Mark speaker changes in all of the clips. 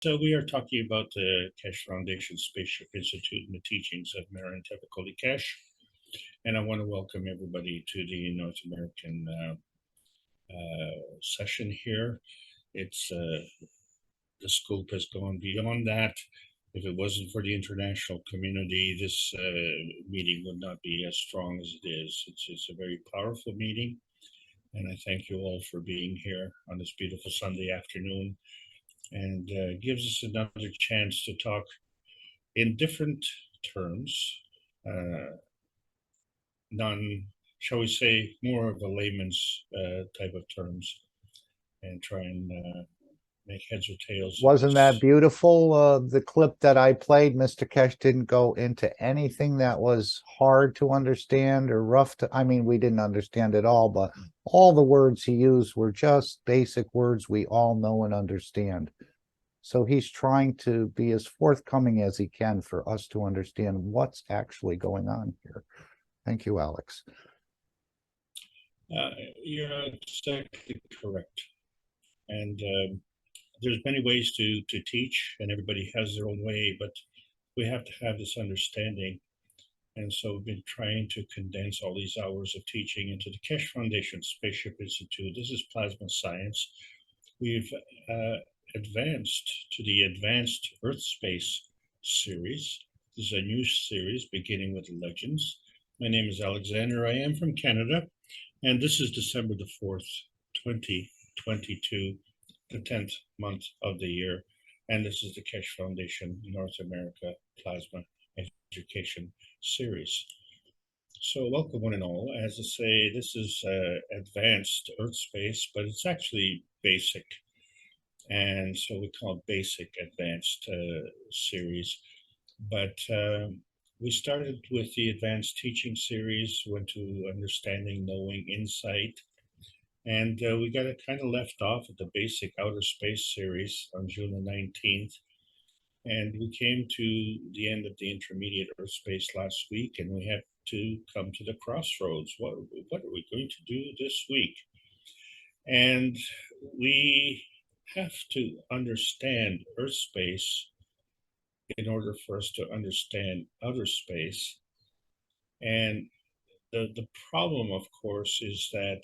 Speaker 1: So we are talking about the Keshe Foundation Spaceship Institute and the teachings of Marin Tevakoli Keshe. And I want to welcome everybody to the North American session here. It's the scope has gone beyond that. If it wasn't for the international community, this meeting would not be as strong as it is. It's a very powerful meeting. And I thank you all for being here on this beautiful Sunday afternoon, and gives us another chance to talk in different terms, shall we say, more of a layman's type of terms, and try and make heads or tails.
Speaker 2: Wasn't that beautiful? The clip that I played, Mr. Keshe didn't go into anything that was hard to understand or rough to, I mean, we didn't understand it all, but all the words he used were just basic words we all know and understand. So he's trying to be as forthcoming as he can for us to understand what's actually going on here. Thank you, Alex.
Speaker 1: You're exactly correct. And there's many ways to teach, and everybody has their own way, but we have to have this understanding. And so we've been trying to condense all these hours of teaching into the Keshe Foundation Spaceship Institute. This is plasma science. We've advanced to the Advanced Earth Space series. This is a new series beginning with Legends. My name is Alexander. I am from Canada, and this is December the 4th, 2022, the 10th month of the year. And this is the Keshe Foundation North America Plasma Education series. So welcome one and all. As I say, this is advanced Earth space, but it's actually basic. And so we call it basic advanced series. But we started with the advanced teaching series, went to understanding, knowing, insight. And we got it kind of left off at the basic outer space series on June the 19th. And we came to the end of the intermediate Earth space last week, and we had to come to the crossroads. What are we going to do this week? And we have to understand Earth space in order for us to understand outer space. And the problem, of course, is that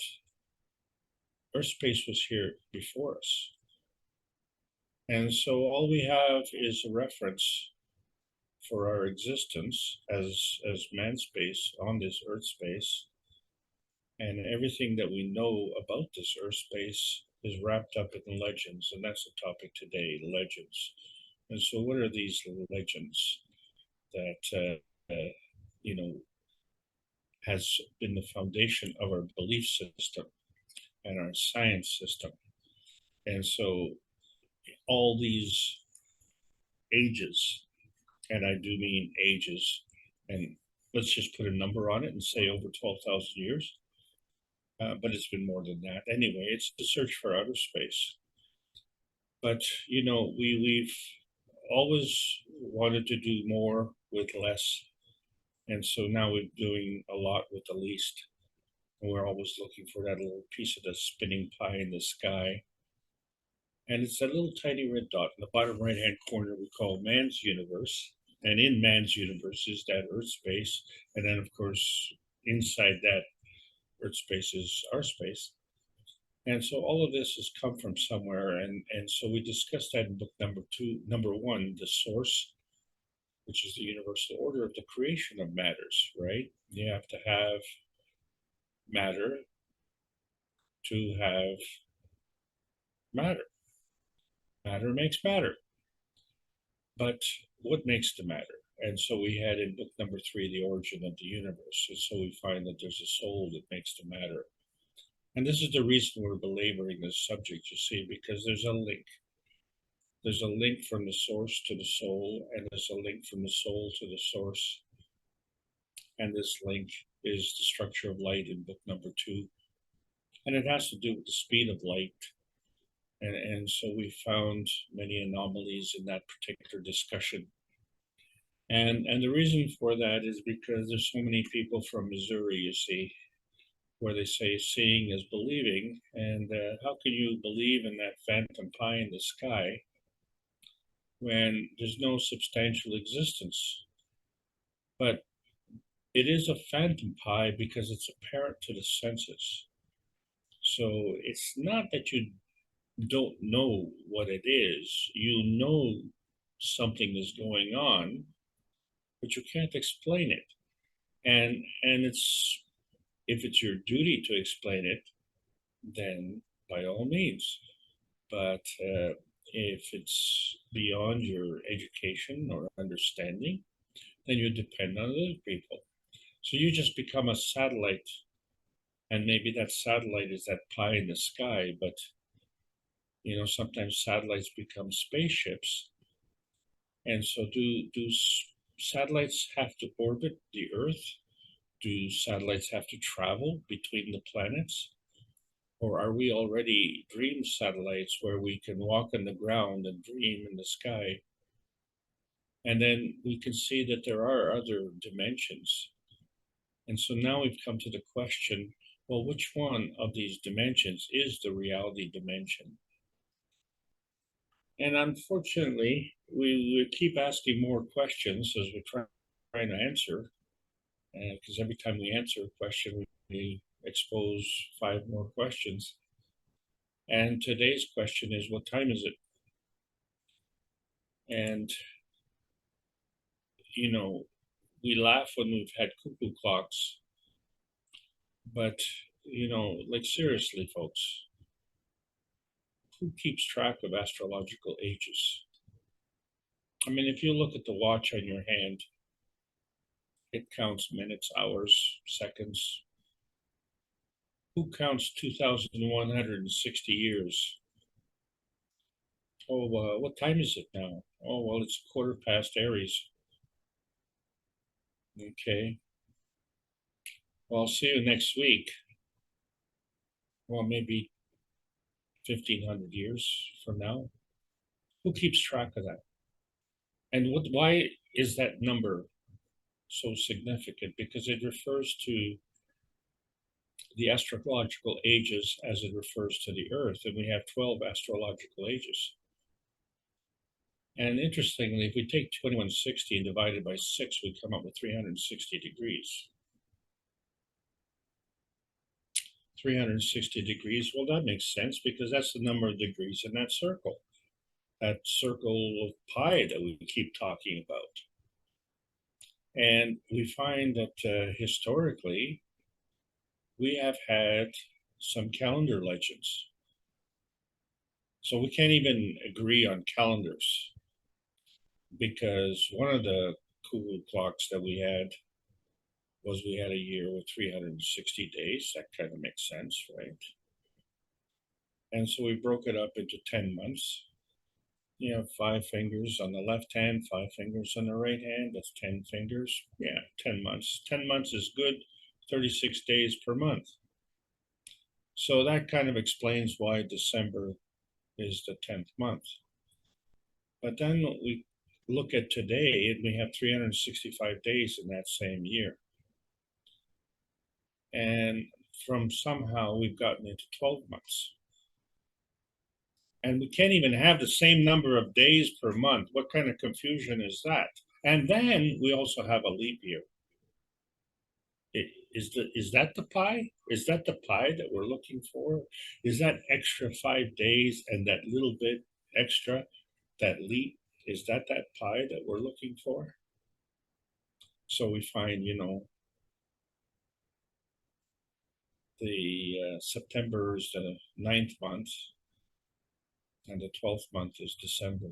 Speaker 1: Earth space was here before us. And so all we have is a reference for our existence as man space on this Earth space. And everything that we know about this Earth space is wrapped up in legends. And that's the topic today, legends. And so what are these legends that, has been the foundation of our belief system and our science system? And so all these ages, and I do mean ages, and let's just put a number on it and say over 12,000 years, but it's been more than that. Anyway, it's the search for outer space. But, we've always wanted to do more with less. And so now we're doing a lot with the least. And we're always looking for that little piece of the spinning pie in the sky. And it's that little tiny red dot in the bottom right-hand corner we call man's universe. And in man's universe is that Earth space. And then, of course, inside that Earth space is our space. And so all of this has come from somewhere. And so we discussed that in book number one, the source, which is the universal order of the creation of matters, right? You have to have matter to have matter. Matter makes matter. But what makes the matter? And so we had in book number 3, the origin of the universe. And so we find that there's a soul that makes the matter. And this is the reason we're belaboring this subject, you see, because there's a link. There's a link from the source to the soul, and there's a link from the soul to the source. And this link is the structure of light in book number 2. And it has to do with the speed of light. And so we found many anomalies in that particular discussion. And the reason for that is because there's so many people from Missouri, you see, where they say seeing is believing. And how can you believe in that phantom pie in the sky when there's no substantial existence. But it is a phantom pie because it's apparent to the senses. So it's not that you don't know what it is. You know something is going on, but you can't explain it. And it's, if it's your duty to explain it, then by all means. But if it's beyond your education or understanding, then you depend on other people. So you just become a satellite, and maybe that satellite is that pie in the sky, but sometimes satellites become spaceships. And so do satellites have to orbit the Earth? Do satellites have to travel between the planets? Or are we already dream satellites where we can walk on the ground and dream in the sky? And then we can see that there are other dimensions. And so now we've come to the question, well, which one of these dimensions is the reality dimension? And unfortunately, we keep asking more questions as we're trying to answer, because every time we answer a question, we expose 5 more questions. And today's question is, what time is it? And, we laugh when we've had cuckoo clocks, but, like seriously, folks, who keeps track of astrological ages? I mean, if you look at the watch on your hand, it counts minutes, hours, seconds. Who counts 2,160 years? Oh, what time is it now? Oh, well, it's 1/4 past Aries. Okay. Well, I'll see you next week. Well, maybe 1,500 years from now. Who keeps track of that? And why is that number so significant? Because it refers to the astrological ages as it refers to the Earth, and we have 12 astrological ages. And interestingly, if we take 2160 and divide it by 6, we come up with 360 degrees. 360 degrees, well, that makes sense because that's the number of degrees in that circle of pi that we keep talking about. And we find that historically, we have had some calendar legends. So we can't even agree on calendars, because one of the cuckoo clocks that we had was we had a year with 360 days. That kind of makes sense, right? And so we broke it up into 10 months. 5 fingers on the left hand, 5 fingers on the right hand. That's 10 fingers. Yeah, 10 months. 10 months is good, 36 days per month. So that kind of explains why December is the 10th month. But then we look at today and we have 365 days in that same year. And from somehow we've gotten into 12 months. And we can't even have the same number of days per month. What kind of confusion is that? And then we also have a leap year. Is that the pie? Is that the pie that we're looking for? Is that extra 5 days and that little bit extra, that leap, is that pie that we're looking for? So we find, the September is the 9th month, and the 12th month is December.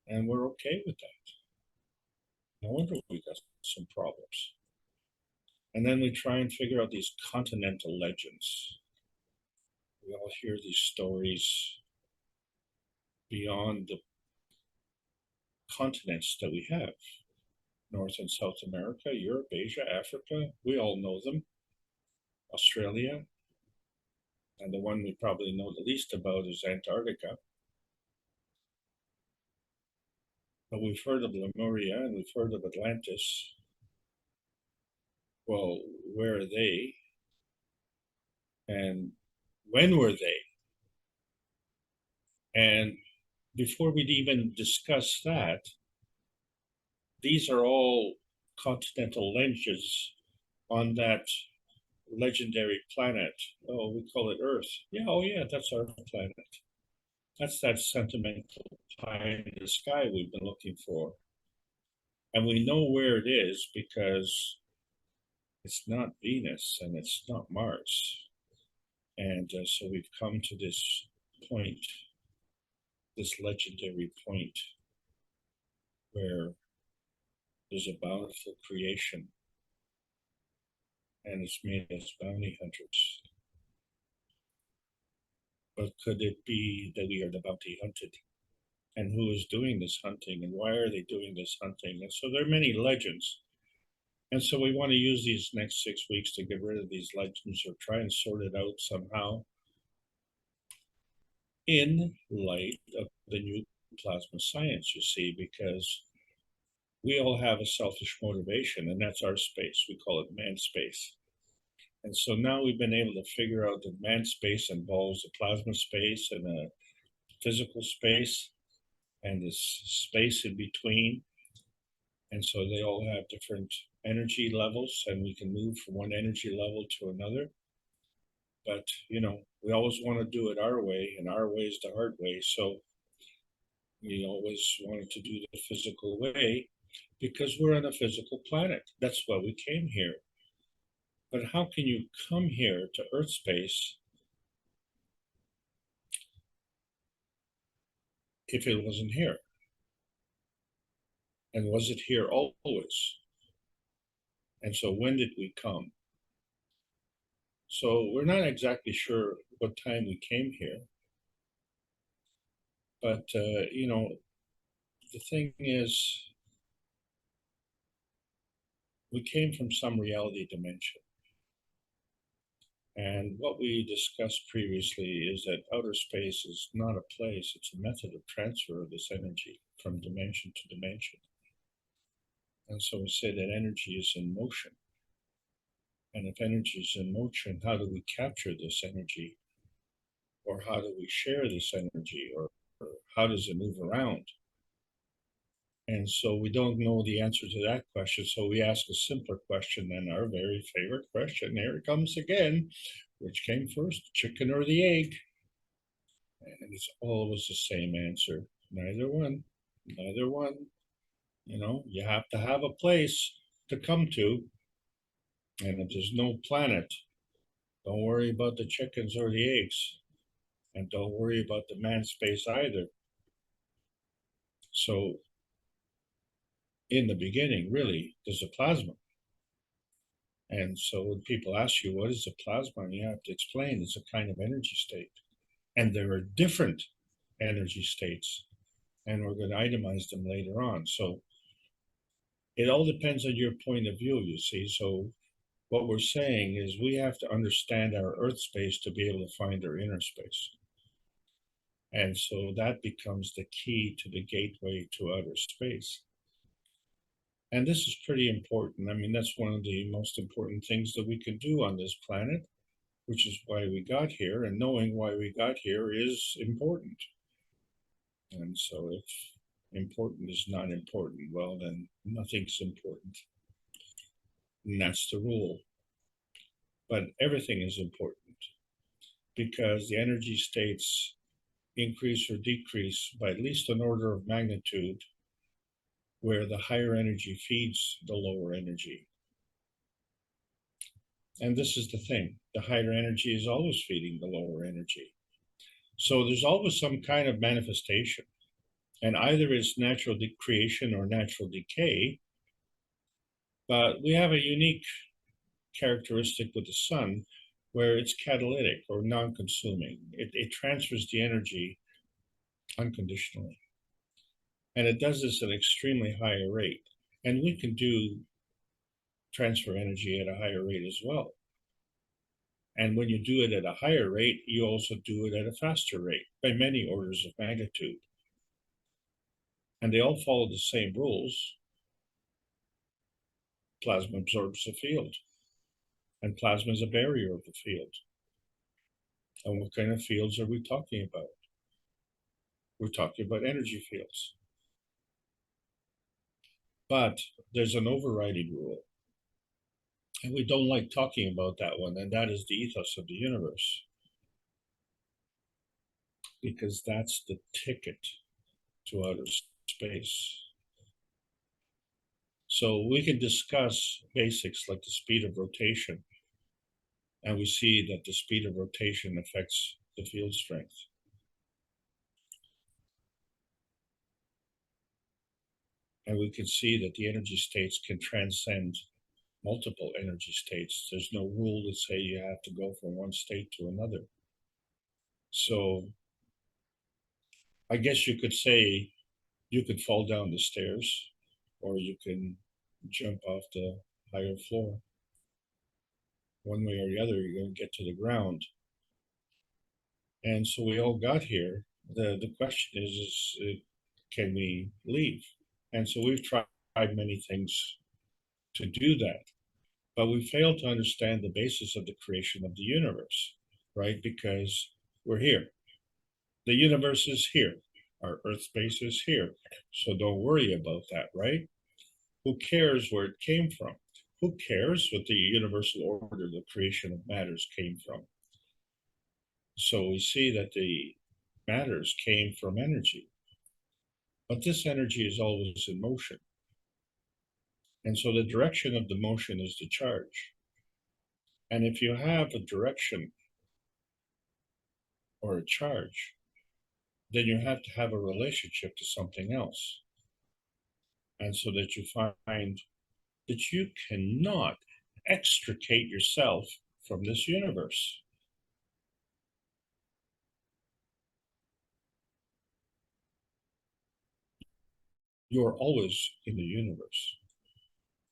Speaker 1: And we're okay with that. No wonder we got some problems. And then we try and figure out these continental legends. We all hear these stories beyond the continents that we have. North and South America, Europe, Asia, Africa, we all know them. Australia, and the one we probably know the least about is Antarctica. But we've heard of Lemuria and we've heard of Atlantis. Well, where are they? And when were they? And before we'd even discuss that, these are all continental lenses on that legendary planet. Oh, we call it Earth. Yeah, oh yeah, that's our planet. That's that sentimental pie in the sky we've been looking for. And we know where it is because it's not Venus and it's not Mars. And so we've come to this point, this legendary point where there's a bountiful creation and it's made us bounty hunters. But could it be that we are the bounty hunted? And who is doing this hunting and why are they doing this hunting? And so there are many legends. And so we want to use these next 6 weeks to get rid of these legends or try and sort it out somehow in light of the new plasma science, you see, because we all have a selfish motivation, and that's our space. We call it man space. And so now we've been able to figure out that man space involves a plasma space and a physical space and this space in between. And so they all have different energy levels, and we can move from one energy level to another. But, you know, we always want to do it our way, and our way is the hard way. So we always wanted to do the physical way because we're on a physical planet. That's why we came here. But how can you come here to Earth space if it wasn't here? And was it here always? And so when did we come? So we're not exactly sure what time we came here. But, you know, the thing is, we came from some reality dimension. And what we discussed previously is that outer space is not a place, it's a method of transfer of this energy from dimension to dimension. And so we say that energy is in motion. And if energy is in motion, how do we capture this energy? Or how do we share this energy? Or how does it move around? And so we don't know the answer to that question. So we ask a simpler question than our very favorite question. Here it comes again. Which came first, the chicken or the egg? And it's always the same answer. Neither one. Neither one. You know, you have to have a place to come to. And if there's no planet, don't worry about the chickens or the eggs. And don't worry about the man space either. So in the beginning, really, there's a plasma. And so when people ask you, what is a plasma? You have to explain it's a kind of energy state. And there are different energy states. And we're going to itemize them later on. So it all depends on your point of view, you see. So what we're saying is we have to understand our Earth space to be able to find our inner space. And so that becomes the key to the gateway to outer space. And this is pretty important. I mean, that's one of the most important things that we can do on this planet, which is why we got here. And knowing why we got here is important. And so if important is not important, well, then nothing's important. And that's the rule. But everything is important because the energy states increase or decrease by at least an order of magnitude where the higher energy feeds the lower energy. And this is the thing, the higher energy is always feeding the lower energy. So there's always some kind of manifestation. And either it's natural creation or natural decay. But we have a unique characteristic with the sun where it's catalytic or non-consuming. It transfers the energy unconditionally. And it does this at an extremely high rate. And we can do transfer energy at a higher rate as well. And when you do it at a higher rate, you also do it at a faster rate by many orders of magnitude. And they all follow the same rules. Plasma absorbs the field, and plasma is a barrier of the field. And what kind of fields are we talking about? We're talking about energy fields. But there's an overriding rule. And we don't like talking about that one, and that is the ethos of the universe. Because that's the ticket to outer space. So we can discuss basics like the speed of rotation, and we see that the speed of rotation affects the field strength. And we can see that the energy states can transcend multiple energy states. There's no rule to say you have to go from one state to another. So I guess you could say you could fall down the stairs, or you can jump off the higher floor. One way or the other, you're going to get to the ground. And so we all got here. The question is can we leave? And so we've tried many things to do that, but we failed to understand the basis of the creation of the universe, right? Because we're here. The universe is here. Our Earth space is here. So don't worry about that, right? Who cares where it came from? Who cares what the universal order, the creation of matters, came from? So we see that the matters came from energy, but this energy is always in motion. And so the direction of the motion is the charge. And if you have a direction or a charge, then you have to have a relationship to something else. And so that you find that you cannot extricate yourself from this universe. You're always in the universe.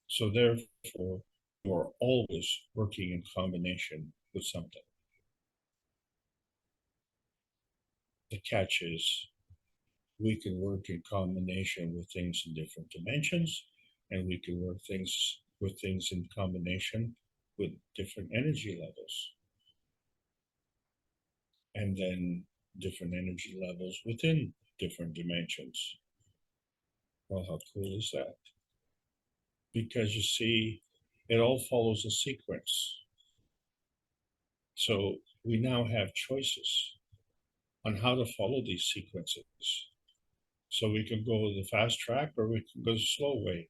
Speaker 1: So therefore, you're always working in combination with something. The catch is we can work in combination with things in different dimensions, and we can work with things in combination with different energy levels. And then different energy levels within different dimensions. Well, how cool is that? Because you see, it all follows a sequence. So we now have choices on how to follow these sequences. So we can go the fast track or we can go the slow way.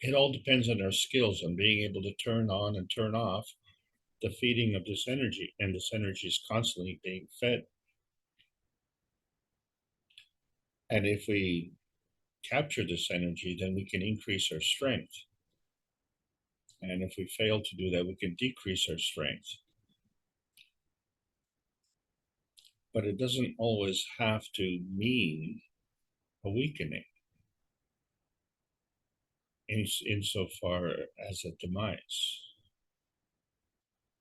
Speaker 1: It all depends on our skills on being able to turn on and turn off the feeding of this energy. And this energy is constantly being fed. And if we capture this energy, then we can increase our strength. And if we fail to do that, we can decrease our strength. But it doesn't always have to mean a weakening insofar as a demise.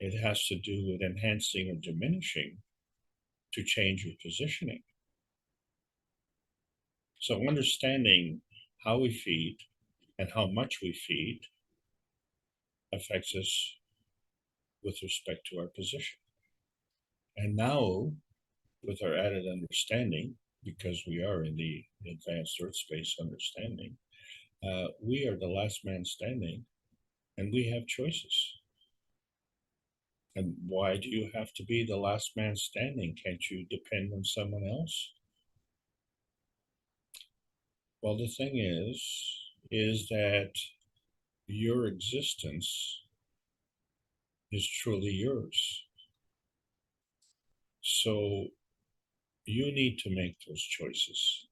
Speaker 1: It has to do with enhancing or diminishing to change your positioning. So understanding how we feed and how much we feed affects us with respect to our position. And now, with our added understanding, because we are in the advanced Earth space understanding, we are the last man standing, and we have choices. And why do you have to be the last man standing? Can't you depend on someone else? Well, the thing is that your existence is truly yours. So you need to make those choices.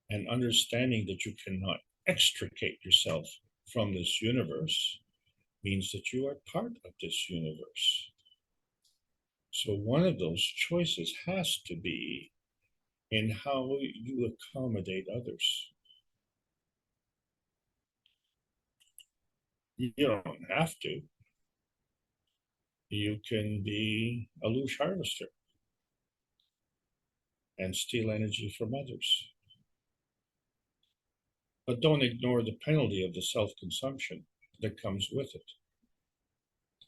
Speaker 1: And understanding that you cannot extricate yourself from this universe means that you are part of this universe. So one of those choices has to be in how you accommodate others. You don't have to. You can be a loose harvester and steal energy from others. But don't ignore the penalty of the self-consumption that comes with it.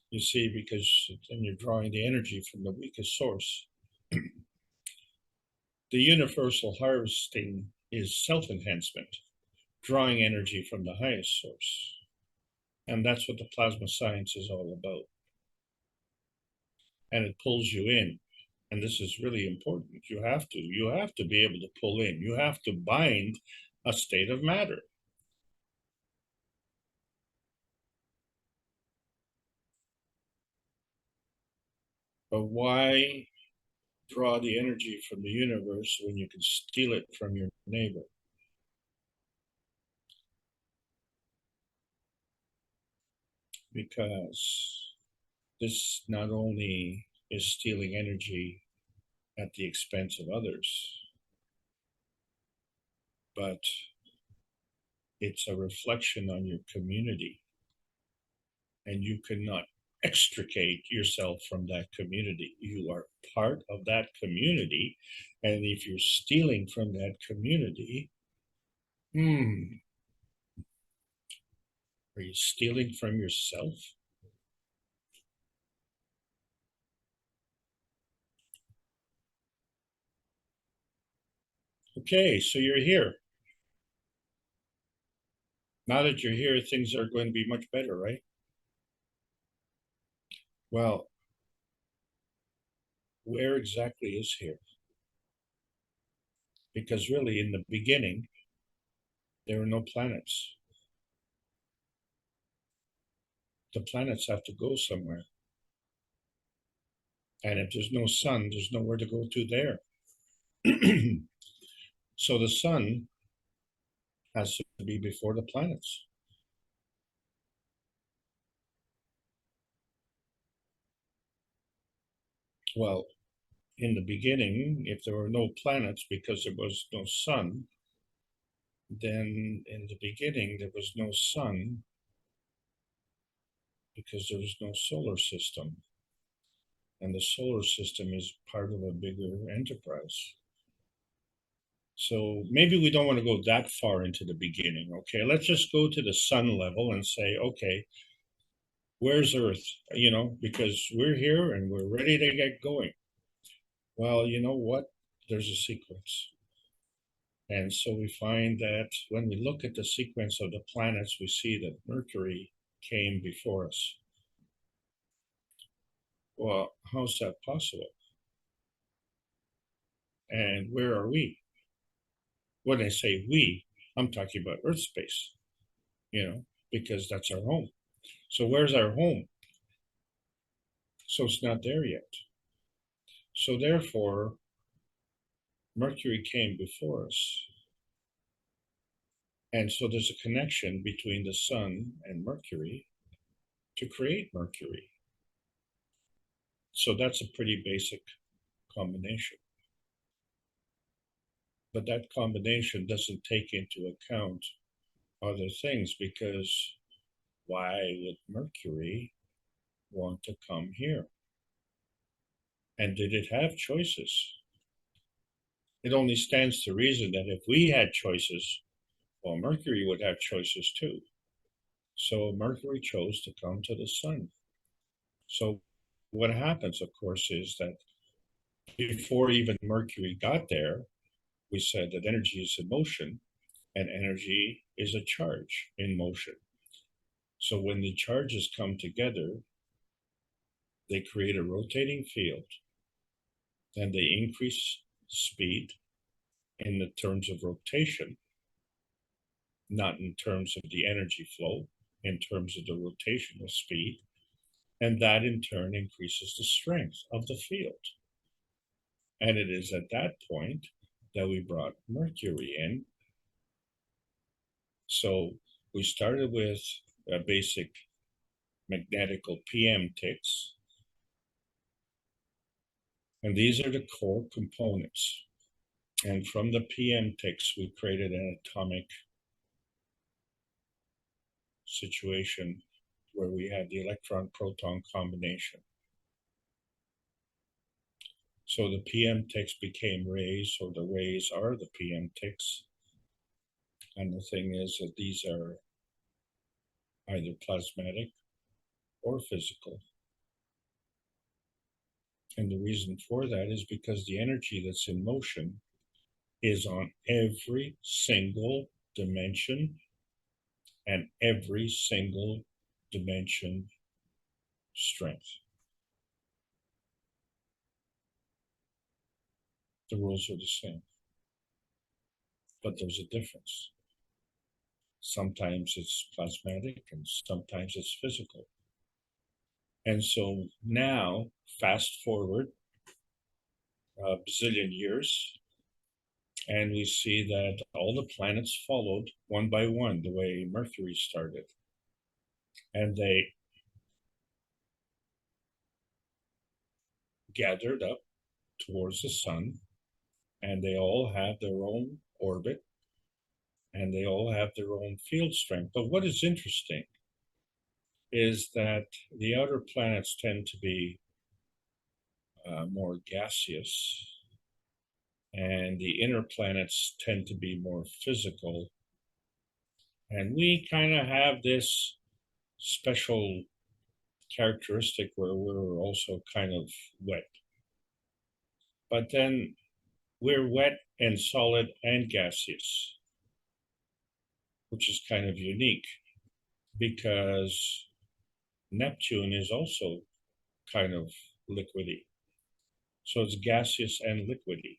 Speaker 1: You see, because then you're drawing the energy from the weakest source. The universal harvesting is self-enhancement, drawing energy from the highest source. And that's what the plasma science is all about. And it pulls you in. And this is really important. You have to be able to pull in. You have to bind a state of matter. But why draw the energy from the universe when you can steal it from your neighbor? Because this not only is stealing energy at the expense of others, but it's a reflection on your community. And you cannot extricate yourself from that community. You are part of that community. And if you're stealing from that community, are you stealing from yourself? Okay, so you're here. Now that you're here, things are going to be much better, right? Well, where exactly is here? Because really, in the beginning, there were no planets. The planets have to go somewhere. And if there's no sun, there's nowhere to go to there. So the sun has to be before the planets. Well, in the beginning, if there were no planets because there was no sun, then in the beginning there was no sun because there was no solar system. And the solar system is part of a bigger enterprise. So maybe we don't want to go that far into the beginning, okay? Let's just go to the sun level and say, okay, where's Earth? You know, because we're here and we're ready to get going. Well, you know what? There's a sequence. And so we find that when we look at the sequence of the planets, we see that Mercury came before us. Well, how's that possible? And where are we? When I say we, I'm talking about EARTHSPACE, you know, because that's our home. So where's our home? So it's not there yet. So therefore, Mercury came before us. And so there's a connection between the sun and Mercury to create Mercury. So that's a pretty basic combination. But that combination doesn't take into account other things, because why would Mercury want to come here? And did it have choices? It only stands to reason that if we had choices, well, Mercury would have choices too. So Mercury chose to come to the sun. So what happens, of course, is that before even Mercury got there, we said that energy is in motion, and energy is a charge in motion. So when the charges come together, they create a rotating field, and they increase speed in the terms of rotation, not in terms of the energy flow, in terms of the rotational speed. And that in turn increases the strength of the field. And it is at that point that we brought Mercury in. So we started with a basic magnetical PM ticks. And these are the core components. And from the PM ticks, we created an atomic situation where we had the electron-proton combination. So the PM ticks became rays, so the rays are the PM ticks. And the thing is that these are either plasmatic or physical. And the reason for that is because the energy that's in motion is on every single dimension and every single dimension strength. The rules are the same, but there's a difference. Sometimes it's plasmatic and sometimes it's physical. And so now, fast forward a bazillion years, and we see that all the planets followed one by one, the way Mercury started. And they gathered up towards the sun, and they all have their own orbit, and they all have their own field strength. But what is interesting is that the outer planets tend to be more gaseous, and the inner planets tend to be more physical. And we kind of have this special characteristic where we're also kind of wet. But then we're wet and solid and gaseous, which is kind of unique because Neptune is also kind of liquidy. So it's gaseous and liquidy.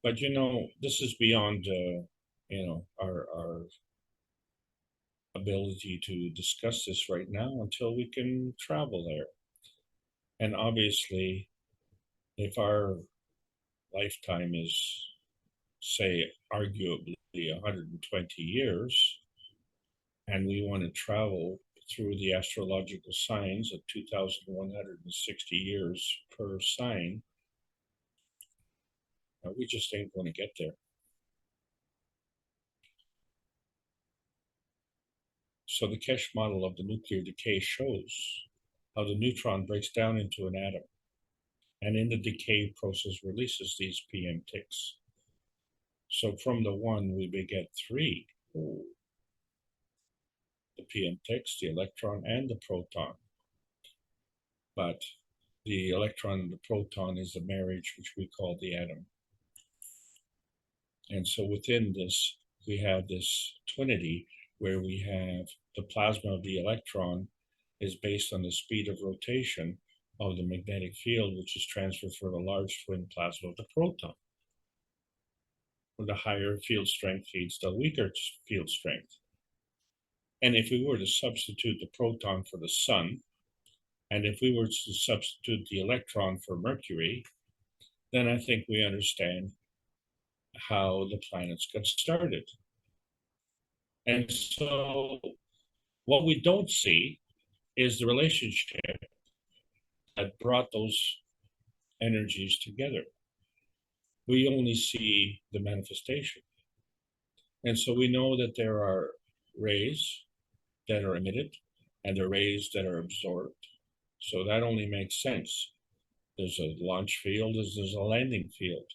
Speaker 1: But this is beyond our ability to discuss this right now until we can travel there. And obviously, if our lifetime is, say, arguably 120 years, and we want to travel through the astrological signs at 2,160 years per sign, we just ain't going to get there. So the Kesh model of the nuclear decay shows how the neutron breaks down into an atom, and in the decay process releases these PM ticks. So from the one, we beget three. Ooh. The PM ticks, the electron, and the proton. But the electron and the proton is the marriage, which we call the atom. And so within this, we have this twinity where we have the plasma of the electron is based on the speed of rotation of the magnetic field, which is transferred for the large twin plasma of the proton. Where the higher field strength feeds the weaker field strength. And if we were to substitute the proton for the sun, and if we were to substitute the electron for Mercury, then I think we understand how the planets got started. And so what we don't see is the relationship that brought those energies together. We only see the manifestation. And so we know that there are rays that are emitted and the rays that are absorbed. So that only makes sense. There's a launch field, there's a landing field.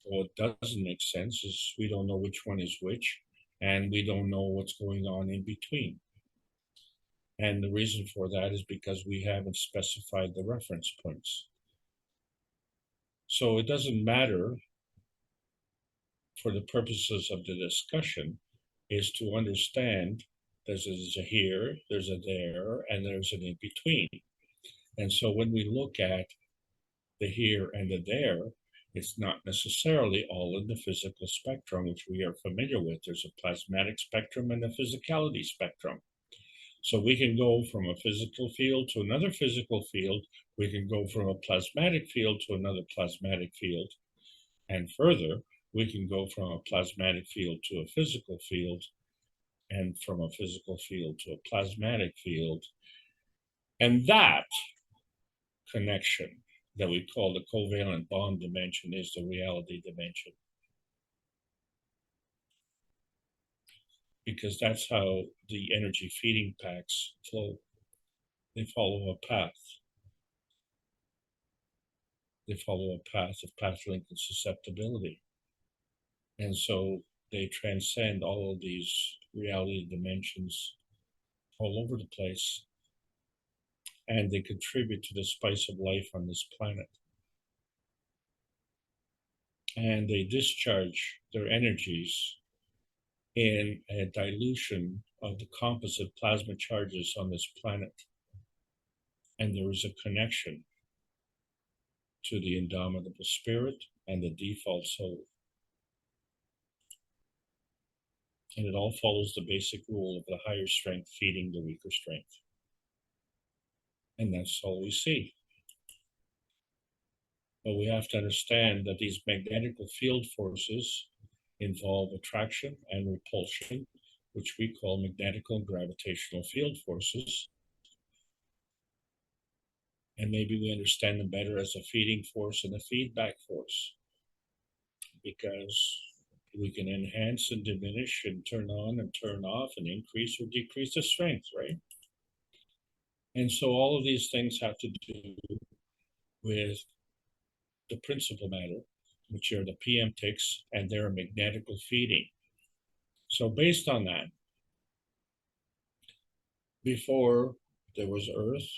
Speaker 1: What doesn't make sense is we don't know which one is which, and we don't know what's going on in between. And the reason for that is because we haven't specified the reference points. So it doesn't matter for the purposes of the discussion is to understand there's a here, there's a there, and there's an in between. And so when we look at the here and the there, it's not necessarily all in the physical spectrum, which we are familiar with. There's a plasmatic spectrum and a physicality spectrum. So we can go from a physical field to another physical field. We can go from a plasmatic field to another plasmatic field. And further, we can go from a plasmatic field to a physical field, and from a physical field to a plasmatic field. And that connection that we call the covalent bond dimension is the reality dimension. Because that's how the energy feeding packs flow. They follow a path. They follow a path of path link and susceptibility. And so they transcend all of these reality dimensions all over the place. And they contribute to the spice of life on this planet. and they discharge their energies in a dilution of the composite plasma charges on this planet. And there is a connection to the indomitable spirit and the default soul. And it all follows the basic rule of the higher strength feeding the weaker strength. And that's all we see. But we have to understand that these magnetical field forces involve attraction and repulsion, which we call magnetical and gravitational field forces. And maybe we understand them better as a feeding force and a feedback force, because we can enhance and diminish and turn on and turn off and increase or decrease the strength, right? And so all of these things have to do with the principal matter, which are the PM ticks and their magnetical feeding. So based on that, before there was Earth,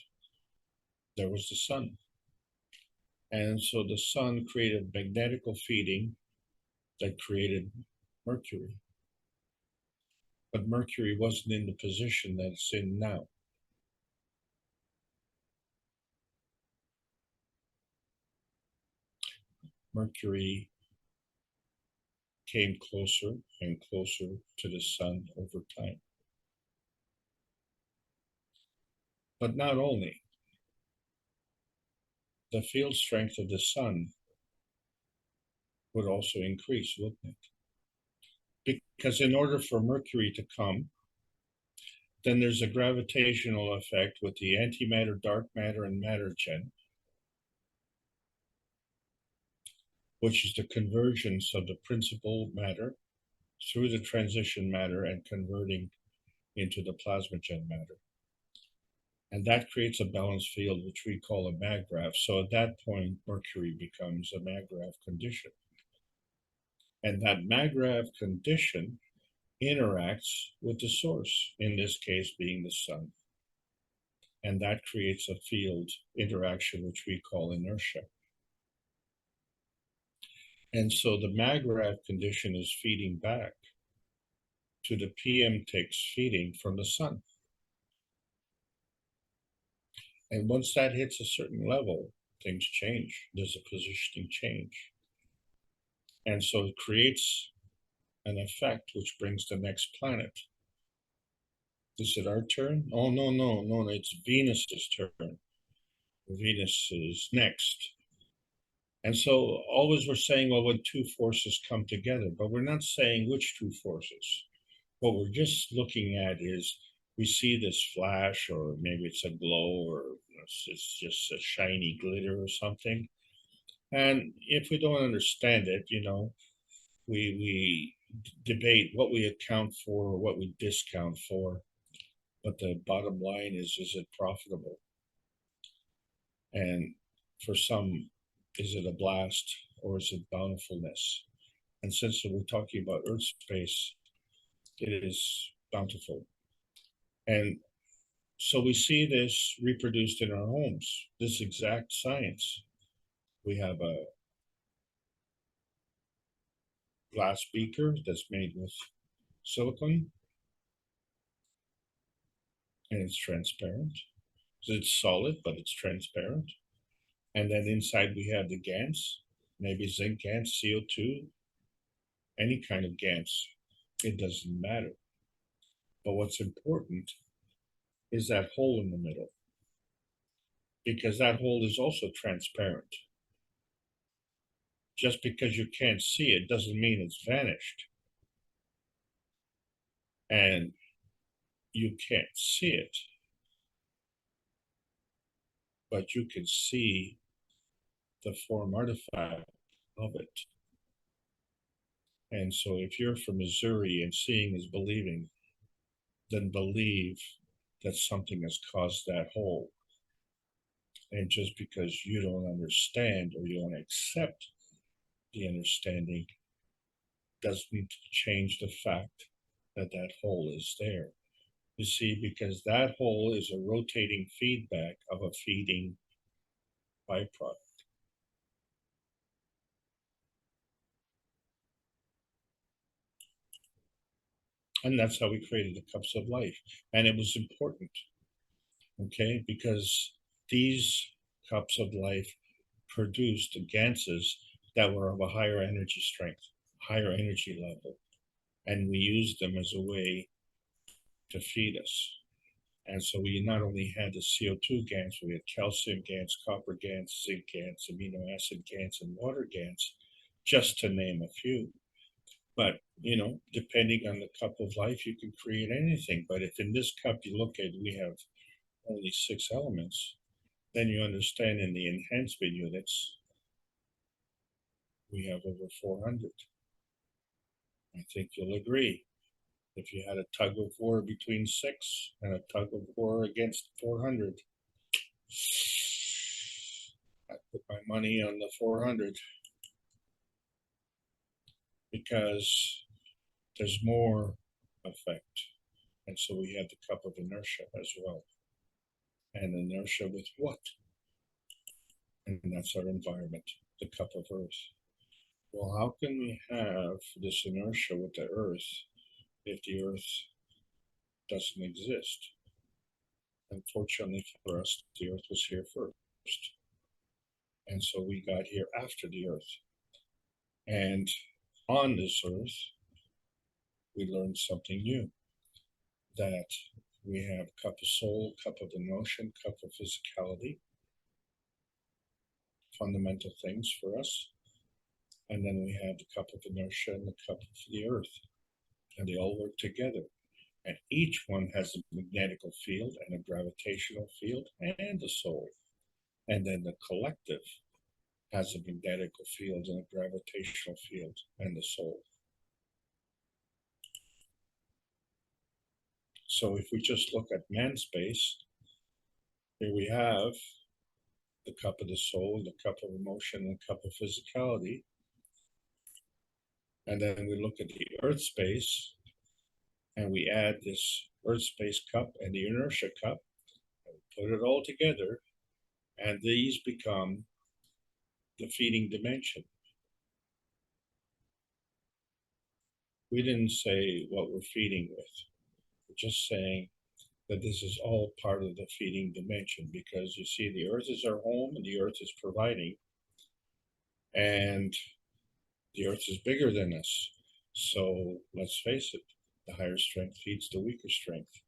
Speaker 1: there was the sun. And so the sun created magnetical feeding that created Mercury. But Mercury wasn't in the position that it's in now. Mercury came closer and closer to the sun over time. But not only, the field strength of the sun would also increase, wouldn't it? Because in order for Mercury to come, then there's a gravitational effect with the antimatter, dark matter, and matter gen, which is the convergence of the principal matter through the transition matter and converting into the plasmagen matter. And that creates a balanced field, which we call a maggrav. So at that point, Mercury becomes a maggrav condition. And that maggrav condition interacts with the source, in this case being the sun. And that creates a field interaction, which we call inertia. And so the maggrav condition is feeding back to the PM ticks feeding from the sun. And once that hits a certain level, things change. There's a positioning change. And so it creates an effect which brings the next planet. Is it our turn? Oh, no, it's Venus's turn. Venus is next. And so always we're saying, well, when two forces come together, but we're not saying which two forces. What we're just looking at is we see this flash, or maybe it's a glow, or it's just a shiny glitter or something. And if we don't understand it, we debate what we account for or what we discount for. But the bottom line is it profitable? And for some, is it a blast or is it bountifulness? And since we're talking about Earth space, it is bountiful. And so we see this reproduced in our homes, this exact science. We have a glass beaker that's made with silicone, and it's transparent. So it's solid, but it's transparent. And then inside we have the GANs, maybe zinc GANs, CO2, any kind of GANs. It doesn't matter. But what's important is that hole in the middle, because that hole is also transparent. Just because you can't see it doesn't mean it's vanished. And you can't see it, but you can see the form artifact of it. And so if you're from Missouri and seeing is believing, then believe that something has caused that hole. And just because you don't understand or you don't accept the understanding doesn't change the fact that that hole is there. You see, because that hole is a rotating feedback of a feeding byproduct. And that's how we created the cups of life. And it was important, okay, because these cups of life produced ganses that were of a higher energy strength, higher energy level. And we used them as a way to feed us. And so we not only had the CO2 GANs, we had calcium GANs, copper GANs, zinc GANs, amino acid GANs, and water GANs, just to name a few. But, depending on the cup of life, you can create anything. But if in this cup you look at, we have only 6 elements, then you understand in the enhancement units, we have over 400. I think you'll agree. If you had a tug of war between 6 and a tug of war against 400, I put my money on the 400 because there's more effect. And so we have the cup of inertia as well. And inertia with what? And that's our environment, the cup of Earth. Well, how can we have this inertia with the Earth if the Earth doesn't exist? Unfortunately for us, the Earth was here first. And so we got here after the Earth. And on this Earth, we learned something new, that we have cup of soul, cup of emotion, cup of physicality, fundamental things for us. And then we have the cup of inertia and the cup of the Earth. And they all work together. And each one has a magnetical field and a gravitational field and a soul. And then the collective has a magnetical field and a gravitational field and the soul. So if we just look at man space, here we have the cup of the soul, the cup of emotion, and the cup of physicality. And then we look at the earth space, and we add this earth space cup and the inertia cup, and we put it all together, and these become the feeding dimension. We didn't say what we're feeding with. We're just saying that this is all part of the feeding dimension, because you see, the earth is our home and the earth is providing, and the earth is bigger than us. So let's face it, the higher strength feeds the weaker strength.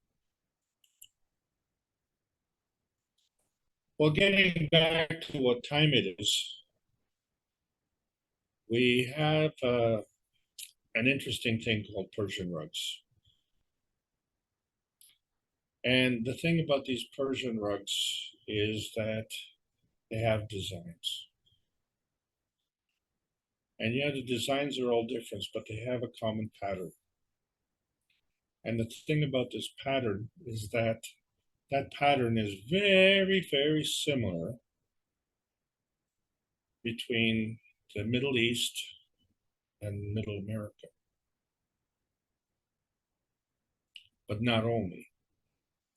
Speaker 1: Well, getting back to what time it is, we have an interesting thing called Persian rugs. And the thing about these Persian rugs is that they have designs. And yeah, the designs are all different, but they have a common pattern. And the thing about this pattern is that that pattern is very, very similar between the Middle East and Middle America. But not only,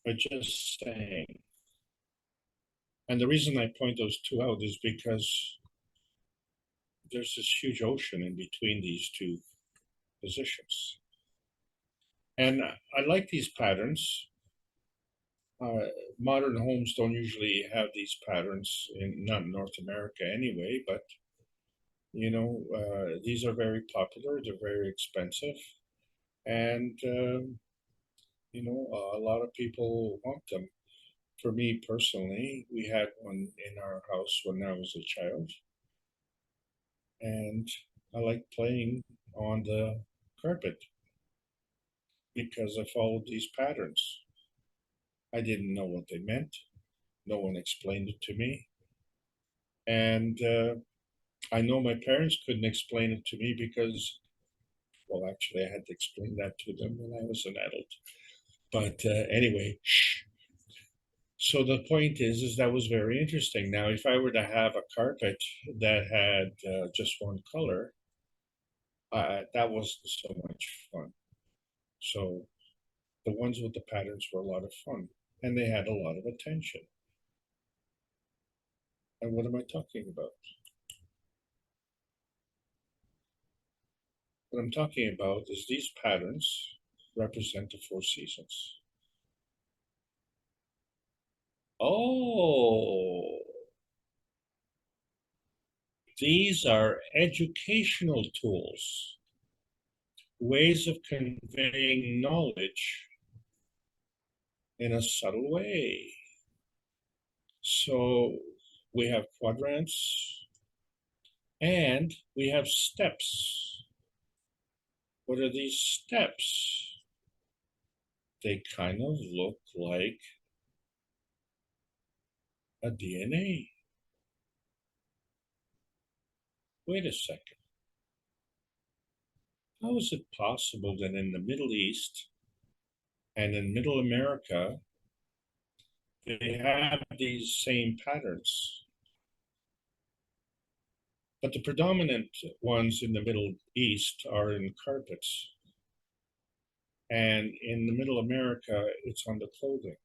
Speaker 1: but just saying. And the reason I point those two out is because there's this huge ocean in between these two positions. And I like these patterns. Modern homes don't usually have these patterns, not in North America anyway, but these are very popular, they're very expensive, and a lot of people want them. For me personally, we had one in our house when I was a child, and I like playing on the carpet because I followed these patterns. I didn't know what they meant. No one explained it to me. And I know my parents couldn't explain it to me because, well, actually, I had to explain that to them when I was an adult. But anyway, shh. So the point is that was very interesting. Now, if I were to have a carpet that had just one color, that wasn't so much fun. So the ones with the patterns were a lot of fun, and they had a lot of attention. And what am I talking about? What I'm talking about is these patterns represent the four seasons. Oh, these are educational tools, ways of conveying knowledge in a subtle way. So we have quadrants and we have steps. What are these steps? They kind of look like a DNA. Wait a second. How is it possible that in the Middle East and in Middle America, they have these same patterns? But the predominant ones in the Middle East are in carpets. And in the Middle America, it's on the clothing.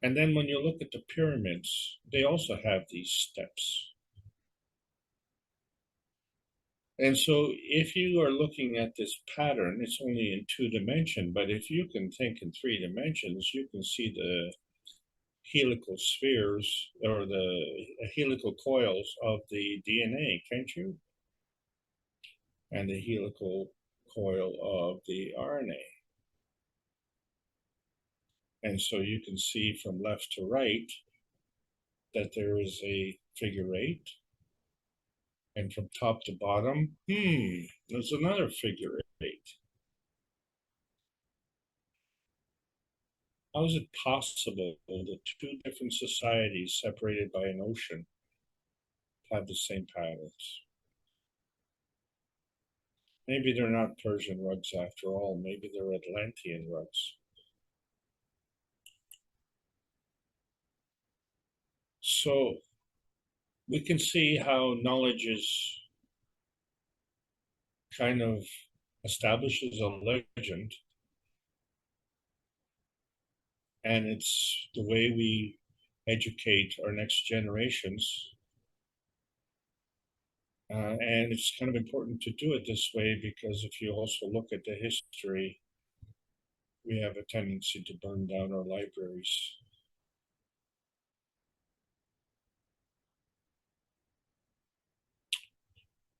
Speaker 1: And then when you look at the pyramids, they also have these steps. And so if you are looking at this pattern, it's only in 2 dimensions, but if you can think in 3 dimensions, you can see the helical spheres or the helical coils of the DNA, can't you? And the helical coil of the RNA. And so you can see from left to right that there is a figure 8. And from top to bottom, there's another figure 8. How is it possible that 2 different societies separated by an ocean have the same patterns? Maybe they're not Persian rugs after all. Maybe they're Atlantean rugs. So we can see how knowledge is kind of establishes a legend, and it's the way we educate our next generations. And it's kind of important to do it this way because if you also look at the history, we have a tendency to burn down our libraries.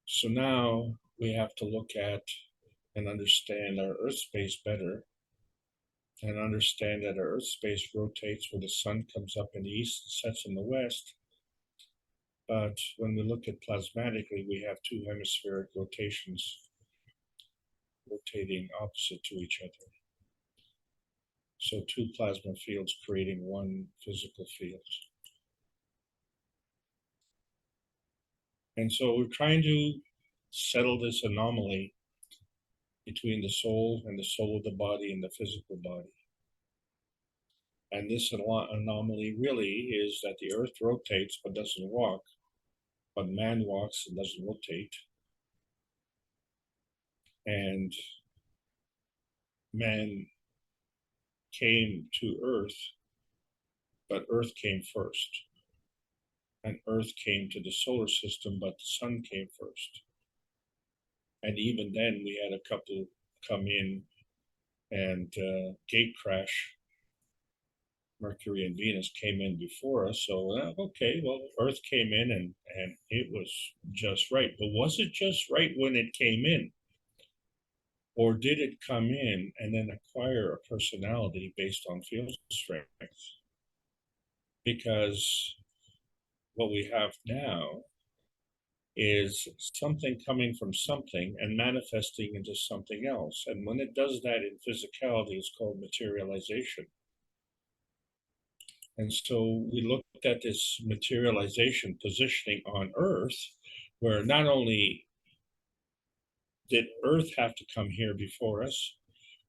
Speaker 1: So now we have to look at and understand our Earth space better and understand that our Earth space rotates where the sun comes up in the east and sets in the west. But when we look at plasmatically, we have 2 hemispheric rotations rotating opposite to each other. So 2 plasma fields creating 1 physical field. And so we're trying to settle this anomaly between the soul and the soul of the body and the physical body. And this anomaly really is that the earth rotates but doesn't walk, but man walks and doesn't rotate. And man came to earth, but earth came first. And earth came to the solar system, but the sun came first. And even then we had a couple come in and gate crash. Mercury and Venus came in before us. So, okay, well, Earth came in and it was just right. But was it just right when it came in? Or did it come in and then acquire a personality based on field strength? Because what we have now is something coming from something and manifesting into something else. And when it does that in physicality, it's called materialization. And so we looked at this materialization positioning on Earth, where not only did Earth have to come here before us,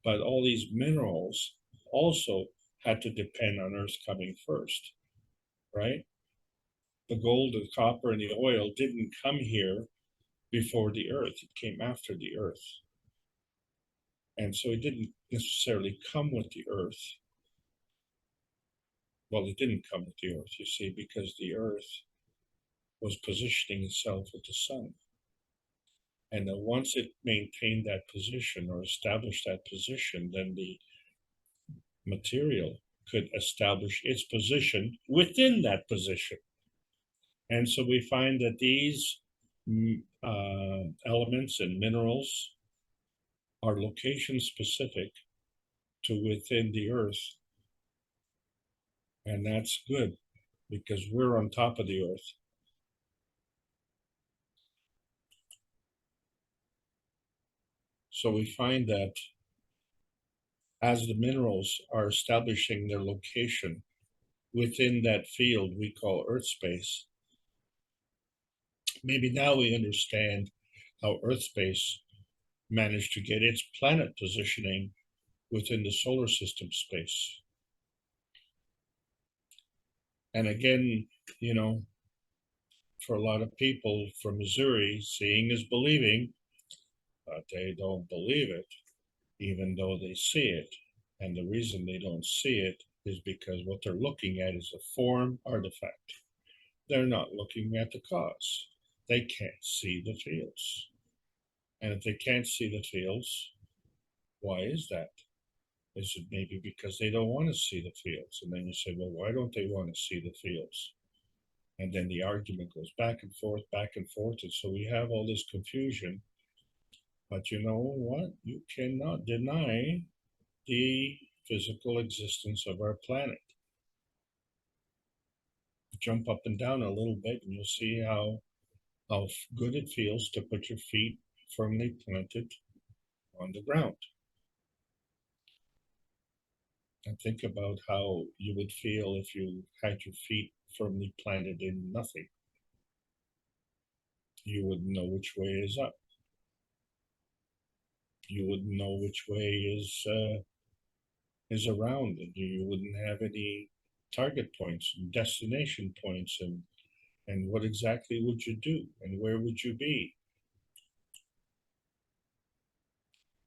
Speaker 1: but all these minerals also had to depend on Earth coming first, right? The gold, the copper, and the oil didn't come here before the Earth. It came after the Earth. And so it didn't necessarily come with the Earth. Well, it didn't come with the Earth, you see, because the Earth was positioning itself with the sun. And then once it maintained that position or established that position, then the material could establish its position within that position. And so we find that these elements and minerals are location specific to within the earth. And that's good because we're on top of the earth. So we find that as the minerals are establishing their location within that field we call Earth space, maybe now we understand how Earth space managed to get its planet positioning within the solar system space. And again, you know, for a lot of people from Missouri, seeing is believing, but they don't believe it, even though they see it. And the reason they don't see it is because what they're looking at is a form artifact. They're not looking at the cause. They can't see the fields. And if they can't see the fields, why is that? Is it maybe because they don't want to see the fields? And then you say, well, why don't they want to see the fields? And then the argument goes back and forth, and so we have all this confusion. But you know what? You cannot deny the physical existence of our planet. Jump up and down a little bit and you'll see how good it feels to put your feet firmly planted on the ground. And think about how you would feel if you had your feet firmly planted in nothing. You wouldn't know which way is up. You wouldn't know which way is around, and you wouldn't have any target points and destination points, and what exactly would you do and where would you be?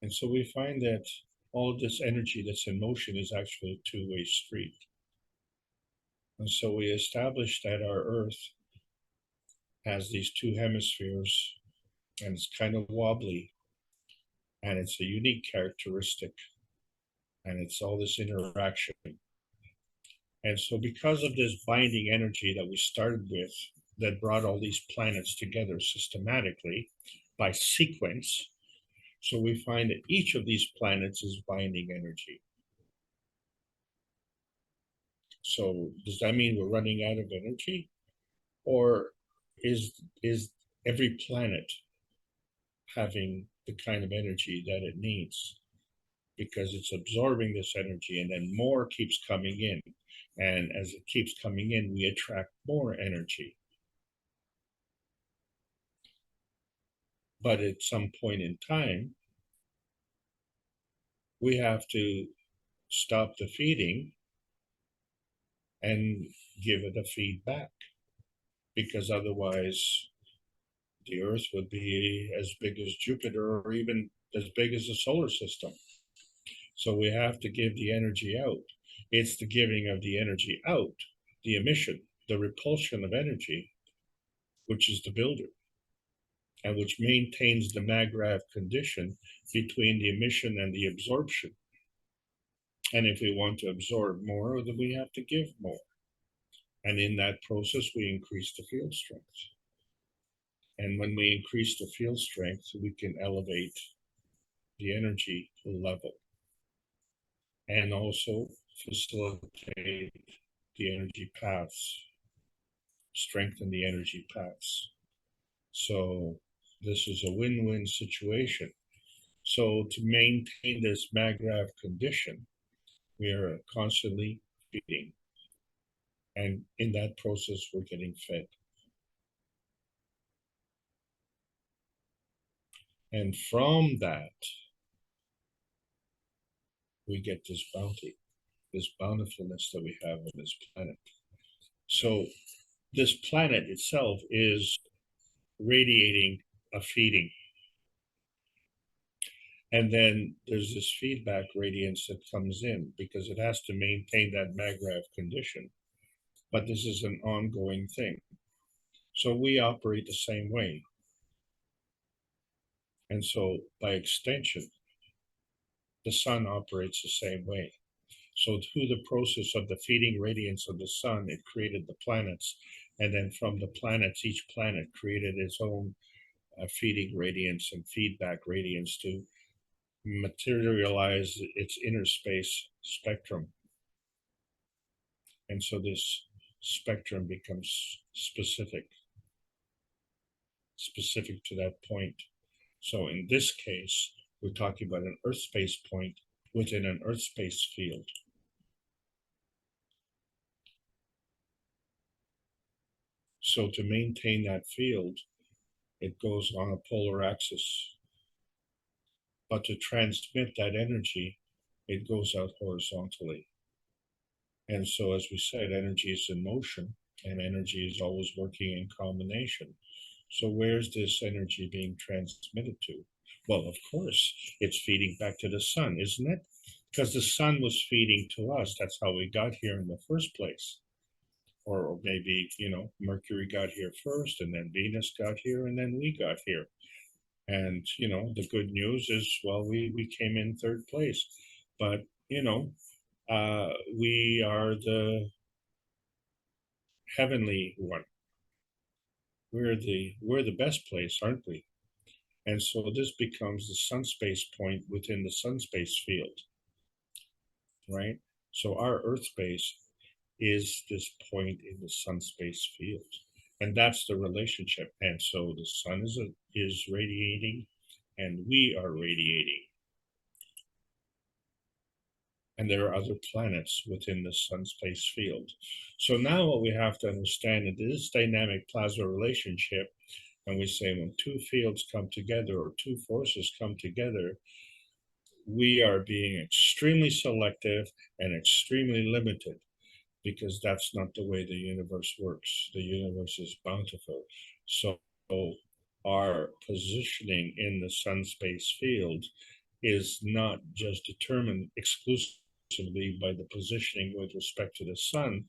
Speaker 1: And so we find that all of this energy that's in motion is actually a two-way street. And so we established that our Earth has these two hemispheres and it's kind of wobbly and it's a unique characteristic and it's all this interaction. And so because of this binding energy that we started with that brought all these planets together systematically by sequence, so we find that each of these planets is binding energy. So does that mean we're running out of energy? Or is every planet having the kind of energy that it needs? Because it's absorbing this energy and then more keeps coming in. And as it keeps coming in, we attract more energy. But at some point in time, we have to stop the feeding and give it a feedback, because otherwise the Earth would be as big as Jupiter or even as big as the solar system. So we have to give the energy out. It's the giving of the energy out, the emission, the repulsion of energy, which is the builder, and which maintains the Maggrav condition between the emission and the absorption. And if we want to absorb more, then we have to give more. And in that process, we increase the field strength. And when we increase the field strength, we can elevate the energy level and also facilitate the energy paths, strengthen the energy paths. So this is a win-win situation. So to maintain this Maggrav condition, we are constantly feeding. And in that process, we're getting fed. And from that, we get this bounty, this bountifulness that we have on this planet. So this planet itself is radiating a feeding. And then there's this feedback radiance that comes in because it has to maintain that Maggrav condition. But this is an ongoing thing. So we operate the same way. And so by extension, the sun operates the same way. So through the process of the feeding radiance of the sun, it created the planets. And then from the planets, each planet created its own feeding radiance and feedback radiance to materialize its inner space spectrum. And so this spectrum becomes specific to that point. So in this case, we're talking about an Earth space point within an Earth space field. So to maintain that field, it goes on a polar axis. But to transmit that energy, it goes out horizontally. And so, as we said, energy is in motion and energy is always working in combination. So where's this energy being transmitted to? Well, of course, it's feeding back to the sun, isn't it? Because the sun was feeding to us. That's how we got here in the first place. Or maybe, Mercury got here first, and then Venus got here, and then we got here. And, the good news is, well, we came in third place. But, we are the heavenly one. We're the best place, aren't we? And so this becomes the sun space point within the sun space field, right? So our Earth space is this point in the sun space field. And that's the relationship. And so the sun is radiating and we are radiating. And there are other planets within the sun space field. So now what we have to understand is this dynamic plasma relationship, and we say when two fields come together or two forces come together, we are being extremely selective and extremely limited, because that's not the way the universe works. The universe is bountiful. So our positioning in the sun space field is not just determined exclusively by the positioning with respect to the sun,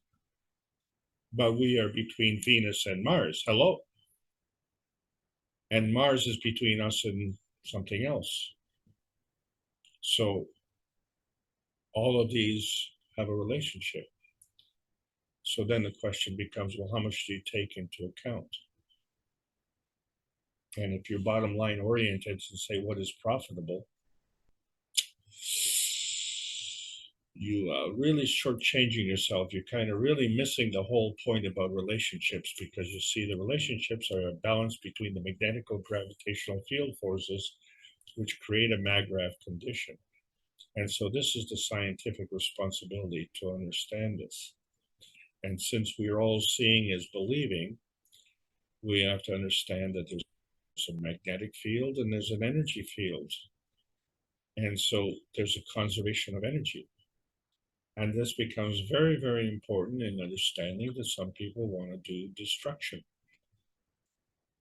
Speaker 1: but we are between Venus and Mars. Hello. And Mars is between us and something else. So all of these have a relationship. So then the question becomes, well, how much do you take into account? And if you're bottom line oriented and say what is profitable, you really shortchanging yourself. You're kind of really missing the whole point about relationships, because you see the relationships are a balance between the magnetico-gravitational field forces, which create a MAGRAV condition. And so this is the scientific responsibility to understand this. And since we are all seeing is believing, we have to understand that there's a magnetic field and there's an energy field. And so there's a conservation of energy. And this becomes very, very important in understanding that some people want to do destruction.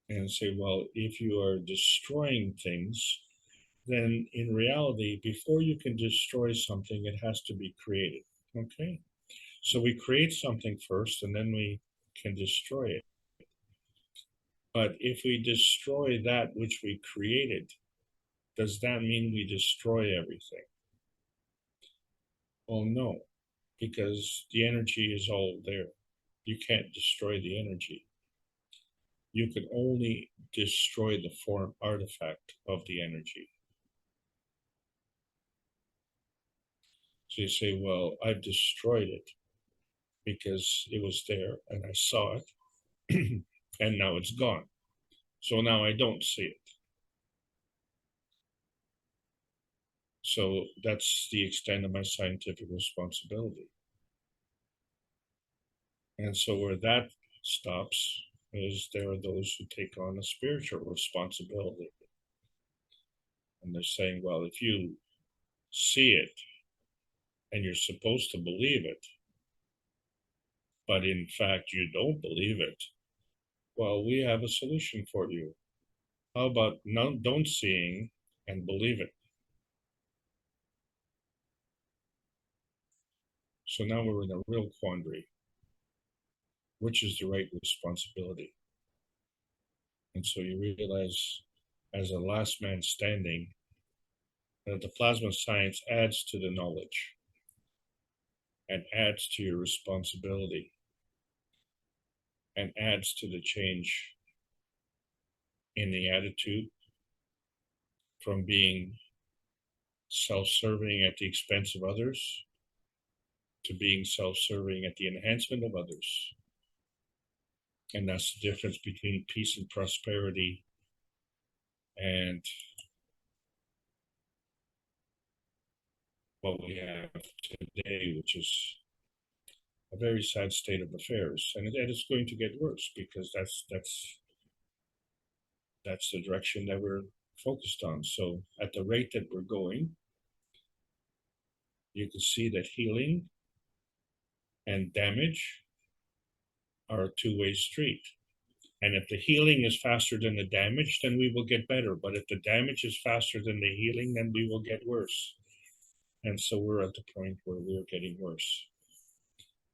Speaker 1: And say, well, if you are destroying things, then in reality, before you can destroy something, it has to be created. Okay? So we create something first and then we can destroy it. But if we destroy that which we created, does that mean we destroy everything? Well, no, because the energy is all there. You can't destroy the energy. You can only destroy the form artifact of the energy. So you say, well, I've destroyed it because it was there and I saw it and now it's gone. So now I don't see it. So that's the extent of my scientific responsibility. And so where that stops is there are those who take on a spiritual responsibility. And they're saying, well, if you see it and you're supposed to believe it, but in fact you don't believe it, well, we have a solution for you. How about don't seeing and believe it? So now we're in a real quandary. Which is the right responsibility? And so you realize as a last man standing, that the plasma science adds to the knowledge and adds to your responsibility and adds to the change in the attitude from being self-serving at the expense of others to being self-serving at the enhancement of others. And that's the difference between peace and prosperity and what we have today, which is a very sad state of affairs. And it's going to get worse because that's the direction that we're focused on. So at the rate that we're going, you can see that healing and damage are a two-way street. And if the healing is faster than the damage, then we will get better. But if the damage is faster than the healing, then we will get worse. And so we're at the point where we're getting worse.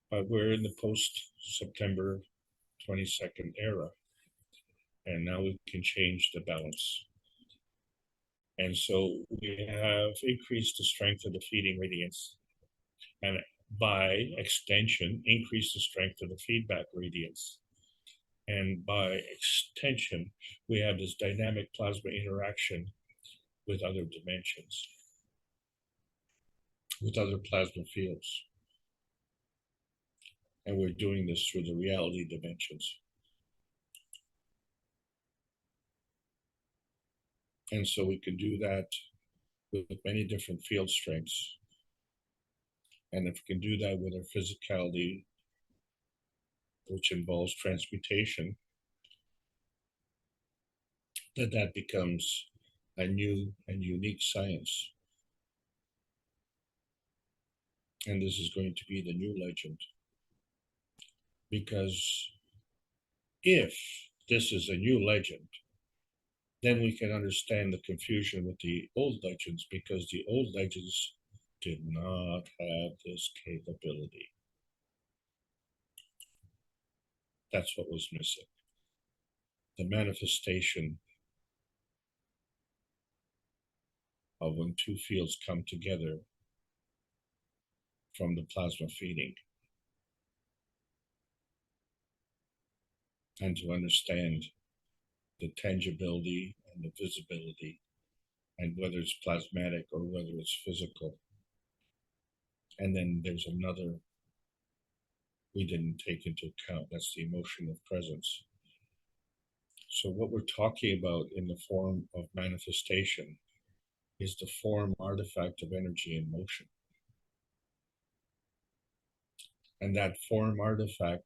Speaker 1: But we're in the post-September 22nd era. And now we can change the balance. And so we have increased the strength of the feeding radiance. And by extension, increase the strength of the feedback radiance. And by extension, we have this dynamic plasma interaction with other dimensions, with other plasma fields. And we're doing this through the reality dimensions. And so we can do that with many different field strengths. And if we can do that with our physicality, which involves transmutation, that becomes a new and unique science. And this is going to be the new legend. Because if this is a new legend, then we can understand the confusion with the old legends, because the old legends did not have this capability. That's what was missing. The manifestation of when two fields come together from the plasma feeding. And to understand the tangibility and the visibility, and whether it's plasmatic or whether it's physical. And then there's another we didn't take into account, that's the emotion of presence. So what we're talking about in the form of manifestation is the form artifact of energy and motion. And that form artifact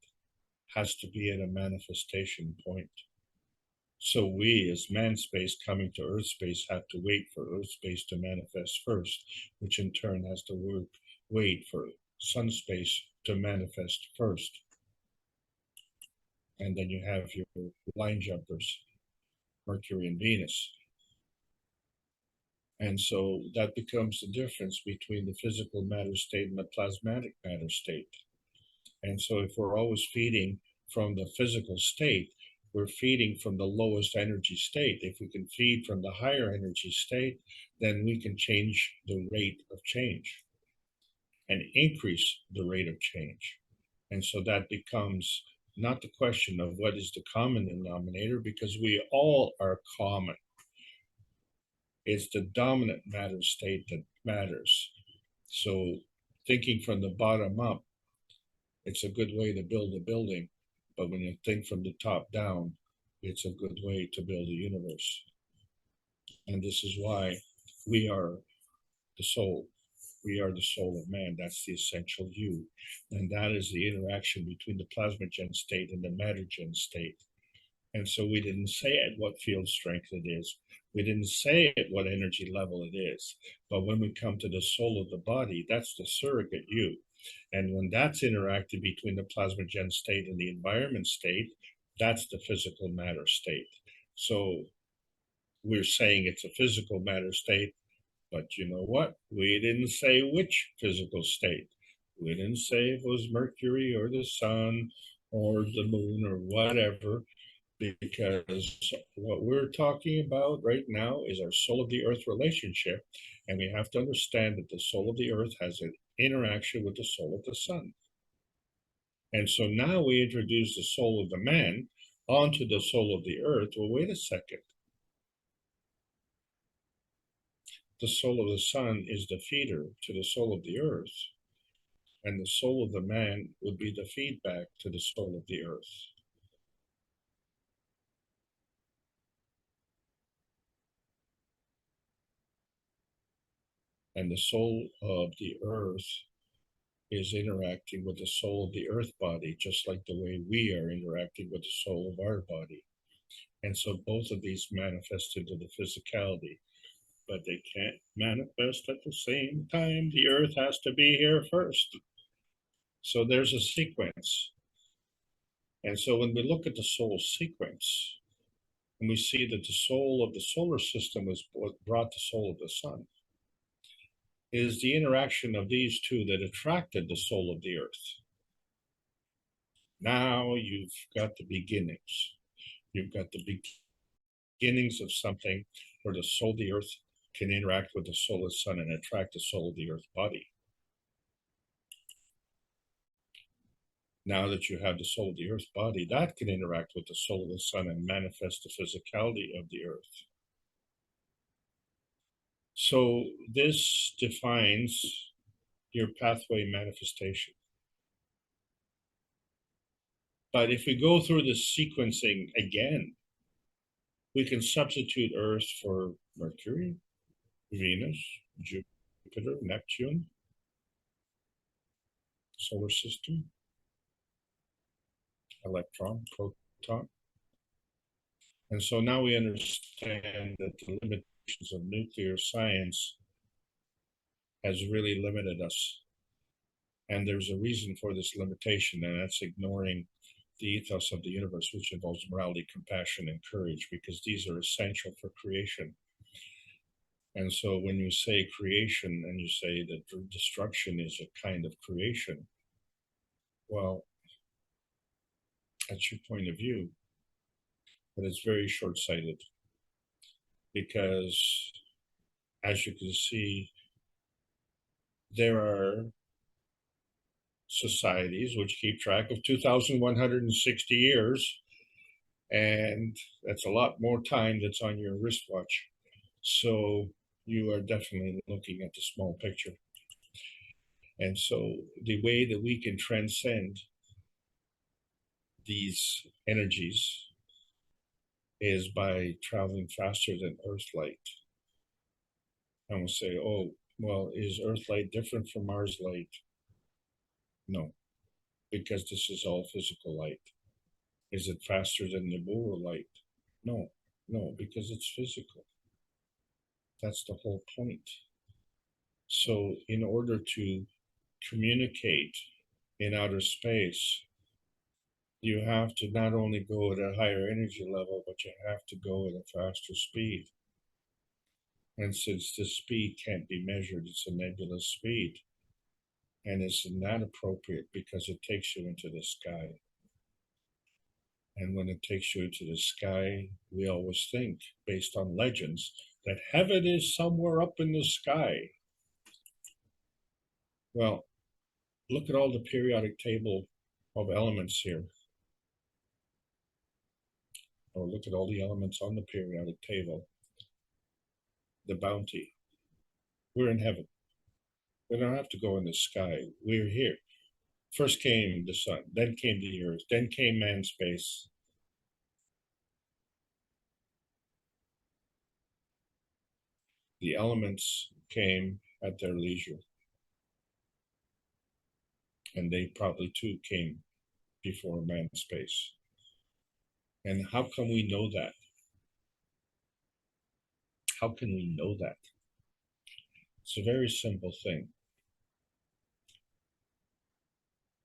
Speaker 1: has to be at a manifestation point. So we, as man space coming to earth space, have to wait for earth space to manifest first, which in turn has to wait for sun space to manifest first. And then you have your line jumpers, Mercury and Venus. And so that becomes the difference between the physical matter state and the plasmatic matter state. And so if we're always feeding from the physical state, we're feeding from the lowest energy state. If we can feed from the higher energy state, then we can change the rate of change and increase the rate of change. And so that becomes not the question of what is the common denominator, because we all are common. It's the dominant matter state that matters. So thinking from the bottom up, it's a good way to build a building. But when you think from the top down, it's a good way to build a universe. And this is why we are the soul. We are the soul of man. That's the essential you. And that is the interaction between the plasmagen state and the mattergen state. And so we didn't say at what field strength it is. We didn't say at what energy level it is. But when we come to the soul of the body, that's the surrogate you. And when that's interacted between the plasmagen state and the environment state, that's the physical matter state. So we're saying it's a physical matter state, but you know what? We didn't say which physical state. We didn't say if it was Mercury or the sun or the moon or whatever. because what we're talking about right now is our soul of the earth relationship. And we have to understand that the soul of the earth has an interaction with the soul of the sun. And so now we introduce the soul of the man onto the soul of the earth. Well, wait a second. The soul of the sun is the feeder to the soul of the earth, and the soul of the man would be the feedback to the soul of the earth. And the soul of the earth is interacting with the soul of the earth body, just like the way we are interacting with the soul of our body. And so both of these manifest into the physicality, but they can't manifest at the same time. The earth has to be here first. So there's a sequence. And so when we look at the soul sequence, and we see that the soul of the solar system was what brought the soul of the sun, is the interaction of these two that attracted the soul of the earth. Now you've got the beginnings. You've got the beginnings of something where the soul of the earth can interact with the soul of the sun and attract the soul of the earth body. Now that you have the soul of the earth body, that can interact with the soul of the sun and manifest the physicality of the earth. So this defines your pathway manifestation. But if we go through the sequencing again, we can substitute Earth for Mercury, Venus, Jupiter, Neptune, solar system, electron, proton. And so now we understand that the limitations of nuclear science has really limited us. And there's a reason for this limitation, and that's ignoring the ethos of the universe, which involves morality, compassion, and courage, because these are essential for creation. And so when you say creation and you say that destruction is a kind of creation, well, that's your point of view, but it's very short-sighted, because as you can see, there are societies which keep track of 2,160 years, and that's a lot more time that's on your wristwatch. So you are definitely looking at the small picture. And so the way that we can transcend these energies is by traveling faster than Earth light. And we'll say, oh, well, is Earth light different from Mars light? No, because this is all physical light. Is it faster than Nebula light? No, no, because it's physical. That's the whole point. So in order to communicate in outer space, you have to not only go at a higher energy level, but you have to go at a faster speed. And since the speed can't be measured, it's a nebulous speed. And it's not appropriate because it takes you into the sky. And when it takes you into the sky, we always think, based on legends, that heaven is somewhere up in the sky. Well, look at all the periodic table of elements here. Or look at all the elements on the periodic table. The bounty. We're in heaven. We don't have to go in the sky. We're here. First came the sun, then came the earth, then came man's space. The elements came at their leisure. And they probably too came before man's space. And how can we know that? How can we know that? It's a very simple thing.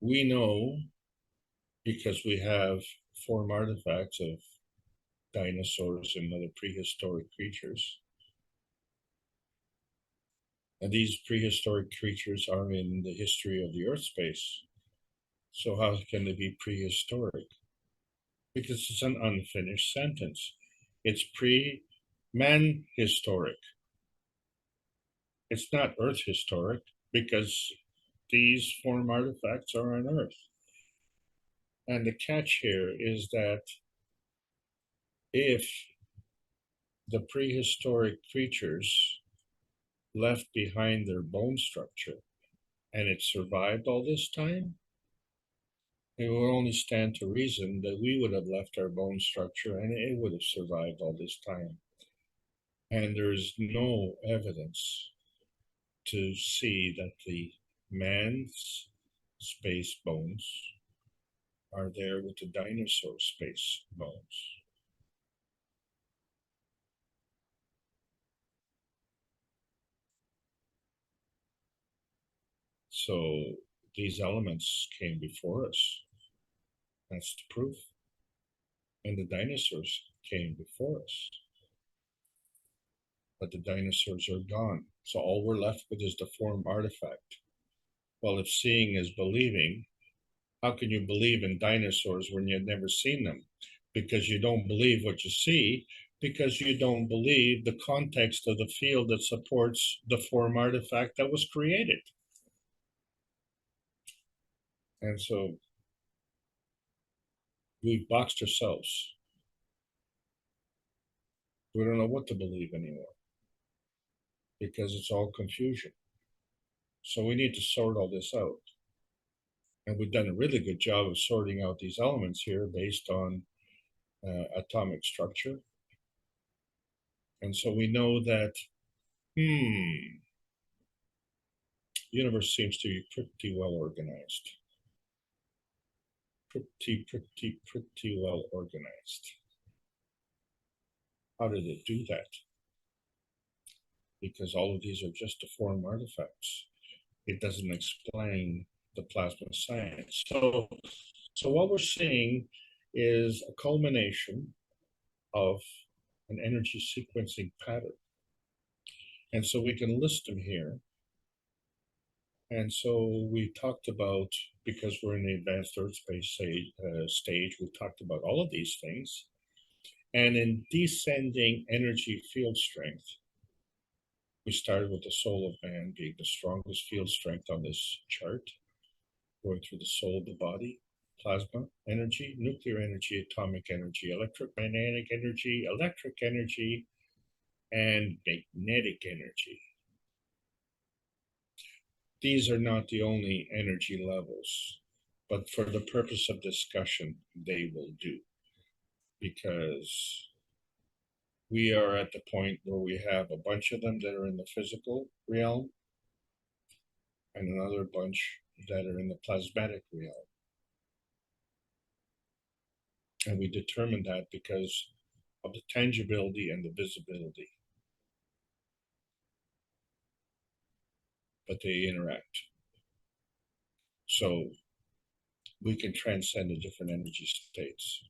Speaker 1: We know because we have form artifacts of dinosaurs and other prehistoric creatures. And these prehistoric creatures are in the history of the earth space. So how can they be prehistoric? because it's an unfinished sentence. It's pre-man historic. It's not Earth historic because these form artifacts are on Earth. And the catch here is that if the prehistoric creatures left behind their bone structure and it survived all this time, it would only stand to reason that we would have left our bone structure and it would have survived all this time. And there's no evidence to see that the man's space bones are there with the dinosaur space bones. So these elements came before us. That's the proof. And the dinosaurs came before us. But the dinosaurs are gone. So all we're left with is the form artifact. Well, if seeing is believing, how can you believe in dinosaurs when you've never seen them? Because you don't believe what you see, because you don't believe the context of the field that supports the form artifact that was created. And so we've boxed ourselves. We don't know what to believe anymore because it's all confusion. So we need to sort all this out. And we've done a really good job of sorting out these elements here based on atomic structure. And so we know that, universe seems to be pretty well organized. Pretty well organized. How did it do that? Because all of these are just to form artifacts. It doesn't explain the plasma science. So what we're seeing is a culmination of an energy sequencing pattern. And so we can list them here. And so we talked about, because we're in the advanced EARTHSPACE stage, we talked about all of these things. And in descending energy field strength, we started with the soul of man being the strongest field strength on this chart, going through the soul of the body, plasma energy, nuclear energy, atomic energy, electromagnetic energy, electric energy, and magnetic energy. These are not the only energy levels, but for the purpose of discussion, they will do. Because we are at the point where we have a bunch of them that are in the physical realm and another bunch that are in the plasmatic realm. And we determined that because of the tangibility and the visibility. But they interact. So we can transcend the different energy states.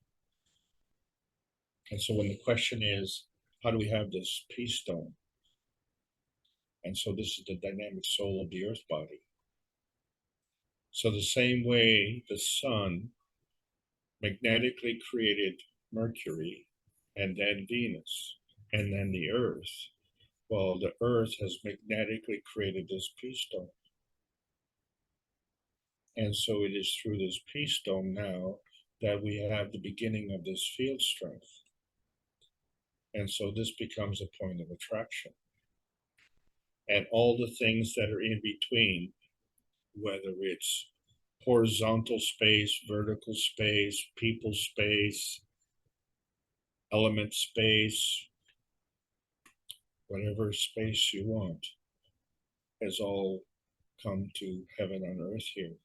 Speaker 1: And so when the question is, how do we have this peace stone? And so this is the dynamic soul of the earth body. So the same way the sun magnetically created Mercury and then Venus and then the earth, well, the earth has magnetically created this peace stone. And so it is through this peace stone now that we have the beginning of this field strength. And so this becomes a point of attraction. And all the things that are in between, whether it's horizontal space, vertical space, people space, element space, whatever space you want, has all come to heaven on earth here.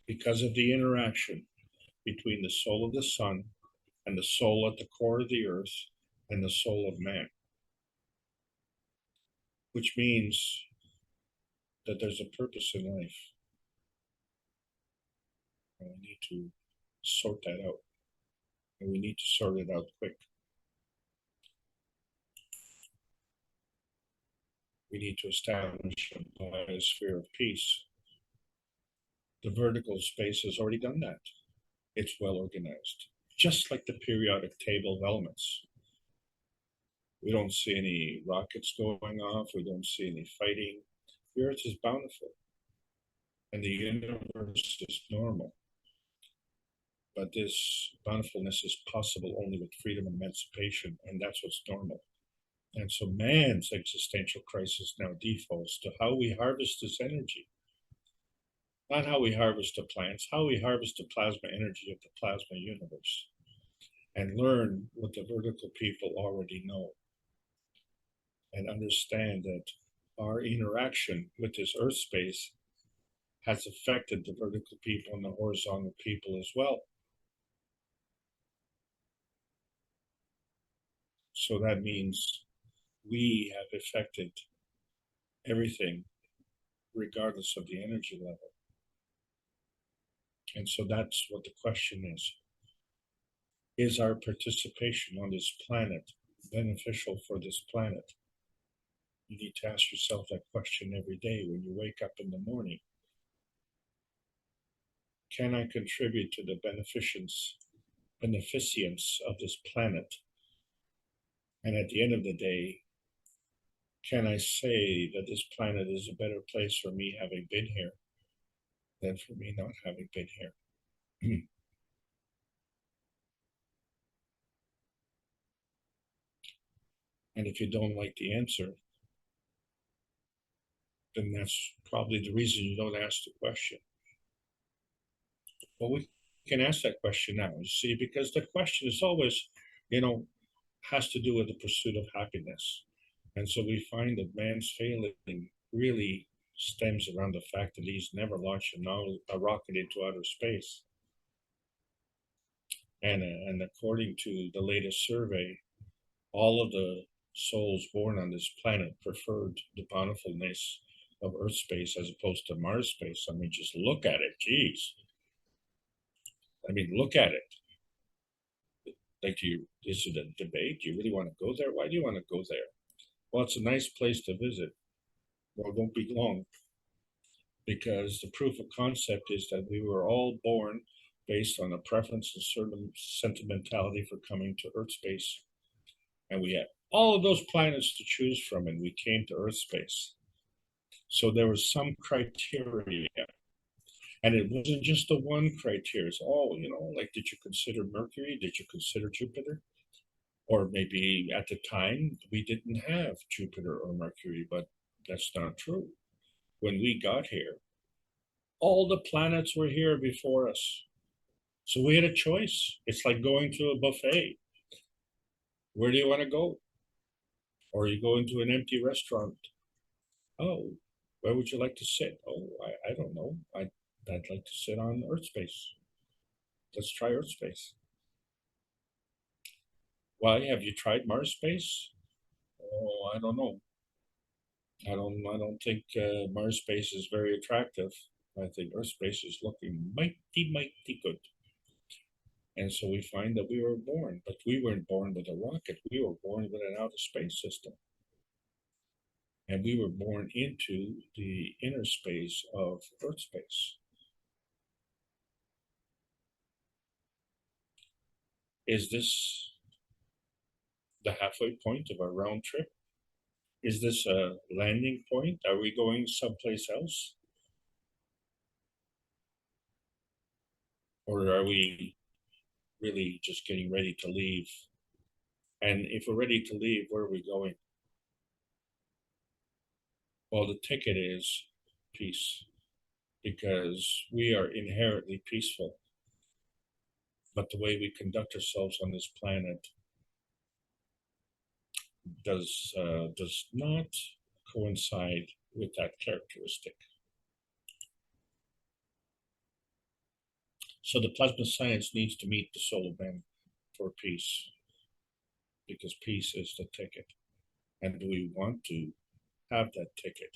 Speaker 1: Because of the interaction between the soul of the sun and the soul at the core of the earth and the soul of man. Which means that there's a purpose in life. And we need to sort that out. And we need to sort it out quick. We need to establish a biosphere of peace. The vertical space has already done that. It's well organized, just like the periodic table of elements. We don't see any rockets going off. We don't see any fighting. The Earth is bountiful, and the universe is normal. But this bountifulness is possible only with freedom and emancipation, and that's what's normal. And so man's existential crisis now defaults to how we harvest this energy. Not how we harvest the plants, how we harvest the plasma energy of the plasma universe and learn what the vertical people already know and understand that our interaction with this earth space has affected the vertical people and the horizontal people as well. So that means we have affected everything regardless of the energy level. And so that's what the question is. Is our participation on this planet beneficial for this planet? You need to ask yourself that question every day when you wake up in the morning. Can I contribute to the beneficence of this planet? And at the end of the day, can I say that this planet is a better place for me having been here than for me not having been here? And if you don't like the answer, then that's probably the reason you don't ask the question. Well, we can ask that question now, you see, because the question is always, has to do with the pursuit of happiness. And so we find that man's failing really stems around the fact that he's never launched a rocket into outer space. And according to the latest survey, all of the souls born on this planet preferred the bountifulness of Earth space as opposed to Mars space. I mean, just look at it. Geez. I mean, look at it. Like, is it a debate? Do you really want to go there? Why do you want to go there? Well, it's a nice place to visit. Well, it won't be long, because the proof of concept is that we were all born based on a preference and certain sentimentality for coming to Earth space. And we had all of those planets to choose from, and we came to Earth space. So there was some criteria. And it wasn't just the one criteria. It's like, did you consider Mercury? Did you consider Jupiter? Or maybe at the time we didn't have Jupiter or Mercury, but that's not true. When we got here, all the planets were here before us. So we had a choice. It's like going to a buffet. Where do you want to go? Or you go into an empty restaurant. Oh, where would you like to sit? Oh, I don't know. I'd like to sit on Earth space. Let's try Earth space. Why, have you tried Mars space? Oh, I don't know. I don't think Mars space is very attractive. I think Earth space is looking mighty good. And so we find that we were born, but we weren't born with a rocket. We were born with an outer space system. And we were born into the inner space of Earth space. Is this the halfway point of our round trip? Is this a landing point? Are we going someplace else? Or are we really just getting ready to leave? And if we're ready to leave, where are we going? Well, the ticket is peace, because we are inherently peaceful. But the way we conduct ourselves on this planet does not coincide with that characteristic. So the plasma science needs to meet the soul of man for peace, because peace is the ticket. And do we want to have that ticket?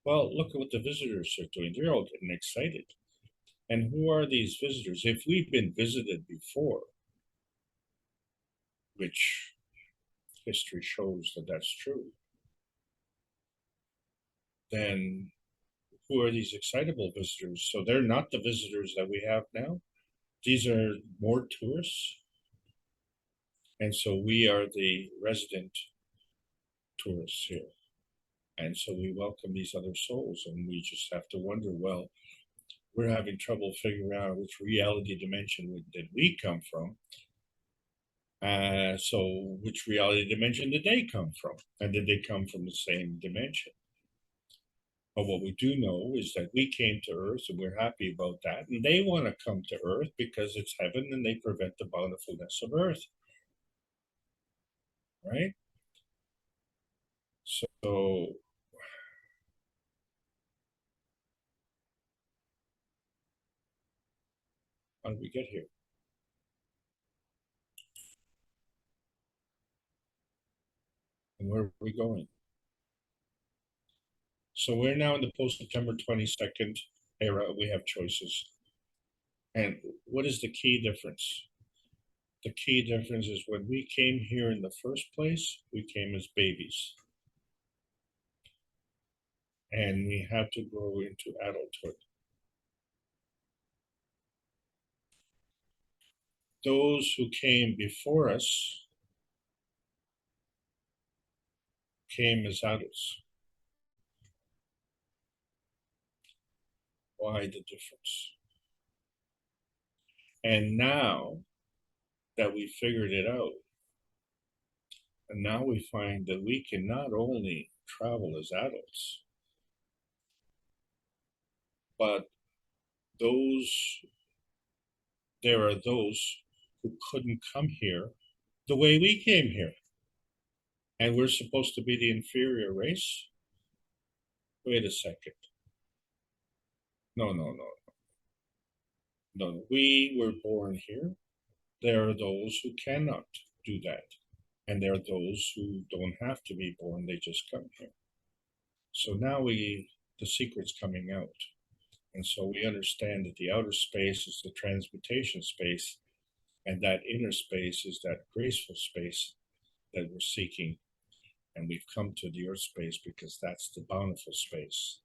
Speaker 1: Well, look at what the visitors are doing. They're all getting excited. And who are these visitors? If we've been visited before, which history shows that that's true, then who are these excitable visitors? So they're not the visitors that we have now. these are more tourists. And so we are the resident tourists here. And so we welcome these other souls, and we just have to wonder, well, we're having trouble figuring out which reality dimension did we come from. So which reality dimension did they come from? And did they come from the same dimension? But what we do know is that we came to Earth and we're happy about that. And they want to come to Earth because it's heaven and they prevent the bountifulness of Earth. Right? So how did we get here? And where are we going? So we're now in the post-September 22nd era. We have choices. And what is the key difference? The key difference is when we came here in the first place, we came as babies. And we had to grow into adulthood. Those who came before us came as adults. Why the difference? And now that we figured it out, and now we find that we can not only travel as adults, but there are those who couldn't come here the way we came here. And we're supposed to be the inferior race? Wait a second. No. No, we were born here. There are those who cannot do that. And there are those who don't have to be born, they just come here. So now the secret's coming out. And so we understand that the outer space is the transmutation space, and that inner space is that graceful space that we're seeking. And we've come to the earth space because that's the bountiful space.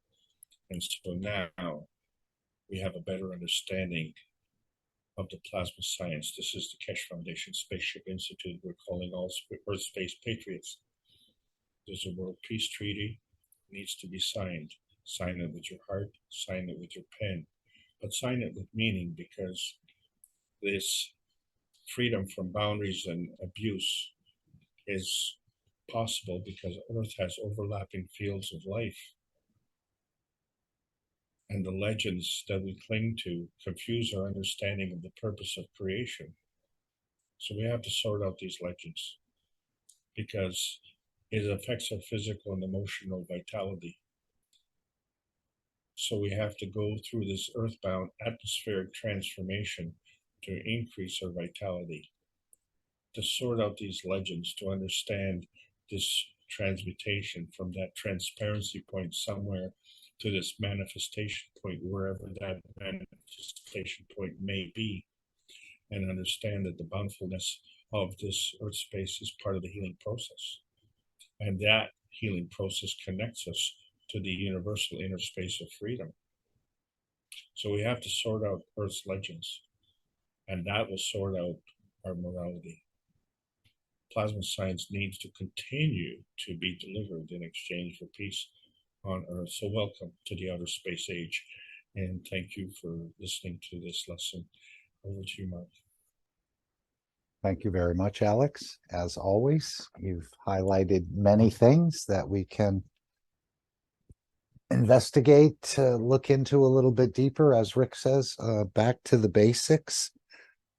Speaker 1: And so now we have a better understanding of the plasma science. This is the Keshe Foundation Spaceship Institute. We're calling all Earth Space Patriots. There's a World Peace Treaty. It needs to be signed. Sign it with your heart, sign it with your pen, but sign it with meaning, because this freedom from boundaries and abuse is possible because Earth has overlapping fields of life. And the legends that we cling to confuse our understanding of the purpose of creation. So we have to sort out these legends because it affects our physical and emotional vitality. So we have to go through this earthbound atmospheric transformation to increase our vitality, to sort out these legends, to understand this transmutation from that transparency point somewhere to this manifestation point, wherever that manifestation point may be, and understand that the bountifulness of this earth space is part of the healing process. And that healing process connects us to the universal inner space of freedom. So we have to sort out Earth's legends, and that will sort out our morality. Plasma science needs to continue to be delivered in exchange for peace on Earth. So welcome to the outer space age, and thank you for listening to this lesson. Over to you, Mark.
Speaker 2: Thank you very much, Alex. As always, you've highlighted many things that we can investigate, look into a little bit deeper, as Rick says, back to the basics.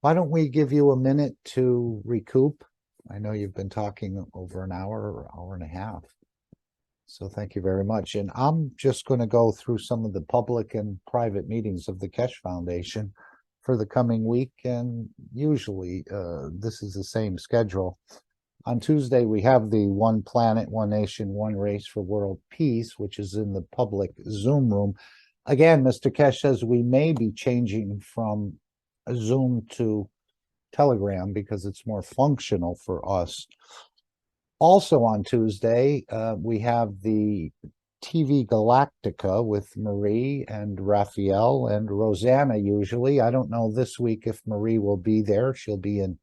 Speaker 2: Why don't we give you a minute to recoup? I know you've been talking over an hour or hour and a half. So thank you very much. And I'm just going to go through some of the public and private meetings of the Keshe Foundation for the coming week. And usually this is the same schedule. On Tuesday, we have the One Planet, One Nation, One Race for World Peace, which is in the public Zoom room. Again, Mr. Keshe says we may be changing from Zoom to Telegram because it's more functional for us. Also on Tuesday, we have the TV Galactica with Marie and Raphael and Rosanna usually. I don't know this week if Marie will be there. She'll be in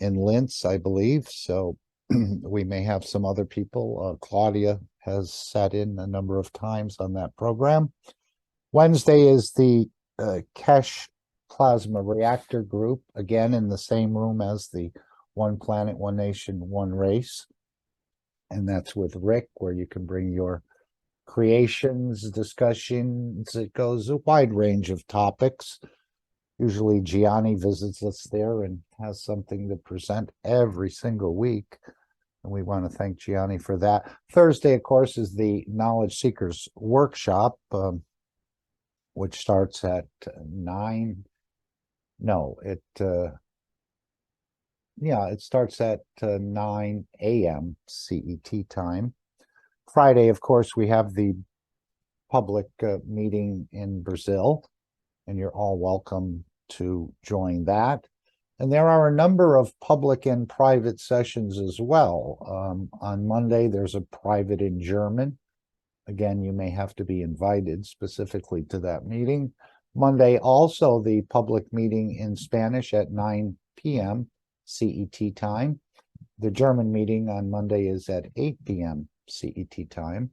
Speaker 2: Linz, I believe. So we may have some other people. Claudia has sat in a number of times on that program. Wednesday is the Kesh Plasma Reactor Group, again in the same room as the One Planet, One Nation, One Race. And that's with Rick, where you can bring your creations, discussions. It goes a wide range of topics. Usually Gianni visits us there and has something to present every single week. And we want to thank Gianni for that. Thursday, of course, is the Knowledge Seekers Workshop, which starts at 9. No, it starts at 9 a.m. CET time. Friday, of course, we have the public meeting in Brazil, and you're all welcome to join that. And there are a number of public and private sessions as well. On Monday, there's a private in German. Again, you may have to be invited specifically to that meeting. Monday, also the public meeting in Spanish at 9 p.m. CET time. The German meeting on Monday is at 8 p.m. CET time.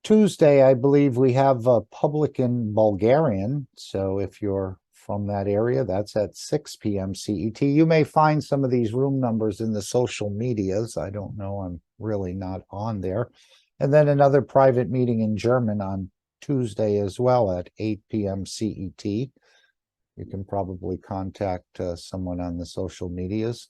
Speaker 2: Tuesday, I believe we have a public in Bulgarian. So if you're from that area, that's at 6 p.m. CET. You may find some of these room numbers in the social medias. I don't know. I'm really not on there. And then another private meeting in German on Tuesday as well at 8 p.m. CET. You can probably contact someone on the social medias.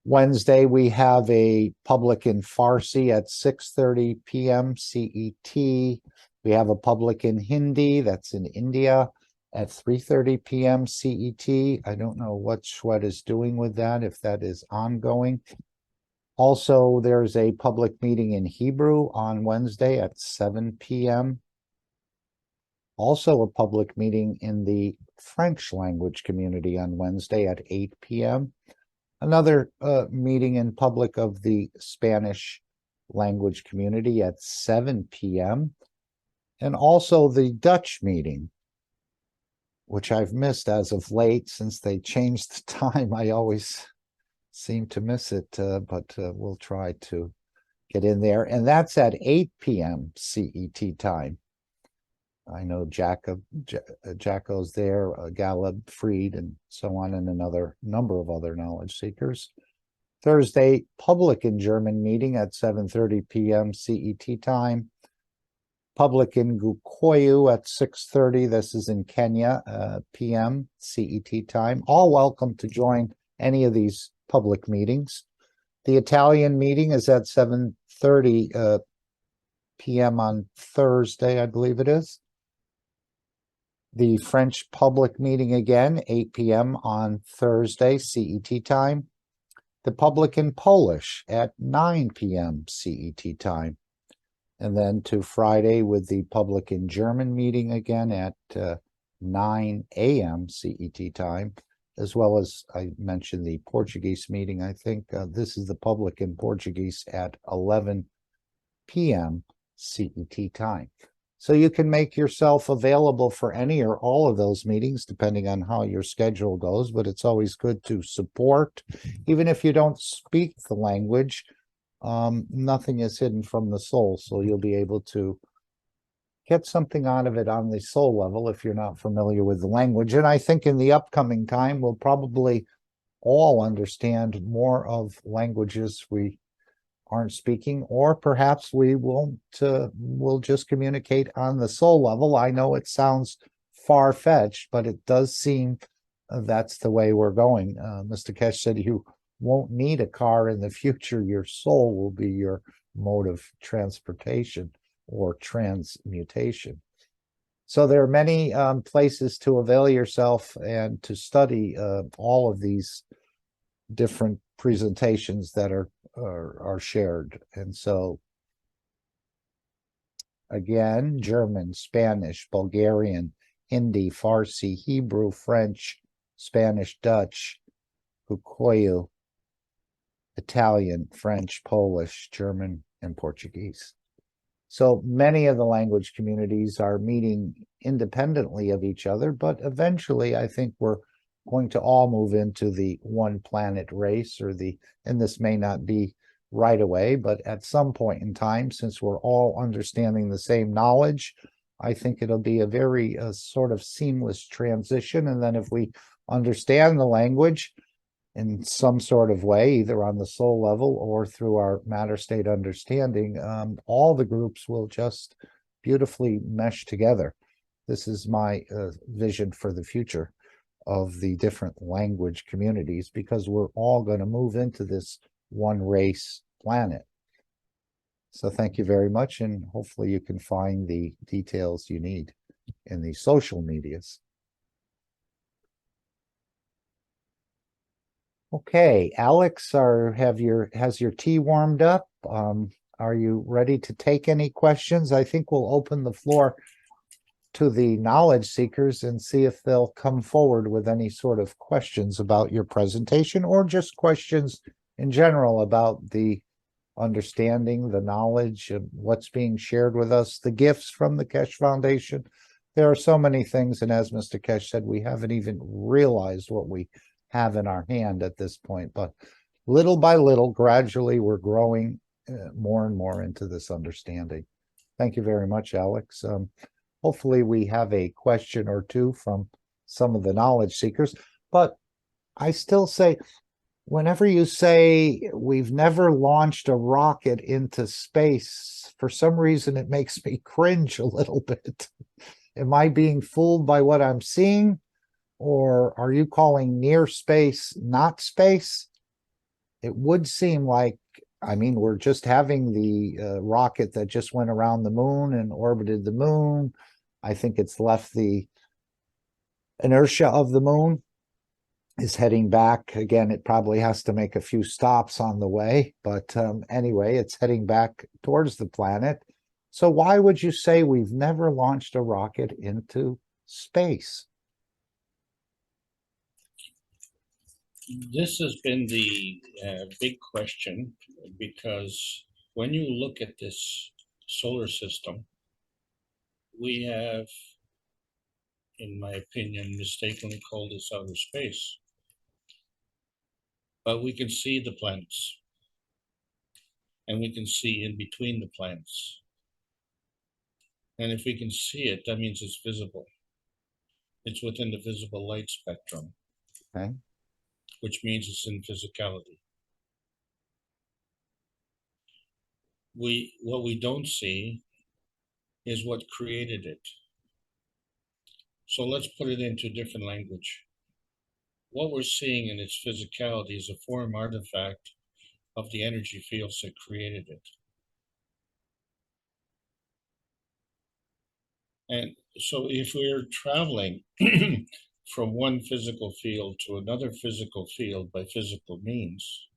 Speaker 2: Wednesday, we have a public in Farsi at 6:30 p.m. CET. We have a public in Hindi, that's in India, at 3:30 p.m. CET. I don't know what Shwed is doing with that, if that is ongoing. Also, there's a public meeting in Hebrew on Wednesday at 7 p.m. Also, a public meeting in the French language community on Wednesday at 8 p.m. Another meeting in public of the Spanish language community at 7 p.m. And also the Dutch meeting, which I've missed as of late since they changed the time. I always seem to miss it, but we'll try to get in there. And that's at 8 p.m. CET time. I know Jacko's there, Gallup, Freed, and so on, and another number of other knowledge seekers. Thursday, public in German meeting at 7:30 p.m. CET time. Public in Gikuyu at 6:30. This is in Kenya, p.m. CET time. All welcome to join any of these public meetings. The Italian meeting is at 7:30 p.m. on Thursday, I believe it is. The French public meeting again, 8 p.m. on Thursday, CET time. The public in Polish at 9 p.m. CET time. And then to Friday with the public in German meeting again at 9 a.m. CET time, as well as I mentioned the Portuguese meeting. I think this is the public in Portuguese at 11 p.m. CET time. So you can make yourself available for any or all of those meetings, depending on how your schedule goes, but it's always good to support. Even if you don't speak the language, nothing is hidden from the soul, so you'll be able to get something out of it on the soul level if you're not familiar with the language. And I think in the upcoming time, we'll probably all understand more of languages we aren't speaking, or perhaps we won't, we'll just communicate on the soul level. I know it sounds far-fetched, but it does seem that's the way we're going. Mr. Kesh said you won't need a car in the future. Your soul will be your mode of transportation or transmutation. So there are many places to avail yourself and to study all of these different presentations that are shared. And so again, German, Spanish, Bulgarian, Hindi, Farsi, Hebrew, French, Spanish, Dutch, Gikuyu, Italian, French, Polish, German, and Portuguese. So many of the language communities are meeting independently of each other, but eventually I think we're going to all move into the one planet race, or and this may not be right away, but at some point in time, since we're all understanding the same knowledge, I think it'll be a very sort of seamless transition. And then if we understand the language in some sort of way, either on the soul level or through our matter state understanding, all the groups will just beautifully mesh together. This is my vision for the future of the different language communities, because we're all going to move into this one race planet. So thank you very much, and hopefully you can find the details you need in the social medias. Okay, Alex, has your tea warmed up? Are you ready to take any questions? I think we'll open the floor to the knowledge seekers and see if they'll come forward with any sort of questions about your presentation, or just questions in general about the understanding, the knowledge, and what's being shared with us, the gifts from the Keshe Foundation. There are so many things, and as Mr. Keshe said, we haven't even realized what we have in our hand at this point, but little by little, gradually, we're growing more and more into this understanding. Thank you very much, Alex. Hopefully we have a question or two from some of the knowledge seekers, but I still say, whenever you say we've never launched a rocket into space, for some reason it makes me cringe a little bit. Am I being fooled by what I'm seeing? Or are you calling near space not space? It would seem like, I mean, we're just having the rocket that just went around the moon and orbited the moon. I think it's left the inertia of the moon, is heading back. Again, it probably has to make a few stops on the way, but anyway, it's heading back towards the planet. So why would you say we've never launched a rocket into space?
Speaker 1: This has been the big question, because when you look at this solar system, we have, in my opinion, mistakenly called this outer space. But we can see the planets, and we can see in between the planets. And if we can see it, that means it's visible. It's within the visible light spectrum.
Speaker 2: Okay.
Speaker 1: Which means it's in physicality. What we don't see is what created it. So let's put it into different language. What we're seeing in its physicality is a form artifact of the energy fields that created it. And so if we're traveling from one physical field to another physical field by physical means,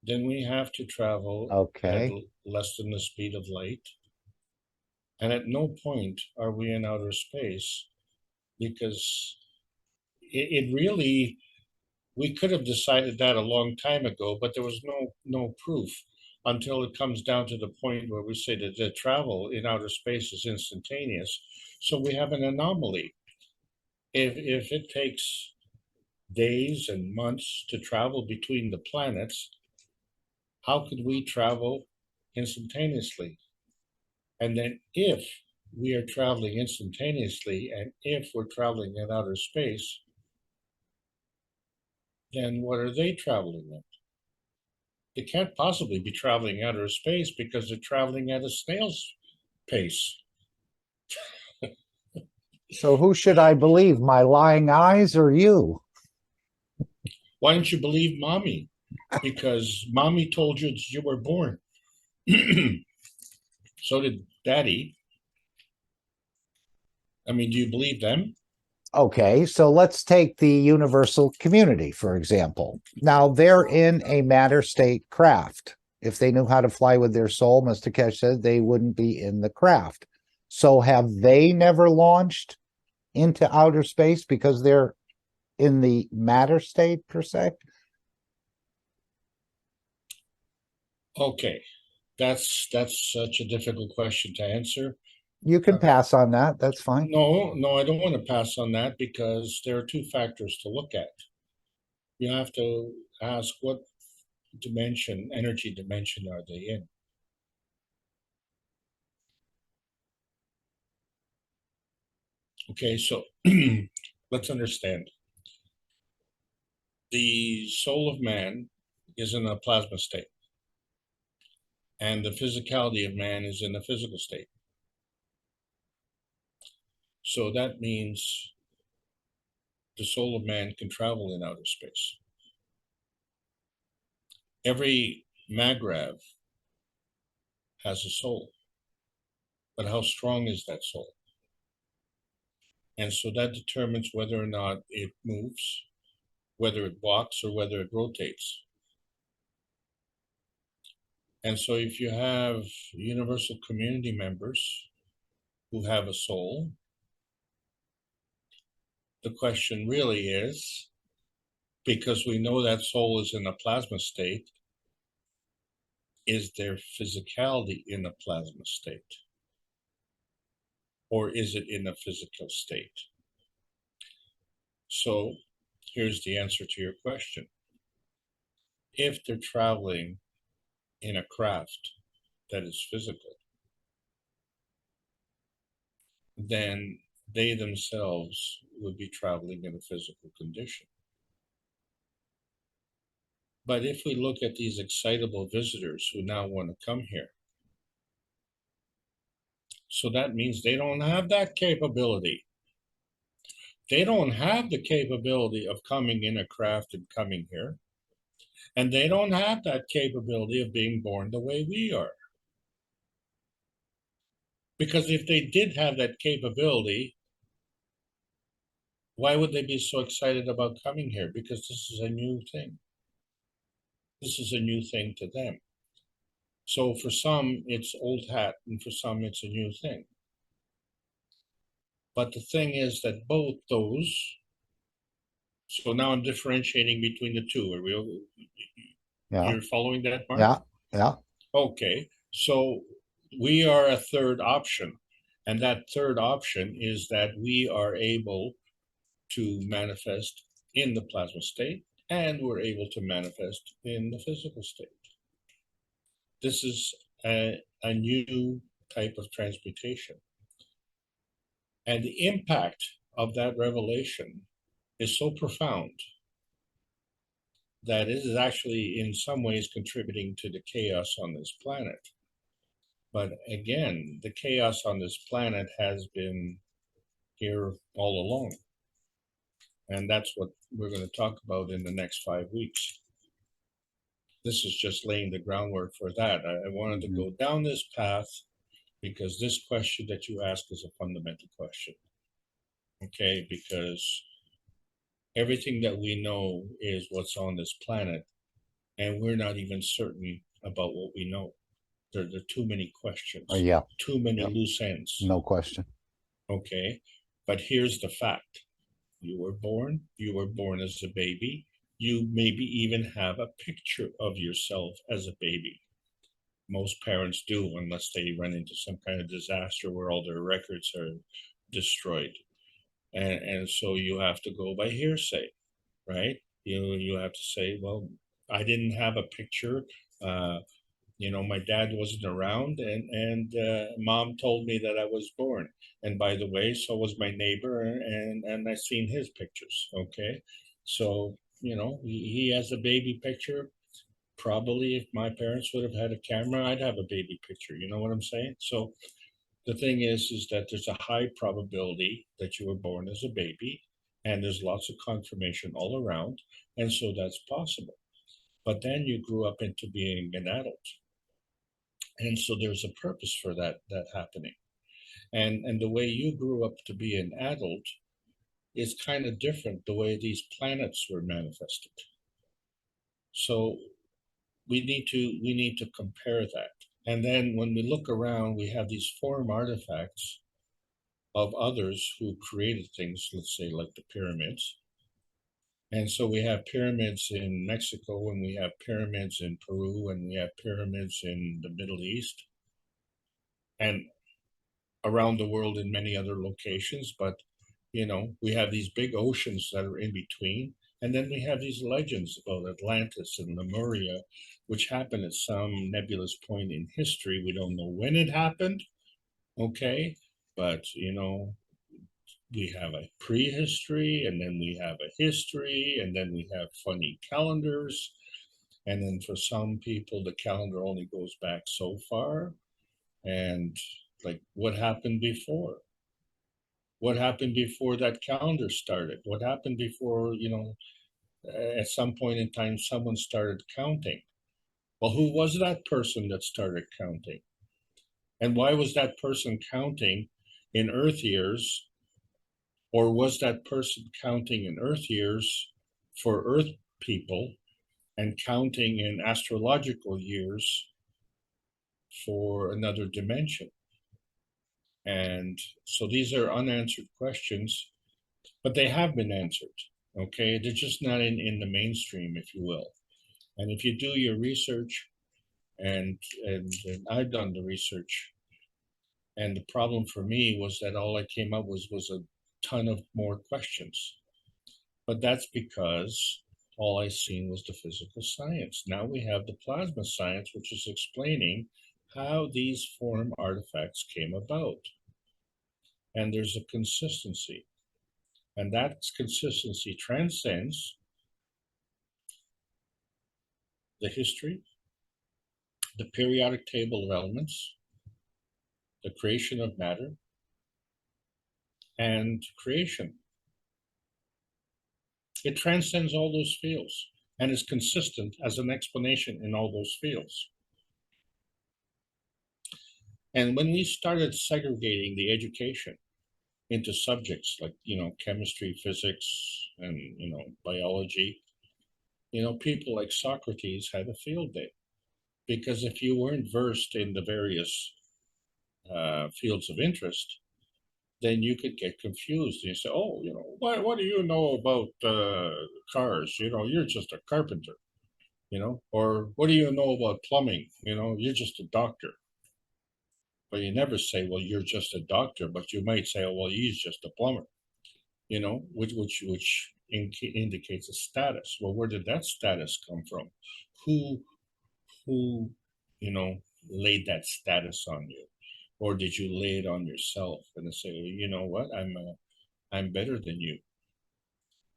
Speaker 1: then we have to travel at less than the speed of light. And at no point are we in outer space, because it really, we could have decided that a long time ago, but there was no proof until it comes down to the point where we say that the travel in outer space is instantaneous. So we have an anomaly. If it takes days and months to travel between the planets, how could we travel instantaneously? And then if we are traveling instantaneously, and if we're traveling in outer space, then what are they traveling at? They can't possibly be traveling outer space, because they're traveling at a snail's pace.
Speaker 2: So who should I believe, my lying eyes or you?
Speaker 1: Why don't you believe mommy? Because mommy told you that you were born. So did daddy. I mean, do you believe them?
Speaker 2: Okay, so let's take the universal community, for example. Now, they're in a matter state craft. If they knew how to fly with their soul, Mr. Keshe said, they wouldn't be in the craft. So have they never launched into outer space because they're in the matter state, per se?
Speaker 1: Okay. That's such a difficult question to answer.
Speaker 2: You can pass on that. That's fine.
Speaker 1: No, I don't want to pass on that because there are two factors to look at. You have to ask what dimension, energy dimension are they in? Okay, so let's understand. The soul of man is in a plasma state, and the physicality of man is in a physical state. So that means the soul of man can travel in outer space. Every magrav has a soul, but how strong is that soul? And so that determines whether or not it moves, whether it walks, or whether it rotates. And so if you have universal community members who have a soul, the question really is, because we know that soul is in a plasma state, is their physicality in a plasma state? Or is it in a physical state? So here's the answer to your question. If they're traveling in a craft that is physical, then they themselves would be traveling in a physical condition. But if we look at these excitable visitors who now want to come here, so that means they don't have that capability. They don't have the capability of coming in a craft and coming here. And they don't have that capability of being born the way we are. Because if they did have that capability, why would they be so excited about coming here? Because this is a new thing. This is a new thing to them. So for some, it's old hat, and for some, it's a new thing. But the thing is that both those, so now I'm differentiating between the two. Are we,
Speaker 2: Yeah.
Speaker 1: you're following that, Mark?
Speaker 2: Yeah. Yeah.
Speaker 1: Okay, so we are a third option. And that third option is that we are able to manifest in the plasma state, and we're able to manifest in the physical state. This is a new type of transmutation. And the impact of that revelation is so profound that it is actually in some ways contributing to the chaos on this planet. But again, the chaos on this planet has been here all along. And that's what we're going to talk about in the next 5 weeks. This is just laying the groundwork for that. I wanted to go down this path because this question that you ask is a fundamental question. Okay, because everything that we know is what's on this planet, and we're not even certain about what we know. There are too many questions,
Speaker 2: Yeah.
Speaker 1: too many
Speaker 2: Yep.
Speaker 1: loose ends.
Speaker 2: No question.
Speaker 1: Okay, but here's the fact. You were born as a baby. You maybe even have a picture of yourself as a baby. Most parents do, unless they run into some kind of disaster where all their records are destroyed. And so you have to go by hearsay, right? You have to say, well, I didn't have a picture. My dad wasn't around, and mom told me that I was born. And by the way, so was my neighbor, and I seen his pictures. Okay, so he has a baby picture. Probably, if my parents would have had a camera, I'd have a baby picture. You know what I'm saying? So the thing is that there's a high probability that you were born as a baby, and there's lots of confirmation all around, and so that's possible. But then you grew up into being an adult, and so there's a purpose for that happening. And the way you grew up to be an adult is kind of different the way these planets were manifested. So we need to compare that. And then when we look around, we have these form artifacts of others who created things, let's say like the pyramids. And so we have pyramids in Mexico, and we have pyramids in Peru, and we have pyramids in the Middle East, and around the world in many other locations. But, we have these big oceans that are in between. And then we have these legends about Atlantis and Lemuria, which happened at some nebulous point in history. We don't know when it happened, okay? But, we have a prehistory, and then we have a history, and then we have funny calendars. And then for some people, the calendar only goes back so far. And like, what happened before? What happened before that calendar started? What happened before, at some point in time, someone started counting? Well, who was that person that started counting? And why was that person counting in Earth years? Or was that person counting in Earth years for Earth people and counting in astrological years for another dimension? And so these are unanswered questions, but they have been answered. Okay, they're just not in the mainstream, if you will. And if you do your research, and I've done the research, and the problem for me was that all I came up was a ton of more questions. But that's because all I seen was the physical science. Now we have the plasma science, which is explaining how these form artifacts came about. And there's a consistency. And that consistency transcends the history, the periodic table of elements, the creation of matter, and creation. It transcends all those fields and is consistent as an explanation in all those fields. And when we started segregating the education into subjects like, chemistry, physics, and, biology, people like Socrates had a field day. Because if you weren't versed in the various fields of interest, then you could get confused. And you say, oh, what do you know about cars? You're just a carpenter, or what do you know about plumbing? You're just a doctor. But you never say, well, you're just a doctor, but you might say, oh, well, he's just a plumber, which indicates a status. Well, where did that status come from? Who, who, laid that status on you? Or did you lay it on yourself and say, well, you know what, I'm better than you?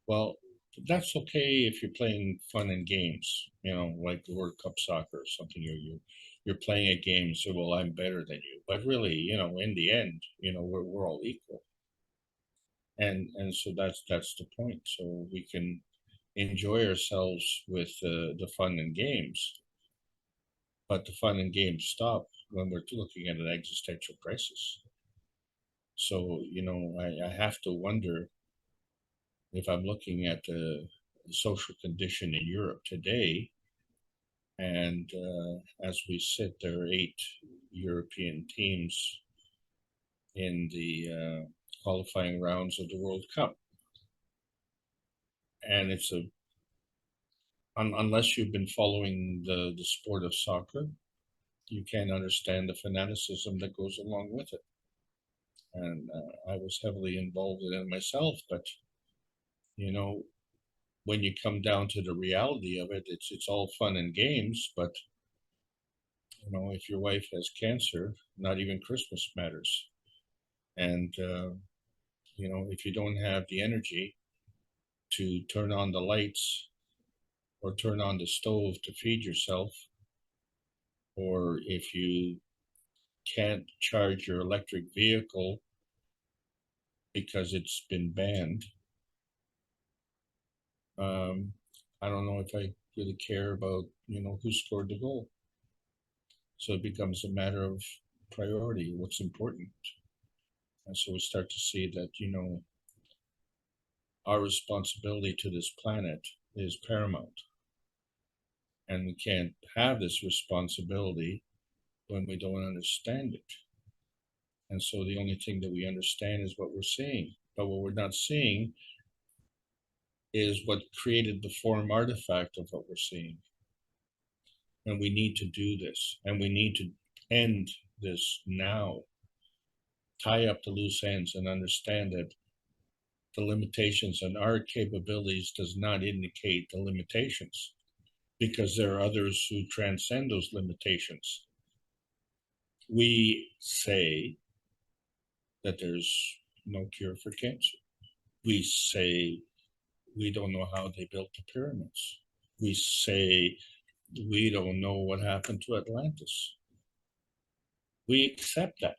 Speaker 1: Well, that's okay if you're playing fun and games, like the World Cup soccer or something. You're playing a game and say, well, I'm better than you. But really, in the end, we're all equal. And so that's the point. So we can enjoy ourselves with the fun and games, but the fun and games stop when we're looking at an existential crisis. So, I have to wonder if I'm looking at the social condition in Europe today, and as we sit, there are 8 European teams in the qualifying rounds of the World Cup. And it's unless you've been following the sport of soccer, you can't understand the fanaticism that goes along with it. And I was heavily involved in it myself, but when you come down to the reality of it, it's all fun and games. But if your wife has cancer, not even Christmas matters. And if you don't have the energy to turn on the lights or turn on the stove to feed yourself, or if you can't charge your electric vehicle because it's been banned, I don't know if I really care about, who scored the goal. So it becomes a matter of priority, what's important. And so we start to see that, our responsibility to this planet is paramount. And we can't have this responsibility when we don't understand it. And so the only thing that we understand is what we're seeing. But what we're not seeing is what created the form artifact of what we're seeing. And we need to do this, and we need to end this now. Tie up the loose ends and understand that the limitations and our capabilities does not indicate the limitations, because there are others who transcend those limitations. We say that there's no cure for cancer. We say we don't know how they built the pyramids. We say we don't know what happened to Atlantis. We accept that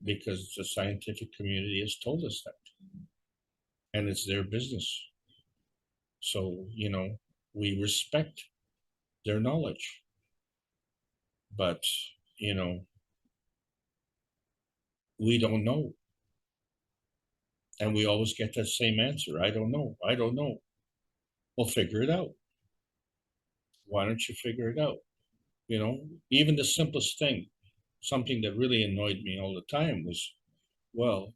Speaker 1: because the scientific community has told us that. And it's their business. So, we respect their knowledge. But, we don't know. And we always get that same answer. I don't know. I don't know. Well, figure it out. Why don't you figure it out? Even the simplest thing, something that really annoyed me all the time was, well,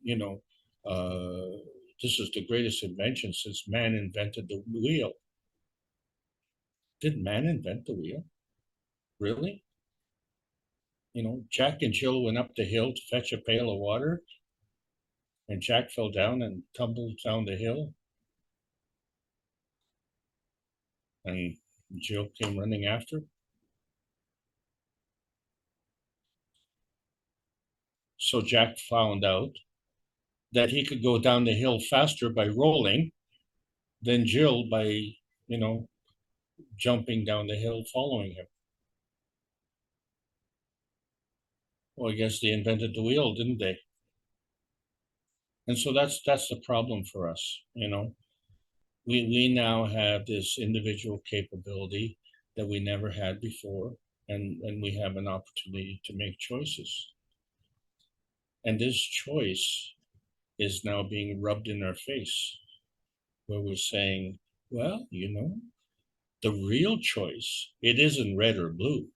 Speaker 1: this is the greatest invention since man invented the wheel. Did man invent the wheel? Really? Jack and Jill went up the hill to fetch a pail of water, and Jack fell down and tumbled down the hill. And Jill came running after. So Jack found out that he could go down the hill faster by rolling than Jill by, jumping down the hill following him. Well, I guess they invented the wheel, didn't they? And so that's the problem for us, We now have this individual capability that we never had before, and we have an opportunity to make choices. And this choice is now being rubbed in our face, where we're saying, well, the real choice, it isn't red or blue.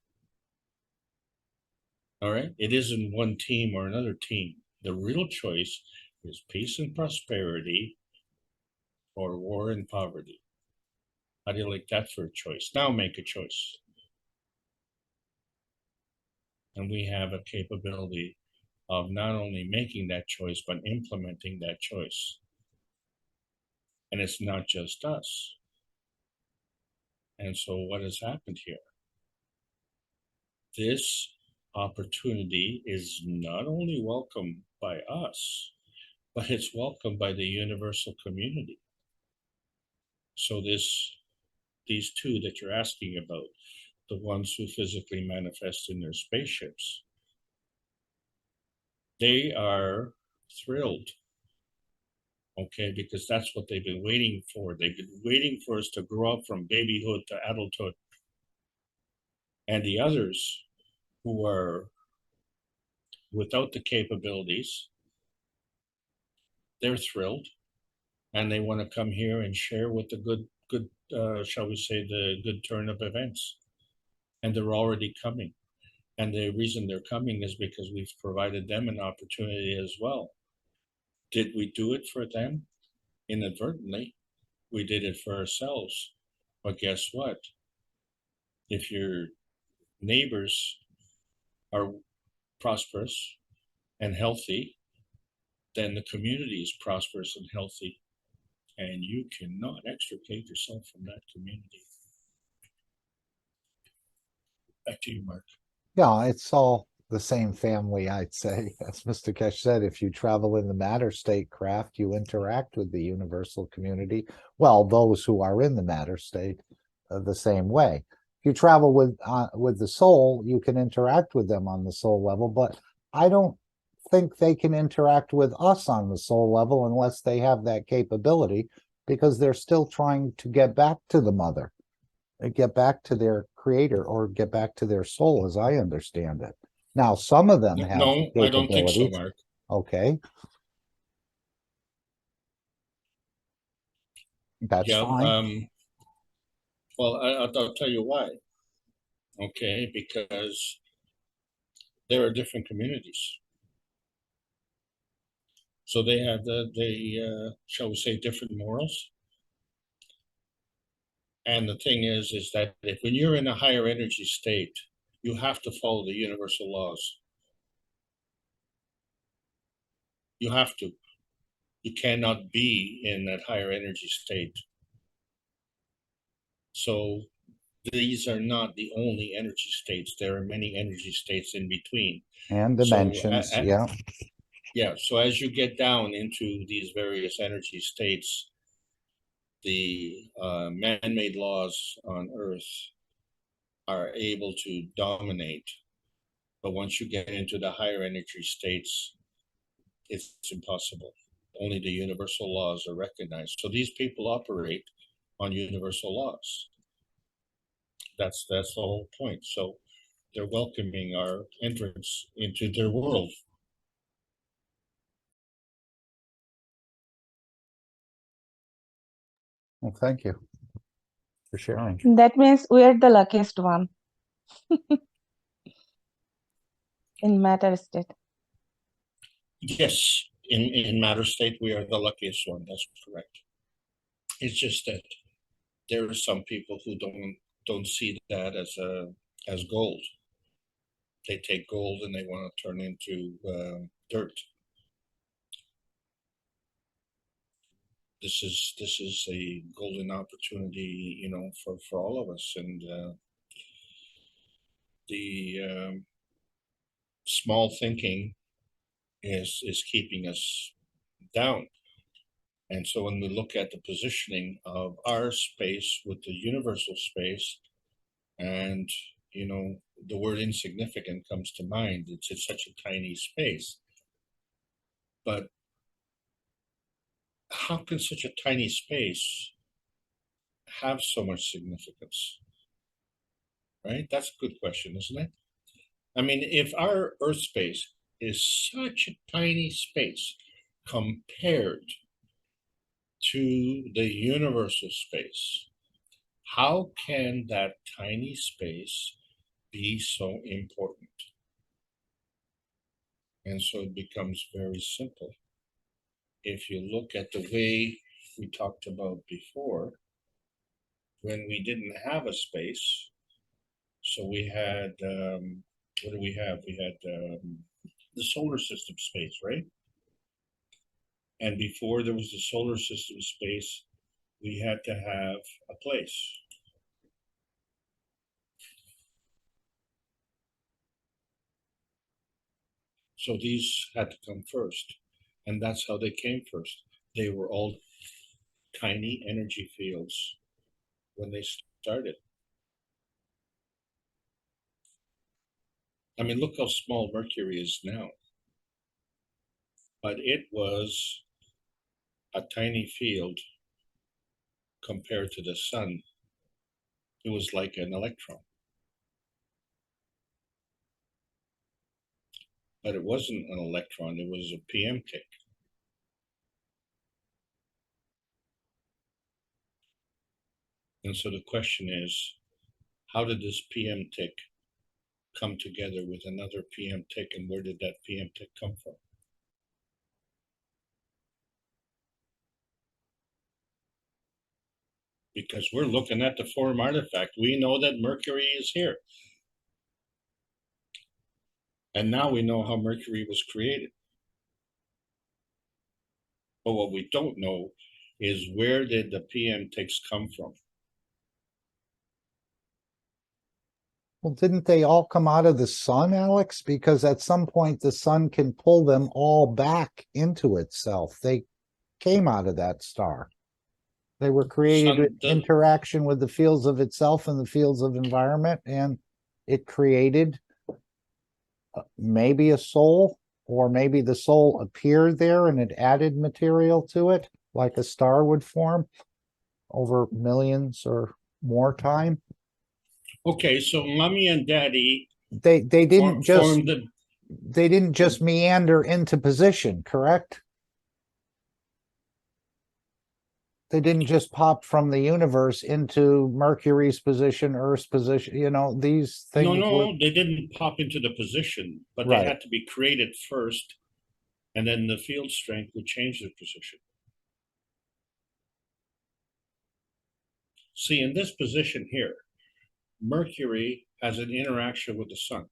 Speaker 1: All right? It isn't one team or another team. The real choice is peace and prosperity or war and poverty. How do you like that for a choice? Now make a choice. And we have a capability of not only making that choice, but implementing that choice. And it's not just us. And so what has happened here? This opportunity is not only welcomed by us, but it's welcomed by the universal community. So these two that you're asking about, the ones who physically manifest in their spaceships, they are thrilled, okay, because that's what they've been waiting for. They've been waiting for us to grow up from babyhood to adulthood. And the others who are without the capabilities, they're thrilled, and they want to come here and share with the good, shall we say, the good turn of events. And they're already coming. And the reason they're coming is because we've provided them an opportunity as well. Did we do it for them? Inadvertently. We did it for ourselves. But guess what? If your neighbors are prosperous and healthy, then the community is prosperous and healthy. And you cannot extricate yourself from that community. Back to you, Mark.
Speaker 2: Yeah, it's all the same family, I'd say. As Mr. Kesh said, if you travel in the matter state craft, you interact with the universal community. Well, those who are in the matter state the same way. If you travel with the soul, you can interact with them on the soul level, but I don't think they can interact with us on the soul level unless they have that capability, because they're still trying to get back to the mother, get back to their creator, or get back to their soul, as I understand it. Now, some of them have
Speaker 1: No, I don't think so,
Speaker 2: capabilities.
Speaker 1: Mark.
Speaker 2: Okay. That's
Speaker 1: Yeah,
Speaker 2: fine.
Speaker 1: well, I'll tell you why. Okay, because there are different communities. So they have shall we say, different morals. And the thing is that if when you're in a higher energy state, you have to follow the universal laws. You have to. You cannot be in that higher energy state. So these are not the only energy states. There are many energy states in between.
Speaker 2: And
Speaker 1: So,
Speaker 2: dimensions, yeah.
Speaker 1: yeah. So as you get down into these various energy states, the man-made laws on Earth are able to dominate. But once you get into the higher energy states, it's impossible. Only the universal laws are recognized. So these people operate on universal laws. That's the whole point. So they're welcoming our entrance into their world.
Speaker 2: Well, thank you for sharing.
Speaker 3: That means we are the luckiest one in matter state.
Speaker 1: Yes, in matter state, we are the luckiest one. That's correct. It's just that there are some people who don't see that as gold. They take gold and they want to turn into dirt. This is a golden opportunity, you know, for all of us. And the small thinking is keeping us down. And so when we look at the positioning of our space with the universal space, and you know, the word insignificant comes to mind. It's such a tiny space. But how can such a tiny space have so much significance? Right? That's a good question, isn't it? I mean, if our Earth space is such a tiny space compared to the universal space, how can that tiny space be so important? And so it becomes very simple. If you look at the way we talked about before, when we didn't have a space, so we had, what do we have? We had the solar system space, right? And before there was the solar system space, we had to have a place. So these had to come first. And that's how they came first. They were all tiny energy fields when they started. I mean, look how small Mercury is now. But it was a tiny field compared to the sun. It was like an electron. But it wasn't an electron, it was a PM tick. And so the question is, how did this PM tick come together with another PM tick, and where did that PM tick come from? Because we're looking at the form artifact. We know that Mercury is here. And now we know how Mercury was created. But what we don't know is, where did the PM ticks come from?
Speaker 2: Well, didn't they all come out of the sun, Alex? Because at some point the sun can pull them all back into itself. They came out of that star. They were created in interaction with the fields of itself and the fields of environment, and it created maybe a soul, or maybe the soul appeared there and it added material to it, like a star would form over millions or more time.
Speaker 1: Okay, so mommy and daddy
Speaker 2: they didn't just
Speaker 1: formed the,
Speaker 2: they didn't just meander into position, correct? They didn't just pop from the universe into Mercury's position, Earth's position, you know, these things.
Speaker 1: No, they didn't pop into the position, but
Speaker 2: Right.
Speaker 1: they had to be created first, and then the field strength would change their position. See, in this position here, Mercury has an interaction with the sun.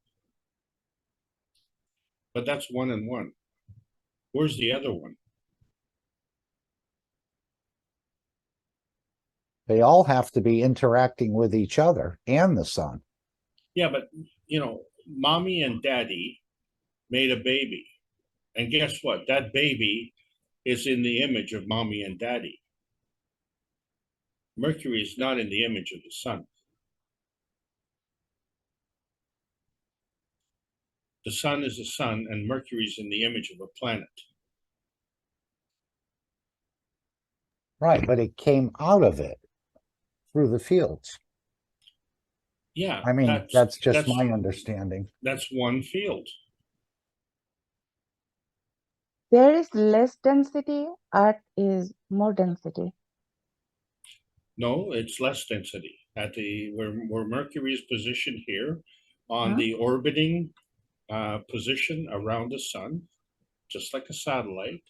Speaker 1: But that's 1 and 1. Where's the other one?
Speaker 2: They all have to be interacting with each other and the sun.
Speaker 1: Yeah, but mommy and daddy made a baby. And guess what? That baby is in the image of mommy and daddy. Mercury is not in the image of the sun. The sun is the sun, and Mercury is in the image of a planet.
Speaker 2: Right, but it came out of it through the fields.
Speaker 1: Yeah,
Speaker 2: I mean, that's just my understanding.
Speaker 1: That's one field.
Speaker 3: There is less density, Earth is more density.
Speaker 1: No, it's less density. At the where Mercury is positioned here on
Speaker 3: Huh?
Speaker 1: the orbiting position around the sun, just like a satellite.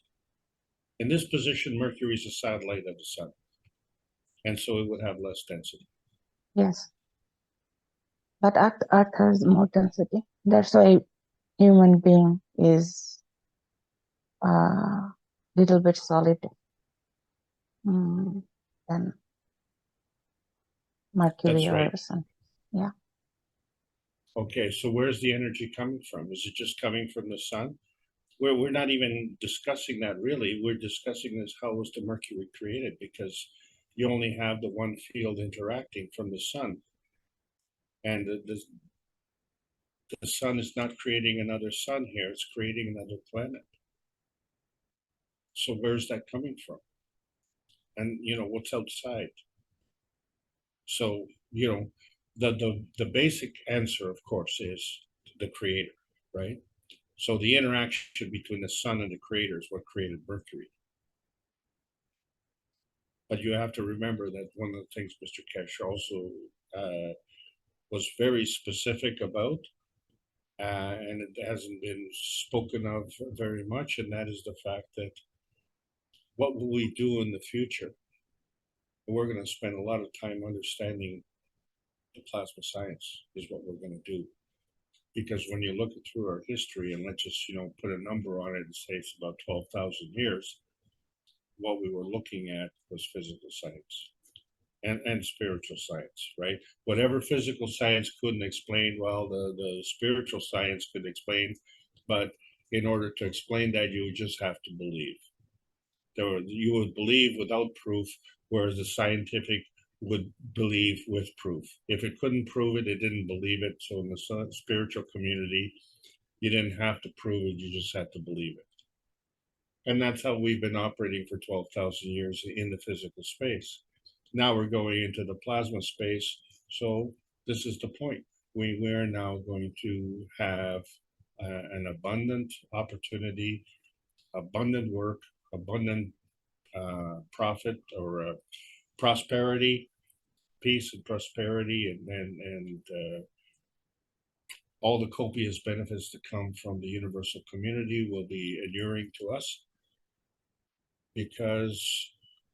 Speaker 1: In this position, Mercury is a satellite of the sun. And so it would have less density.
Speaker 3: Yes. But Earth has more density. That's why human being is little bit solid than Mercury
Speaker 1: That's
Speaker 3: or
Speaker 1: right.
Speaker 3: sun. Yeah.
Speaker 1: Okay, so where's the energy coming from? Is it just coming from the sun? We're not even discussing that really. We're discussing this, how was the Mercury created? Because you only have the one field interacting from the sun. And the sun is not creating another sun here, it's creating another planet. So where's that coming from? And what's outside? So, the basic answer, of course, is the creator, right? So the interaction between the sun and the creator is what created Mercury. But you have to remember that one of the things Mr. Kesh also was very specific about, and it hasn't been spoken of very much, and that is the fact that what will we do in the future? We're going to spend a lot of time understanding the plasma science is what we're going to do. Because when you look through our history, and let's just, put a number on it and say it's about 12,000 years, what we were looking at was physical science and spiritual science, right? Whatever physical science couldn't explain, well, the spiritual science could explain, but in order to explain that, you would just have to believe. You would believe without proof, whereas the scientific would believe with proof. If it couldn't prove it, it didn't believe it. So in the spiritual community, you didn't have to prove it, you just had to believe it. And that's how we've been operating for 12,000 years in the physical space. Now we're going into the plasma space. So this is the point. We are now going to have an abundant opportunity, abundant work, abundant profit or prosperity, peace and prosperity, and all the copious benefits that come from the universal community will be inuring to us, because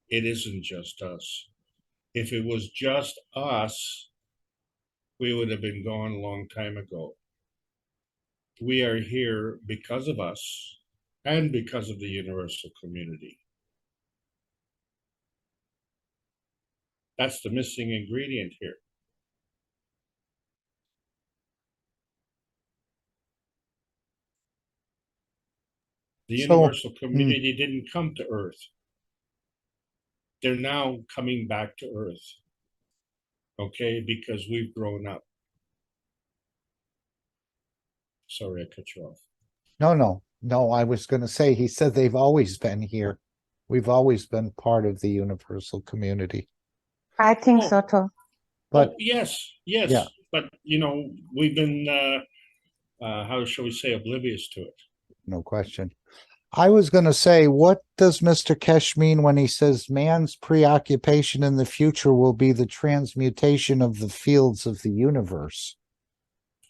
Speaker 1: it isn't just us. If it was just us, we would have been gone a long time ago. We are here because of us and because of the universal community. That's the missing ingredient here. The universal community didn't come to Earth. They're now coming back to Earth, okay, because we've grown up. Sorry, I cut you off.
Speaker 2: No, I was going to say, he said they've always been here. We've always been part of the universal community.
Speaker 3: I think so too.
Speaker 2: But
Speaker 1: yes,
Speaker 2: yeah.
Speaker 1: But we've been how shall we say, oblivious to it.
Speaker 2: No question. I was going to say, what does Mr. Kesh mean when he says man's preoccupation in the future will be the transmutation of the fields of the universe?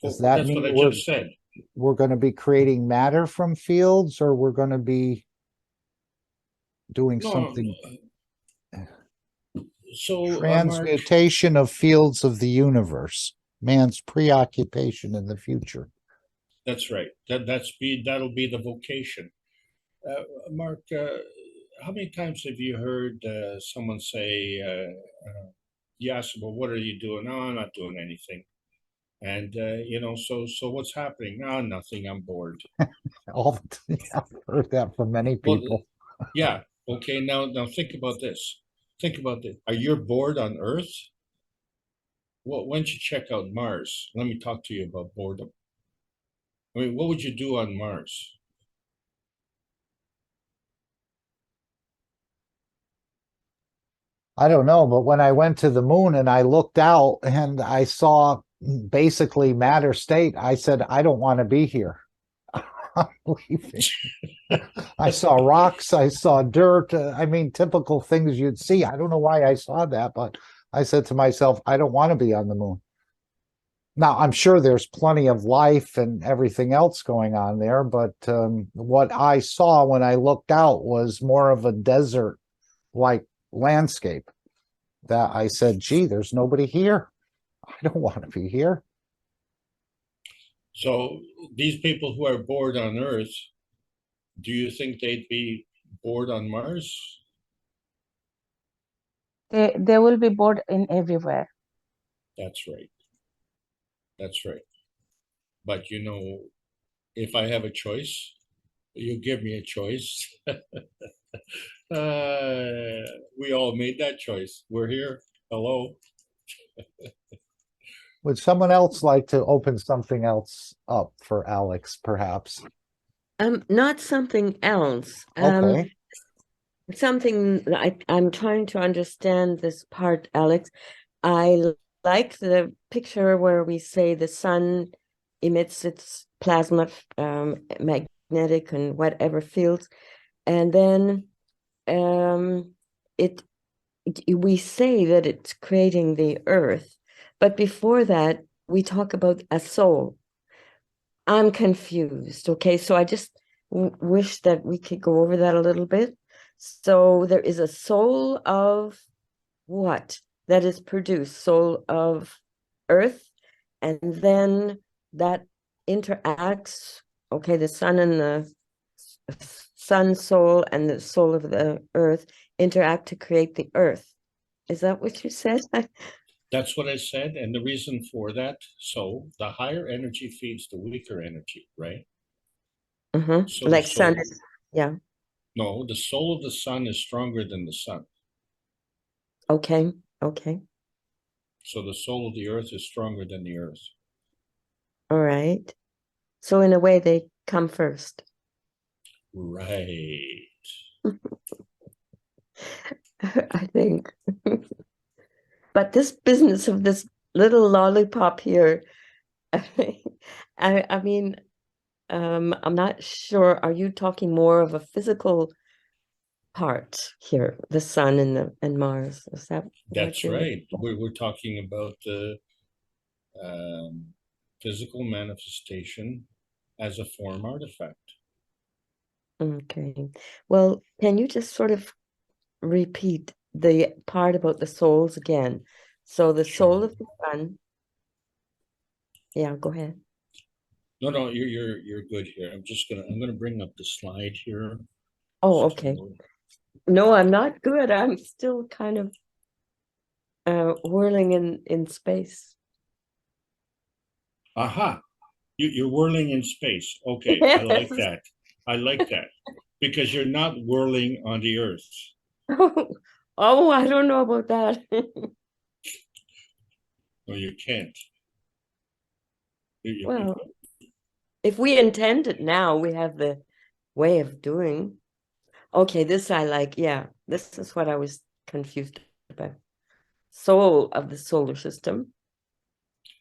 Speaker 2: Does that
Speaker 1: That's
Speaker 2: mean
Speaker 1: what I just said.
Speaker 2: We're going to be creating matter from fields, or we're going to be doing something?
Speaker 1: So, Mark,
Speaker 2: Transmutation of fields of the universe, man's preoccupation in the future.
Speaker 1: that's right. That'll be the vocation. Mark, how many times have you heard someone say, "Yes, well, what are you doing?" "No, I'm not doing anything." And so what's happening? "No, nothing. I'm bored."
Speaker 2: All I've heard that from many
Speaker 1: Well,
Speaker 2: people.
Speaker 1: yeah. Okay. Now think about this. Think about this. Are you bored on Earth? Well, why don't you check out Mars? Let me talk to you about boredom. I mean, what would you do on Mars?
Speaker 2: I don't know, but when I went to the moon and I looked out and I saw basically matter state, I said, I don't want to be here. I'm leaving. I saw rocks, I saw dirt. I mean, typical things you'd see. I don't know why I saw that, but I said to myself, I don't want to be on the moon. Now, I'm sure there's plenty of life and everything else going on there, but what I saw when I looked out was more of a desert-like landscape that I said, gee, there's nobody here. I don't want to be here.
Speaker 1: So these people who are bored on Earth, do you think they'd be bored on Mars?
Speaker 3: They will be bored in everywhere.
Speaker 1: That's right. That's right. But if I have a choice, you give me a choice. We all made that choice. We're here. Hello.
Speaker 2: Would someone else like to open something else up for Alex, perhaps?
Speaker 4: Not something else.
Speaker 2: Okay.
Speaker 4: Something I'm trying to understand this part, Alex. I like the picture where we say the sun emits its plasma, magnetic and whatever fields, and then we say that it's creating the earth, but before that we talk about a soul. I'm confused. Okay, so I just wish that we could go over that a little bit. So there is a soul of what that is produced, soul of earth, and then that interacts. Okay, the sun and the sun soul and the soul of the earth interact to create the earth. Is that what you said?
Speaker 1: That's what I said. And the reason for that, so the higher energy feeds the weaker energy, right? So
Speaker 4: Like
Speaker 1: the
Speaker 4: sun
Speaker 1: soul,
Speaker 4: is, yeah.
Speaker 1: no, the soul of the sun is stronger than the sun.
Speaker 4: Okay, okay.
Speaker 1: So the soul of the earth is stronger than the earth.
Speaker 4: All right. So in a way, they come first.
Speaker 1: Right.
Speaker 4: I think. But this business of this little lollipop here, I mean, I'm not sure. Are you talking more of a physical part here, the sun and Mars? Is that what
Speaker 1: That's
Speaker 4: you're
Speaker 1: right. We're talking about the physical manifestation as a form artifact.
Speaker 4: Okay. Well, can you just sort of repeat the part about the souls again? So the soul
Speaker 1: Sure.
Speaker 4: of the sun. Yeah, go ahead.
Speaker 1: No, you're good here. I'm gonna bring up the slide here.
Speaker 4: Oh, okay. No, I'm not good. I'm still kind of whirling in space.
Speaker 1: Aha, you're whirling in space. Okay, I like
Speaker 4: Yes.
Speaker 1: that. I like that because you're not whirling on the earth.
Speaker 4: Oh, I don't know about that.
Speaker 1: No, you can't.
Speaker 4: Well, if we intend it now, we have the way of doing. Okay, this I like. Yeah, this is what I was confused about. Soul of the solar system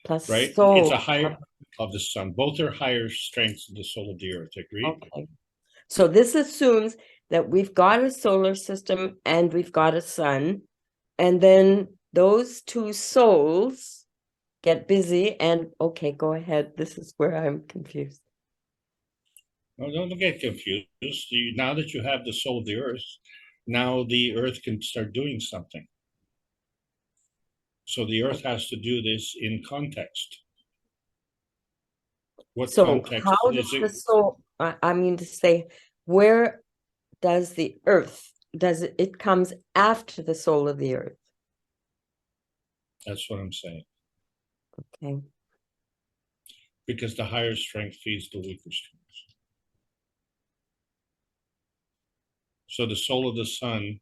Speaker 4: plus
Speaker 1: Right? It's a
Speaker 4: soul.
Speaker 1: higher of the sun. Both are higher strengths of the soul of the earth. Agreed?
Speaker 4: Okay. So this assumes that we've got a solar system and we've got a sun, and then those two souls get busy and okay, go ahead. This is where I'm confused.
Speaker 1: No, don't get confused. Now that you have the soul of the earth, now the earth can start doing something. So the earth has to do this in context. What
Speaker 4: So
Speaker 1: context
Speaker 4: how
Speaker 1: is
Speaker 4: does the
Speaker 1: it?
Speaker 4: soul, I mean to say, where does the earth, it comes after the soul of the earth?
Speaker 1: That's what I'm saying.
Speaker 4: Okay.
Speaker 1: Because the higher strength feeds the weaker strength. So the soul of the sun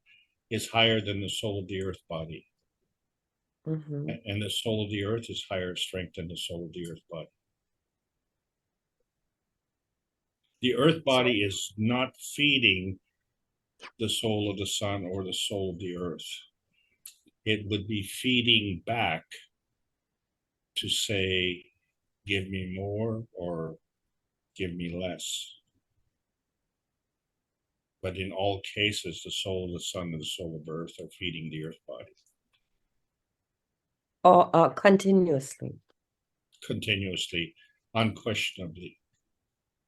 Speaker 1: is higher than the soul of the earth body.
Speaker 4: Mm-hmm.
Speaker 1: And the soul of the earth is higher strength than the soul of the earth body. The earth body is not feeding the soul of the sun or the soul of the earth. It would be feeding back to say, give me more or give me less. But in all cases, the soul of the sun and the soul of earth are feeding the earth body
Speaker 4: Or continuously.
Speaker 1: continuously, unquestionably,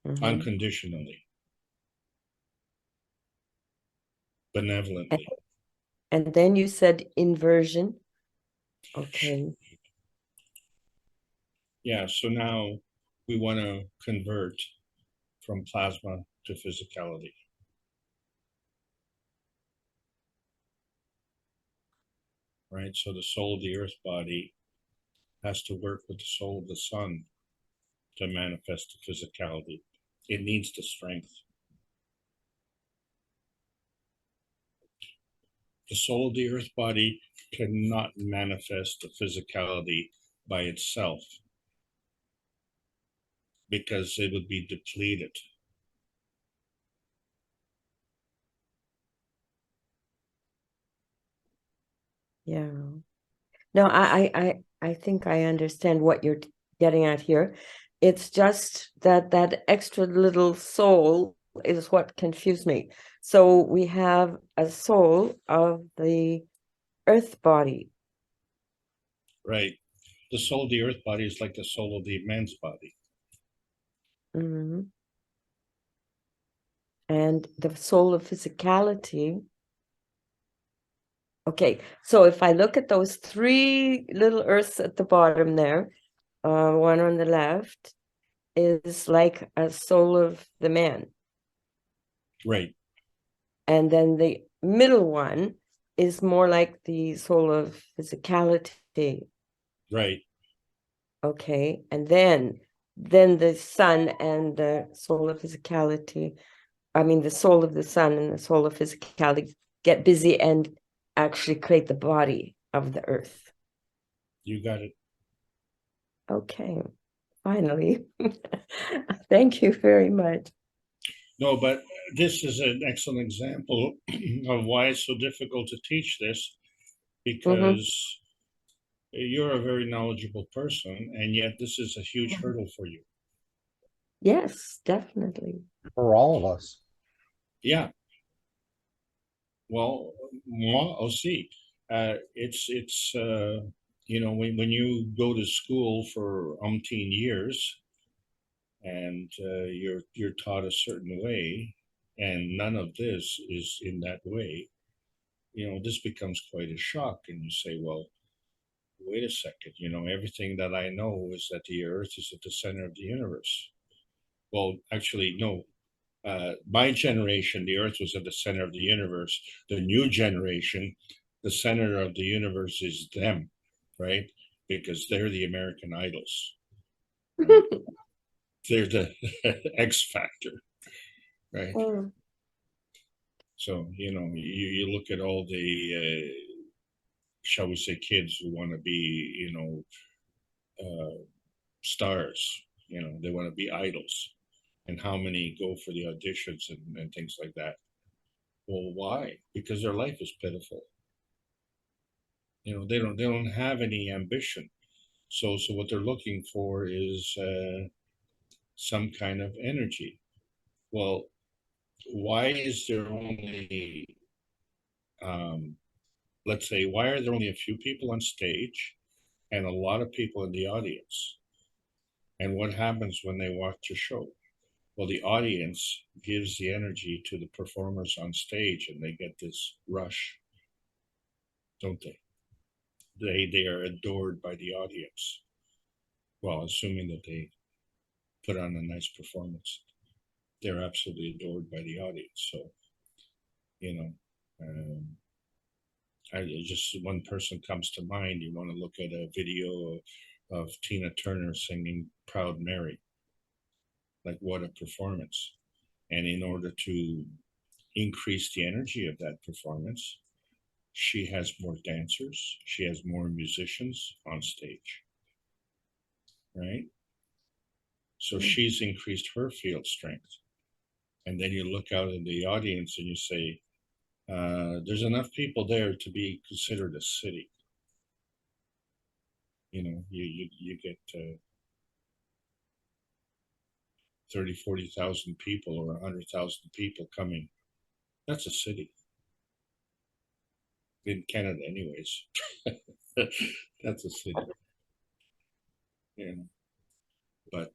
Speaker 4: Mm-hmm.
Speaker 1: unconditionally, benevolently.
Speaker 4: And then you said inversion. Okay.
Speaker 1: Yeah, so now we want to convert from plasma to physicality. Right? So the soul of the earth body has to work with the soul of the sun to manifest the physicality. It needs the strength. The soul of the earth body cannot manifest the physicality by itself because it would be depleted.
Speaker 4: Yeah. No, I think I understand what you're getting at here. It's just that that extra little soul is what confused me. So we have a soul of the earth body.
Speaker 1: Right? The soul of the earth body is like the soul of the man's body.
Speaker 4: Mm-hmm. And the soul of physicality. Okay, so if I look at those three little earths at the bottom there, one on the left is like a soul of the man.
Speaker 1: Right.
Speaker 4: And then the middle one is more like the soul of physicality.
Speaker 1: Right.
Speaker 4: Okay, and then the sun and the soul of physicality, I mean the soul of the sun and the soul of physicality get busy and actually create the body of the earth.
Speaker 1: You got it.
Speaker 4: Okay, finally. Thank you very much.
Speaker 1: No, but this is an excellent example of why it's so difficult to teach this, because you're a very knowledgeable person, and yet this is a huge hurdle for you.
Speaker 4: Yes, definitely.
Speaker 2: For all of us.
Speaker 1: Yeah. Well, moi aussi. It's you know, when you go to school for umpteen years and you're taught a certain way, and none of this is in that way, you know, this becomes quite a shock, and you say, well, wait a second, you know, everything that I know is that the earth is at the center of the universe. Well, actually, no. My generation, the earth was at the center of the universe. The new generation, the center of the universe is them, right? Because they're the American idols. Right? They're the X factor, right?
Speaker 4: Mm.
Speaker 1: So, you know, you look at all the, shall we say, kids who want to be, you know, stars, you know, they want to be idols. And how many go for the auditions and things like that. Well, why? Because their life is pitiful. You know, they don't have any ambition. So what they're looking for is some kind of energy. Well, why is there only let's say, why are there only a few people on stage and a lot of people in the audience? And what happens when they watch a show? Well, the audience gives the energy to the performers on stage and they get this rush, don't they? they are adored by the audience. Well, assuming that they put on a nice performance, they're absolutely adored by the audience. So, you know, just one person comes to mind. You want to look at a video of Tina Turner singing Proud Mary. Like, what a performance. And in order to increase the energy of that performance, she has more dancers, she has more musicians on stage, right? So she's increased her field strength. And then you look out in the audience and you say, there's enough people there to be considered a city. You know, you get 30, 40,000 people or 100,000 people coming. That's a city. In Canada anyways. That's a city. Yeah. But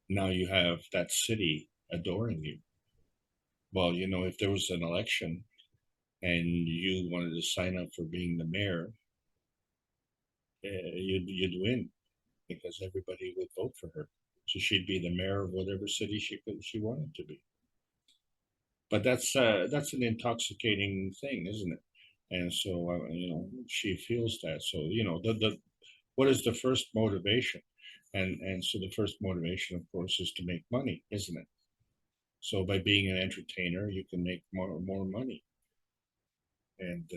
Speaker 1: now you have that city adoring you. Well, you know, if there was an election and you wanted to sign up for being the mayor, you'd win because everybody would vote for her. So she'd be the mayor of whatever city she wanted to be. But that's an intoxicating thing, isn't it? And so you know, she feels that. So you know, the what is the first motivation? And so the first motivation, of course, is to make money, isn't it? So by being an entertainer, you can make more money. And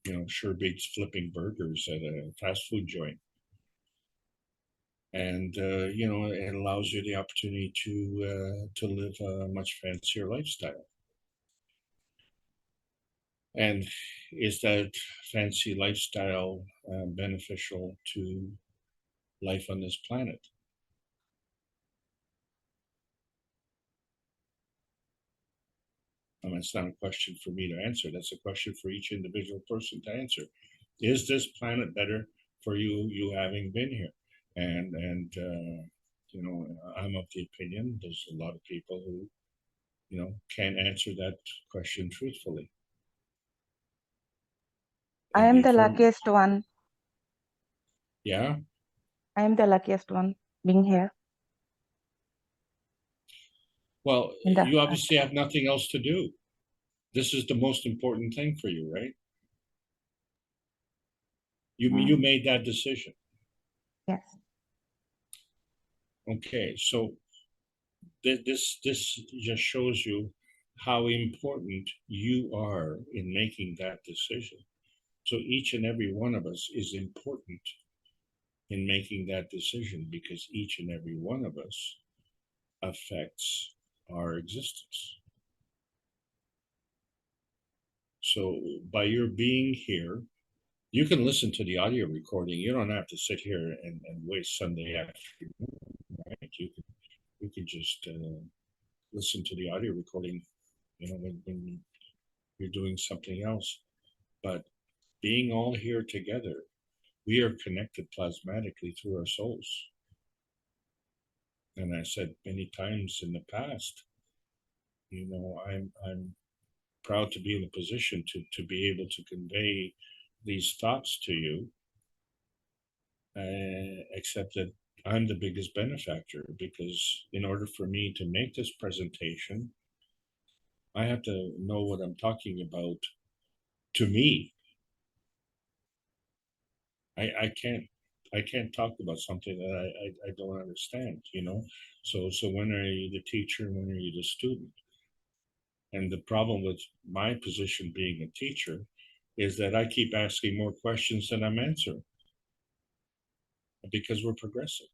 Speaker 1: you know, sure beats flipping burgers at a fast food joint. And you know, it allows you the opportunity to live a much fancier lifestyle. And is that fancy lifestyle beneficial to life on this planet? I mean, it's not a question for me to answer. That's a question for each individual person to answer. Is this planet better for you having been here? And you know, I'm of the opinion there's a lot of people who, you know, can't answer that question truthfully.
Speaker 3: I am the luckiest one.
Speaker 1: Yeah.
Speaker 3: I am the luckiest one being here.
Speaker 1: Well, you obviously have nothing else to do. This is the most important thing for you, right? You made that decision.
Speaker 3: Yes.
Speaker 1: Okay, so this just shows you how important you are in making that decision. So each and every one of us is important in making that decision because each and every one of us affects our existence. So by your being here, you can listen to the audio recording. You don't have to sit here and waste Sunday afternoon, right? You can just listen to the audio recording, you know, when you're doing something else. But being all here together, we are connected plasmatically through our souls. And I said many times in the past, you know, I'm proud to be in a position to be able to convey these thoughts to you, except that I'm the biggest benefactor because in order for me to make this presentation, I have to know what I'm talking about to me. I can't talk about something that I don't understand, you know? So when are you the teacher and when are you the student? And the problem with my position being a teacher is that I keep asking more questions than I'm answering because we're progressive.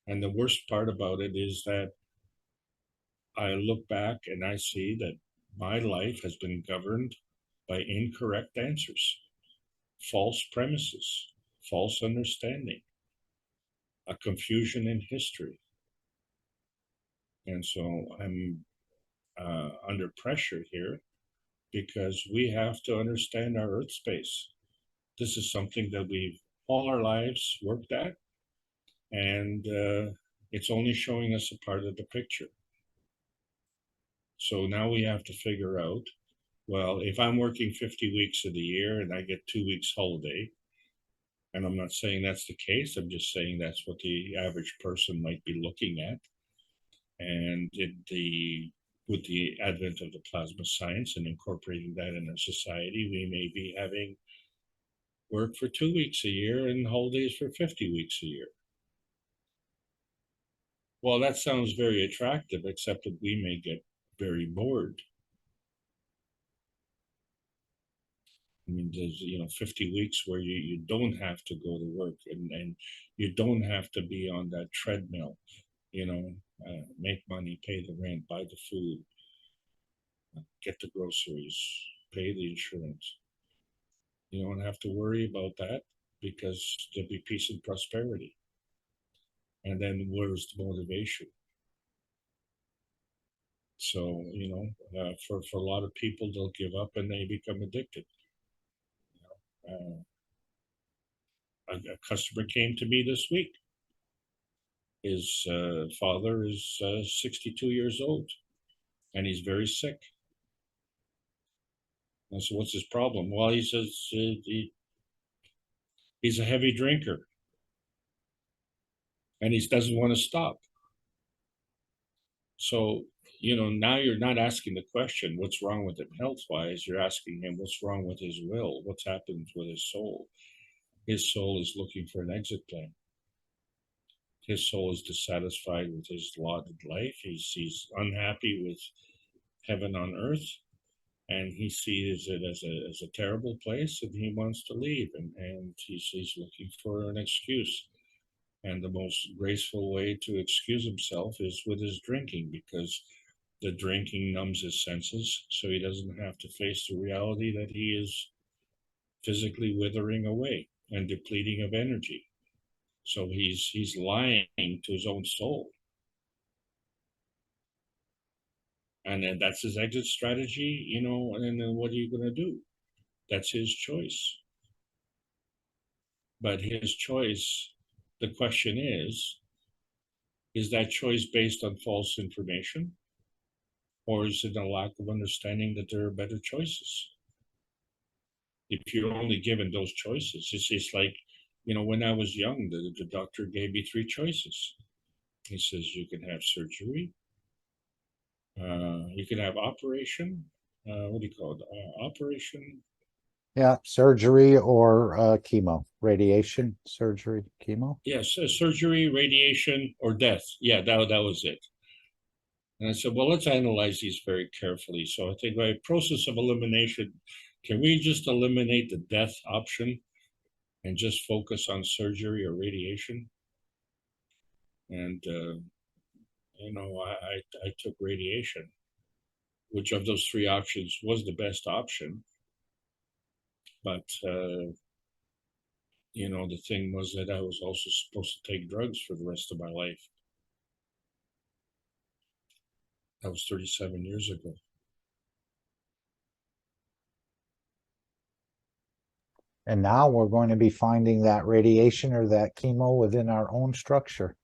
Speaker 1: And the worst part about it is that I look back and I see that my life has been governed by incorrect answers, false premises, false understanding, a confusion in history. And so I'm under pressure here because we have to understand our Earth space. This is something that we've all our lives worked at, and it's only showing us a part of the picture. So now we have to figure out, well, if I'm working 50 weeks of the year and I get 2 weeks holiday, and I'm not saying that's the case, I'm just saying that's what the average person might be looking at. And with the advent of the plasma science and incorporating that in our society, we may be having work for 2 weeks a year and holidays for 50 weeks a year. Well, that sounds very attractive, except that we may get very bored. I mean, there's 50 weeks where you don't have to go to work, and you don't have to be on that treadmill, make money, pay the rent, buy the food, get the groceries, pay the insurance. You don't have to worry about that because there'll be peace and prosperity. And then where's the motivation? So, for a lot of people, they'll give up and they become addicted. A customer came to me this week. His father is 62 years old, and he's very sick. I said, what's his problem? Well, he says he's a heavy drinker, and he doesn't want to stop. So, now you're not asking the question, what's wrong with him health-wise? You're asking him, what's wrong with his will? What's happened with his soul? His soul is looking for an exit plan. His soul is dissatisfied with his lot in life. He's unhappy with heaven on earth, and he sees it as a terrible place, and he wants to leave, and he's looking for an excuse. And the most graceful way to excuse himself is with his drinking, because the drinking numbs his senses, so he doesn't have to face the reality that he is physically withering away and depleting of energy. So he's lying to his own soul. And then that's his exit strategy, and then what are you going to do? That's his choice. But his choice, the question is that choice based on false information? Or is it a lack of understanding that there are better choices? If you're only given those choices, it's like, when I was young, the doctor gave me 3 choices. He says, you can have surgery, you can have operation, what do you call it? Operation.
Speaker 2: Yeah, surgery or chemo, radiation, surgery, chemo.
Speaker 1: Yes, surgery, radiation, or death. Yeah, that was it. And I said, well, let's analyze these very carefully. So I think by process of elimination, can we just eliminate the death option and just focus on surgery or radiation? And, I took radiation. Which of those 3 options was the best option? But, the thing was that I was also supposed to take drugs for the rest of my life. That was 37 years ago.
Speaker 2: And now we're going to be finding that radiation or that chemo within our own structure.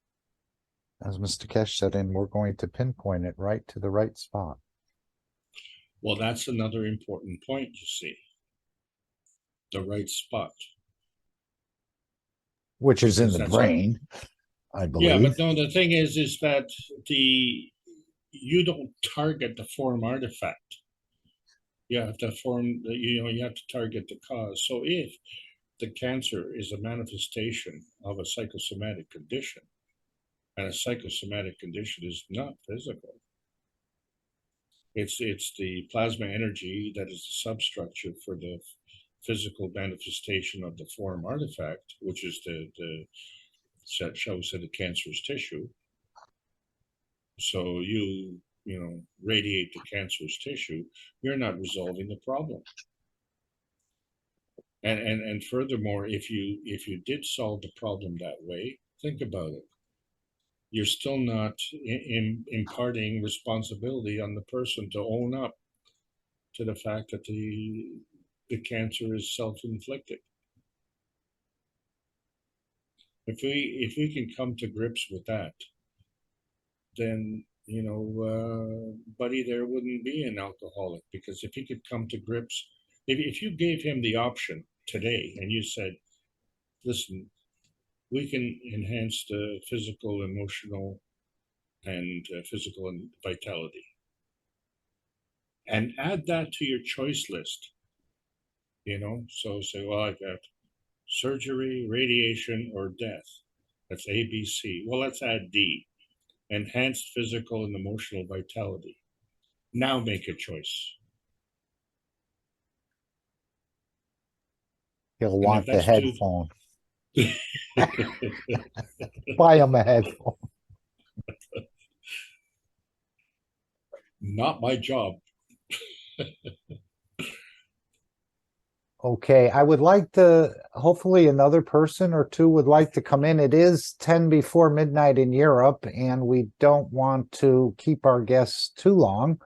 Speaker 2: As Mr. Kesh said, and we're going to pinpoint it right to the right spot.
Speaker 1: Well, that's another important point, you see. The right spot.
Speaker 2: Which is in the brain, I believe.
Speaker 1: Yeah, but no, the thing is that you don't target the form artifact. You have to you have to target the cause. So if the cancer is a manifestation of a psychosomatic condition, and a psychosomatic condition is not physical, it's the plasma energy that is the substructure for the physical manifestation of the form artifact, which is shall we say, the cancerous tissue. So you radiate the cancerous tissue, you're not resolving the problem. And furthermore, if you did solve the problem that way, think about it. You're still not imparting responsibility on the person to own up to the fact that the cancer is self-inflicted. If we can come to grips with that, then Buddy there wouldn't be an alcoholic, because if he could come to grips, if you gave him the option today and you said, listen, we can enhance the physical, emotional, and physical and vitality, and add that to your choice list, so say, well, I got surgery, radiation, or death. That's A, B, C. Well, let's add D, enhanced physical and emotional vitality. Now make a choice.
Speaker 2: He'll
Speaker 1: And
Speaker 2: want
Speaker 1: if
Speaker 2: the
Speaker 1: that's
Speaker 2: headphone.
Speaker 1: too
Speaker 2: Buy him a headphone.
Speaker 1: not my job.
Speaker 2: Okay, I would like to, hopefully another person or two would like to come in. It is 10 before midnight in Europe, and we don't want to keep our guests too long.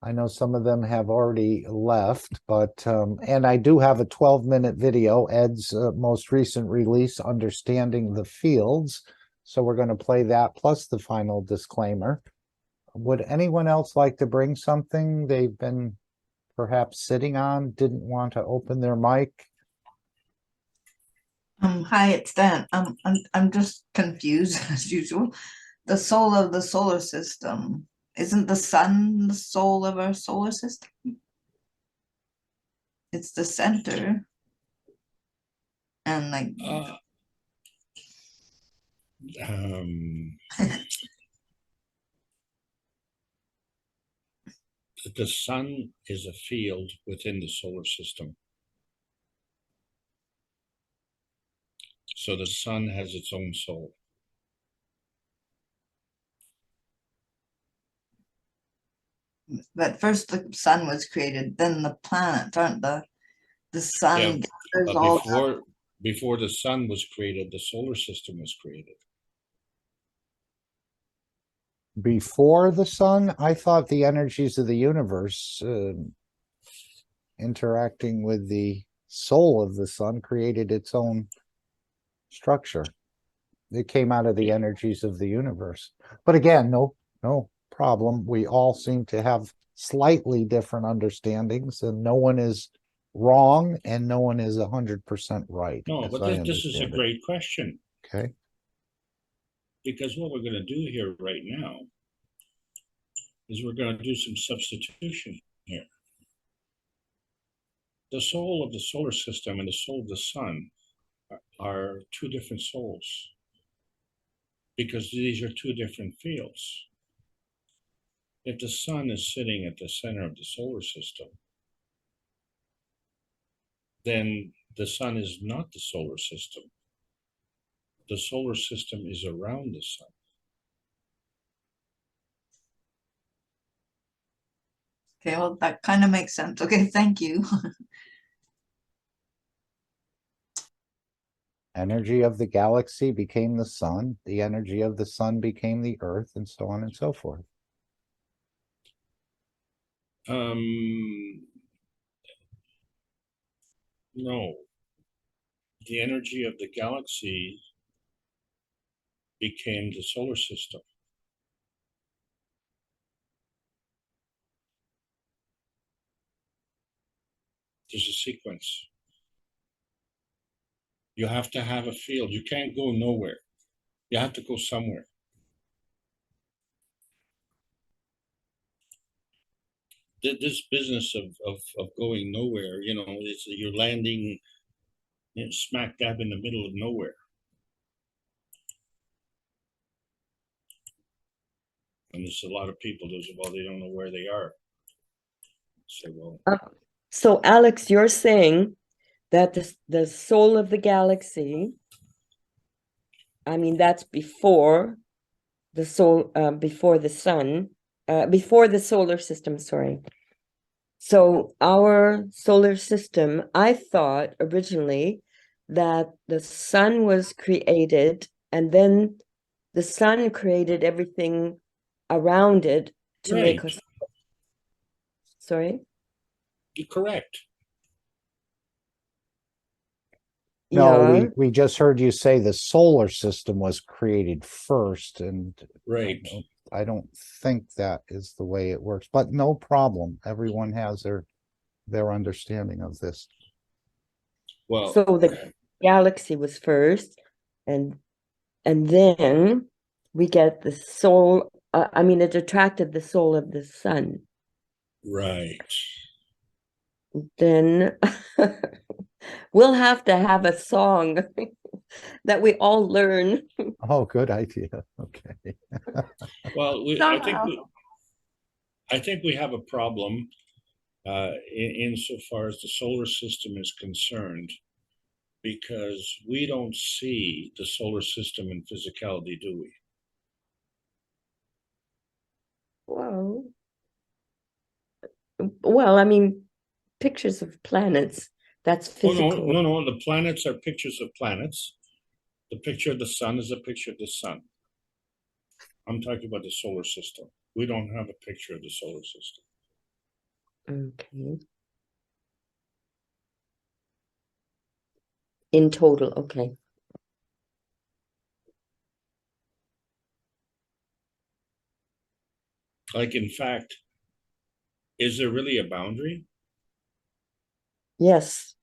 Speaker 2: I know some of them have already left, but, and I do have a 12-minute video, Ed's most recent release, Understanding the Fields. So we're going to play that plus the final disclaimer. Would anyone else like to bring something they've been perhaps sitting on, didn't want to open their mic?
Speaker 5: Hi, it's Dan. I'm just confused as usual. The soul of the solar system. Isn't the sun the soul of our solar system? It's the center. And like,
Speaker 1: The sun is a field within the solar system. So the sun has its own soul.
Speaker 5: but first the sun was created, then the planets, aren't the sun
Speaker 1: Yeah,
Speaker 5: gathers
Speaker 1: but
Speaker 5: all
Speaker 1: before the sun was created, the solar system was created.
Speaker 2: Before the sun, I thought the energies of the universe interacting with the soul of the sun created its own structure. It came out of the energies of the universe. But again, no problem. We all seem to have slightly different understandings, and no one is wrong and no one is 100% right.
Speaker 1: No, but this is a great question.
Speaker 2: Okay.
Speaker 1: Because what we're going to do here right now is we're going to do some substitution here. The soul of the solar system and the soul of the sun are two different souls, because these are two different fields. If the sun is sitting at the center of the solar system, then the sun is not the solar system. The solar system is around the sun.
Speaker 5: Okay, well, that kind of makes sense. Okay, thank you.
Speaker 2: Energy of the galaxy became the sun. The energy of the sun became the earth, and so on and so forth.
Speaker 1: No. The energy of the galaxy became the solar system. There's a sequence. You have to have a field. You can't go nowhere. You have to go somewhere. This business of going nowhere, you're landing smack dab in the middle of nowhere. And there's a lot of people, they don't know where they are. So, well.
Speaker 4: So Alex, you're saying that the soul of the galaxy, I mean, that's before the soul, before the sun, before the solar system, sorry. So our solar system, I thought originally that the sun was created and then the sun created everything around it to make us. Sorry?
Speaker 1: You're correct.
Speaker 2: No,
Speaker 4: Yeah.
Speaker 2: we just heard you say the solar system was created first, and
Speaker 1: right.
Speaker 2: I don't think that is the way it works, but no problem. Everyone has their understanding of this.
Speaker 1: Well,
Speaker 4: So the galaxy was first, and then we get the soul. I mean, it attracted the soul of the sun.
Speaker 1: right.
Speaker 4: Then we'll have to have a song that we all learn.
Speaker 2: Oh, good idea. Okay.
Speaker 1: Well,
Speaker 3: Somehow.
Speaker 1: I think we have a problem insofar as the solar system is concerned, because we don't see the solar system in physicality, do we?
Speaker 4: Well, I mean, pictures of planets, that's
Speaker 1: Oh, no,
Speaker 4: physical.
Speaker 1: no, no. The planets are pictures of planets. The picture of the sun is a picture of the sun. I'm talking about the solar system. We don't have a picture of the solar system.
Speaker 4: Okay. In total, okay.
Speaker 1: Like, in fact, is there really a boundary?
Speaker 4: Yes.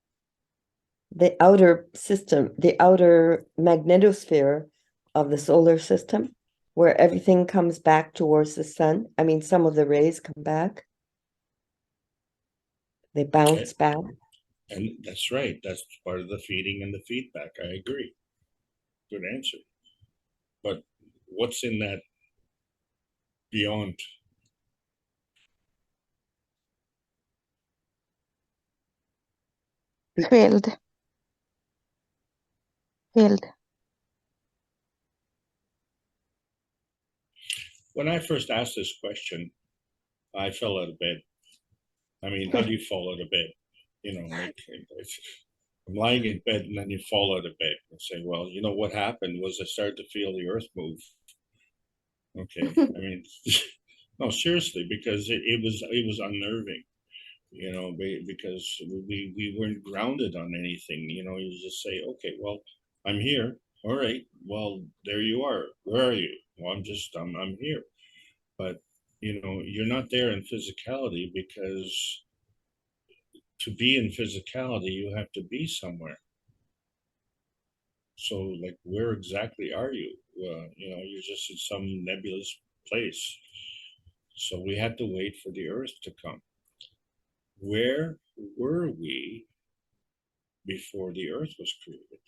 Speaker 4: The outer system, the outer magnetosphere of the solar system, where everything comes back towards the sun. I mean, some of the rays come back. They bounce back.
Speaker 1: And that's right. That's part of the feeding and the feedback. I agree. Good answer. But what's in that beyond?
Speaker 3: Field.
Speaker 1: When I first asked this question, I fell out of bed. I mean, how do you fall out of bed? You know, like, I'm lying in bed and then you fall out of bed and say, well, you know, what happened was I started to feel the earth move. Okay. I mean, no, seriously, because it was unnerving, you know, because we weren't grounded on anything. You know, you just say, okay, well, I'm here. All right. Well, there you are. Where are you? Well, I'm here. But, you know, you're not there in physicality, because to be in physicality, you have to be somewhere. So, like, where exactly are you? You know, you're just in some nebulous place. So we had to wait for the earth to come. Where were we before the earth was created?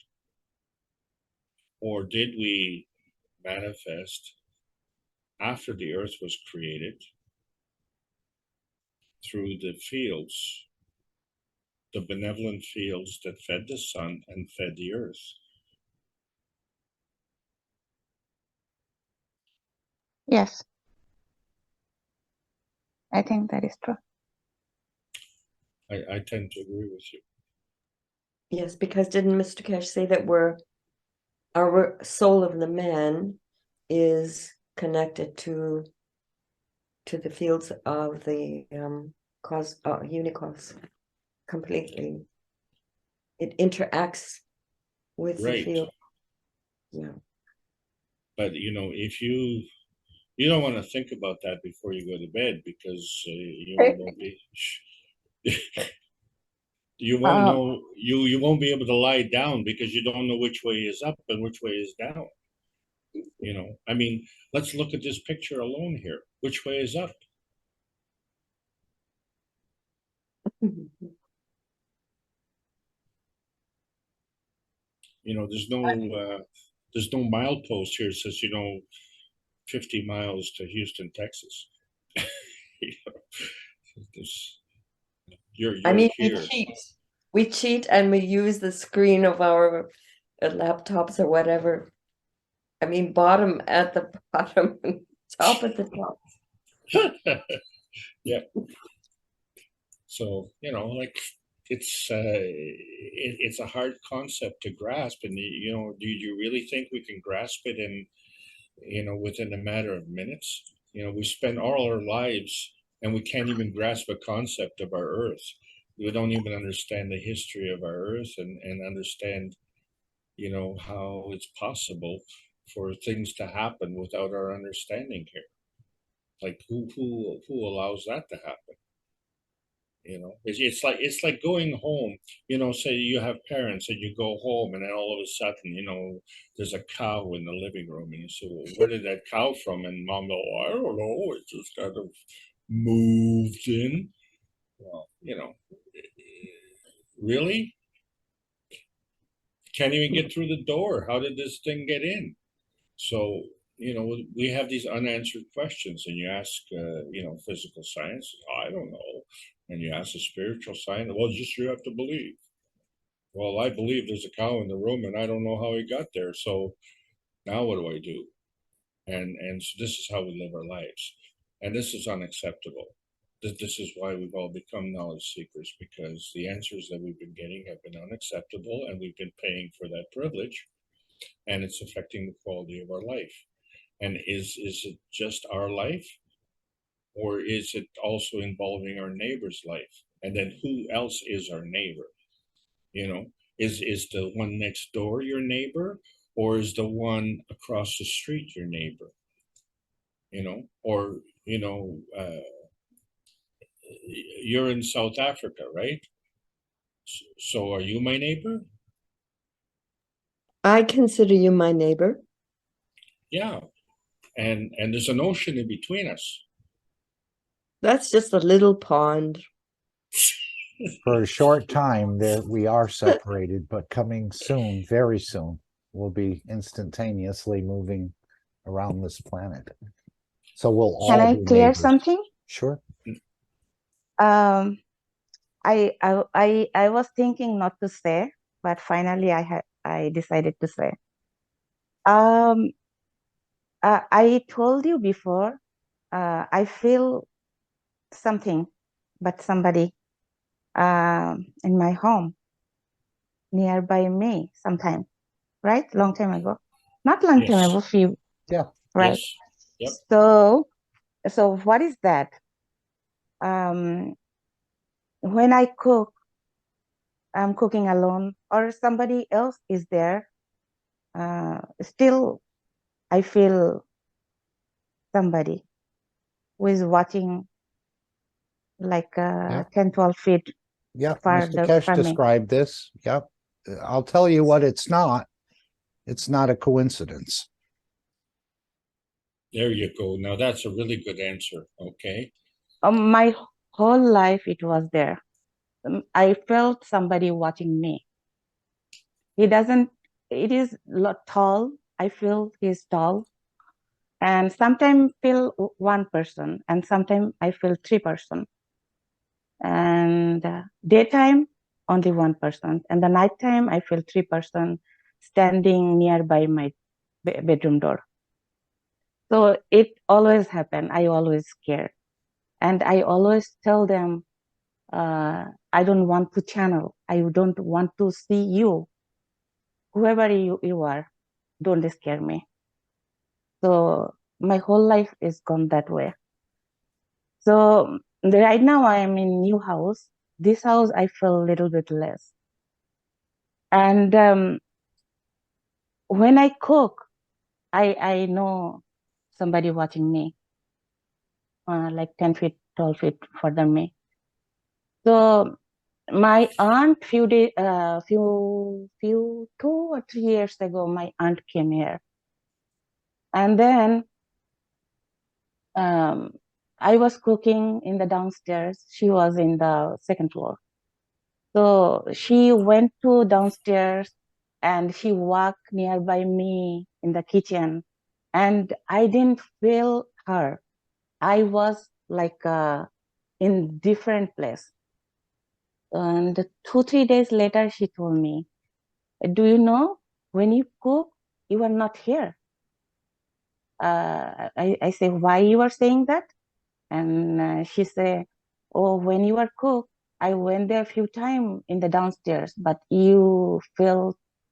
Speaker 1: Or did we manifest after the earth was created through the fields, the benevolent fields that fed the sun and fed the earth?
Speaker 3: Yes. I think that is true.
Speaker 1: I tend to agree with you.
Speaker 4: Yes, because didn't Mr. Cash say that our soul of the man is connected to the fields of the unicos completely. It interacts with the
Speaker 1: Right.
Speaker 4: field. Yeah.
Speaker 1: But, you know, if you don't want to think about that before you go to bed, because you won't be you won't know, you won't be able to lie down, because you don't know which way is up and which way is down. You know, I mean, let's look at this picture alone here. Which way is up? You know, there's no milepost here that says, you know, 50 miles to Houston, Texas. You know, you're
Speaker 4: I mean,
Speaker 1: here.
Speaker 4: we cheat and we use the screen of our laptops or whatever. I mean, bottom at the bottom, top at the top.
Speaker 1: Yeah. So, you know, like, it's a hard concept to grasp, and you know, do you really think we can grasp it in, you know, within a matter of minutes? You know, we spend all our lives and we can't even grasp a concept of our earth. We don't even understand the history of our earth, and understand, you know, how it's possible for things to happen without our understanding here. Like who allows that to happen? You know, it's like going home. You know, say you have parents and you go home, and then all of a sudden, you know, there's a cow in the living room, and you say, "Well, where did that cow from?" And mom go, "I don't know. It just kind of moved in." Well, you know, really can't even get through the door. How did this thing get in? So, you know, we have these unanswered questions, and you ask, you know, physical science, I don't know. And you ask a spiritual science, well, just you have to believe. Well, I believe there's a cow in the room, and I don't know how he got there. So now what do I do? And so this is how we live our lives, and this is unacceptable. This is why we've all become knowledge seekers, because the answers that we've been getting have been unacceptable, and we've been paying for that privilege, and it's affecting the quality of our life. And is it just our life, or is it also involving our neighbor's life? And then who else is our neighbor? You know, is the one next door your neighbor, or is the one across the street your neighbor? You know, or you know, you're in South Africa, right? So are you my neighbor?
Speaker 4: I consider you my neighbor.
Speaker 1: Yeah, and there's an ocean in between us.
Speaker 4: That's just a little pond.
Speaker 2: For a short time there, we are separated, but coming soon, very soon, we'll be instantaneously moving around this planet. So we'll
Speaker 3: Can
Speaker 2: all
Speaker 3: I
Speaker 2: be
Speaker 3: clear
Speaker 2: neighbors.
Speaker 3: something?
Speaker 2: Sure.
Speaker 3: Um, I was thinking not to say, but finally I decided to say. I told you before, I feel something, but somebody in my home nearby me sometime, right? Long time ago. Not long time ago,
Speaker 1: Yes.
Speaker 3: few,
Speaker 2: Yeah.
Speaker 3: right?
Speaker 1: Yes. Yep.
Speaker 3: So what is that? When I cook, I'm cooking alone or somebody else is there, still I feel somebody who is watching like
Speaker 2: Yeah.
Speaker 3: 10, 12 feet
Speaker 2: Yeah. Mr.
Speaker 3: farther
Speaker 2: Kesh
Speaker 3: from me.
Speaker 2: described this. Yep. I'll tell you what it's not. It's not a coincidence.
Speaker 1: There you go. Now that's a really good answer. Okay.
Speaker 3: My whole life it was there. I felt somebody watching me. He doesn't, it is tall. I feel he's tall. And sometimes feel one person and sometimes I feel 3 person. And daytime, only 1%. And the nighttime, I feel 3% standing nearby my bedroom door. So it always happened. I always scared. And I always tell them, I don't want to channel. I don't want to see you. Whoever you are, don't scare me. So my whole life is gone that way. So right now I am in new house. This house I feel a little bit less. And when I cook, I know somebody watching me, like 10 feet, 12 feet further me. So my aunt few 2 or 3 years ago, my aunt came here. And then I was cooking in the downstairs. She was in the second floor. So she went to downstairs and she walked nearby me in the kitchen. And I didn't feel her. I was like in different place. And 2, 3 days later, she told me, do you know, when you cook, you are not here. I say, why you are saying that? And she said, oh, when you are cook, I went there a few times in the downstairs, but you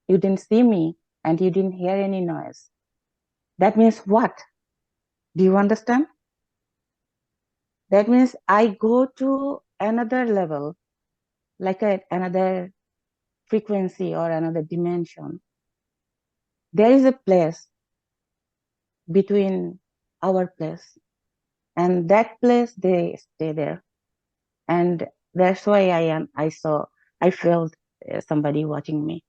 Speaker 3: didn't see me and you didn't hear any noise. That means what? Do you understand? That means I go to another level, like another frequency or another dimension. There is a place between our place. and that place they stay there, and that's why I felt somebody watching me.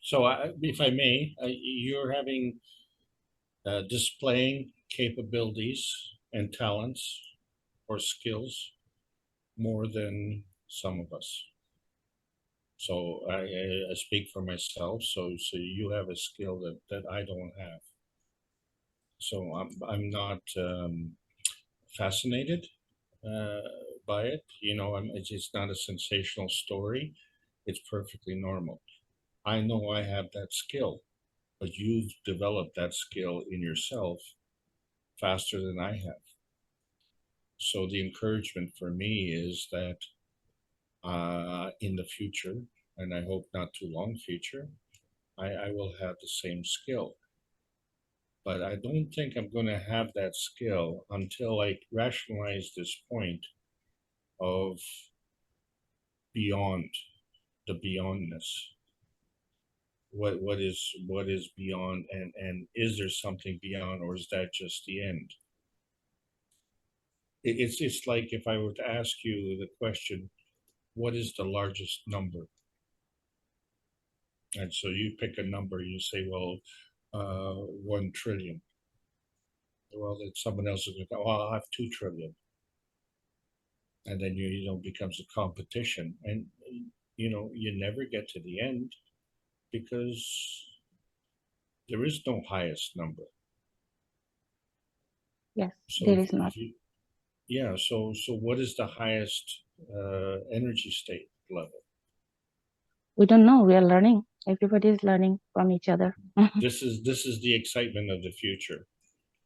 Speaker 1: So if I may, you're having displaying capabilities and talents or skills more than some of us. So I speak for myself. So you have a skill that I don't have. So I'm not fascinated by it. You know, it's not a sensational story. It's perfectly normal. I know I have that skill, but you've developed that skill in yourself faster than I have. So the encouragement for me is that in the future, and I hope not too long future, I will have the same skill. But I don't think I'm going to have that skill until I rationalize this point of beyond, the beyondness. What is beyond, and is there something beyond, or is that just the end? It's like if I were to ask you the question, what is the largest number? And so you pick a number, you say, well, 1 trillion. Well, then someone else is going to go, well, I have 2 trillion. And then you know, becomes a competition. And, you know, you never get to the end because there is no highest number.
Speaker 3: Yes,
Speaker 1: So
Speaker 3: there is not.
Speaker 1: yeah, so what is the highest energy state level?
Speaker 3: We don't know. We are learning. Everybody is learning from each other.
Speaker 1: This is the excitement of the future.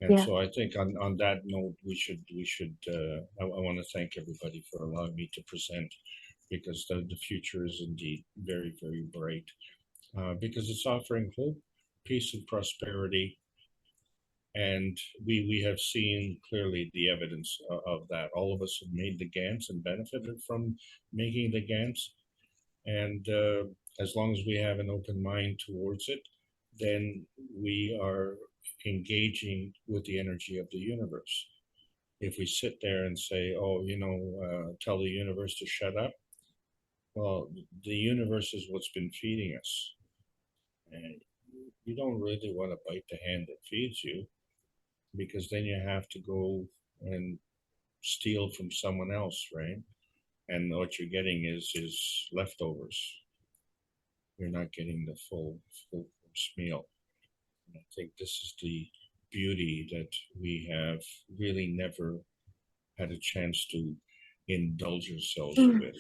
Speaker 1: And
Speaker 3: Yeah.
Speaker 1: so I think on that note, we should I want to thank everybody for allowing me to present, because the future is indeed very, very bright, because it's offering hope, peace, and prosperity. And we have seen clearly the evidence of that. All of us have made the GANs and benefited from making the GANs. And as long as we have an open mind towards it, then we are engaging with the energy of the universe. If we sit there and say, oh, you know, tell the universe to shut up, well, the universe is what's been feeding us. And you don't really want to bite the hand that feeds you, because then you have to go and steal from someone else, right? And what you're getting is leftovers. You're not getting the full course meal. And I think this is the beauty that we have really never had a chance to indulge ourselves with.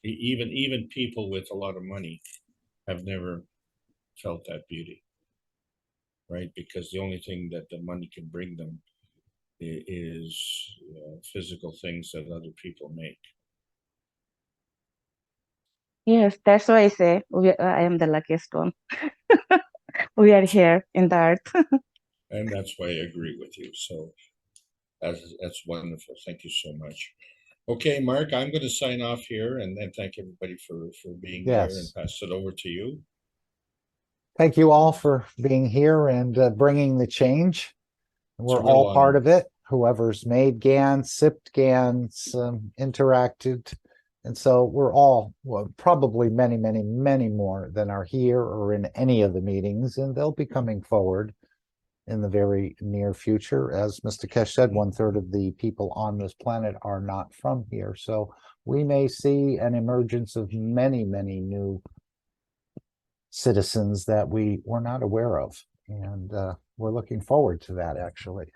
Speaker 1: Even people with a lot of money have never felt that beauty, right? Because the only thing that the money can bring them is physical things that other people make.
Speaker 3: Yes, that's why I say I am the luckiest one. We are here in the earth.
Speaker 1: And that's why I agree with you. So that's wonderful. Thank you so much. Okay, Mark, I'm going to sign off here and thank everybody for being there, and
Speaker 2: Yes.
Speaker 1: pass it over to you.
Speaker 2: Thank you all for being here and bringing the change. We're
Speaker 1: a real
Speaker 2: all part
Speaker 1: honor.
Speaker 2: of it. Whoever's made GANs, sipped GANs, interacted. And so we're all, well, probably many, many, many more than are here or in any of the meetings, and they'll be coming forward in the very near future. As Mr. Kesh said, 1/3 of the people on this planet are not from here. So we may see an emergence of many, many new citizens that we were not aware of. And we're looking forward to that, actually.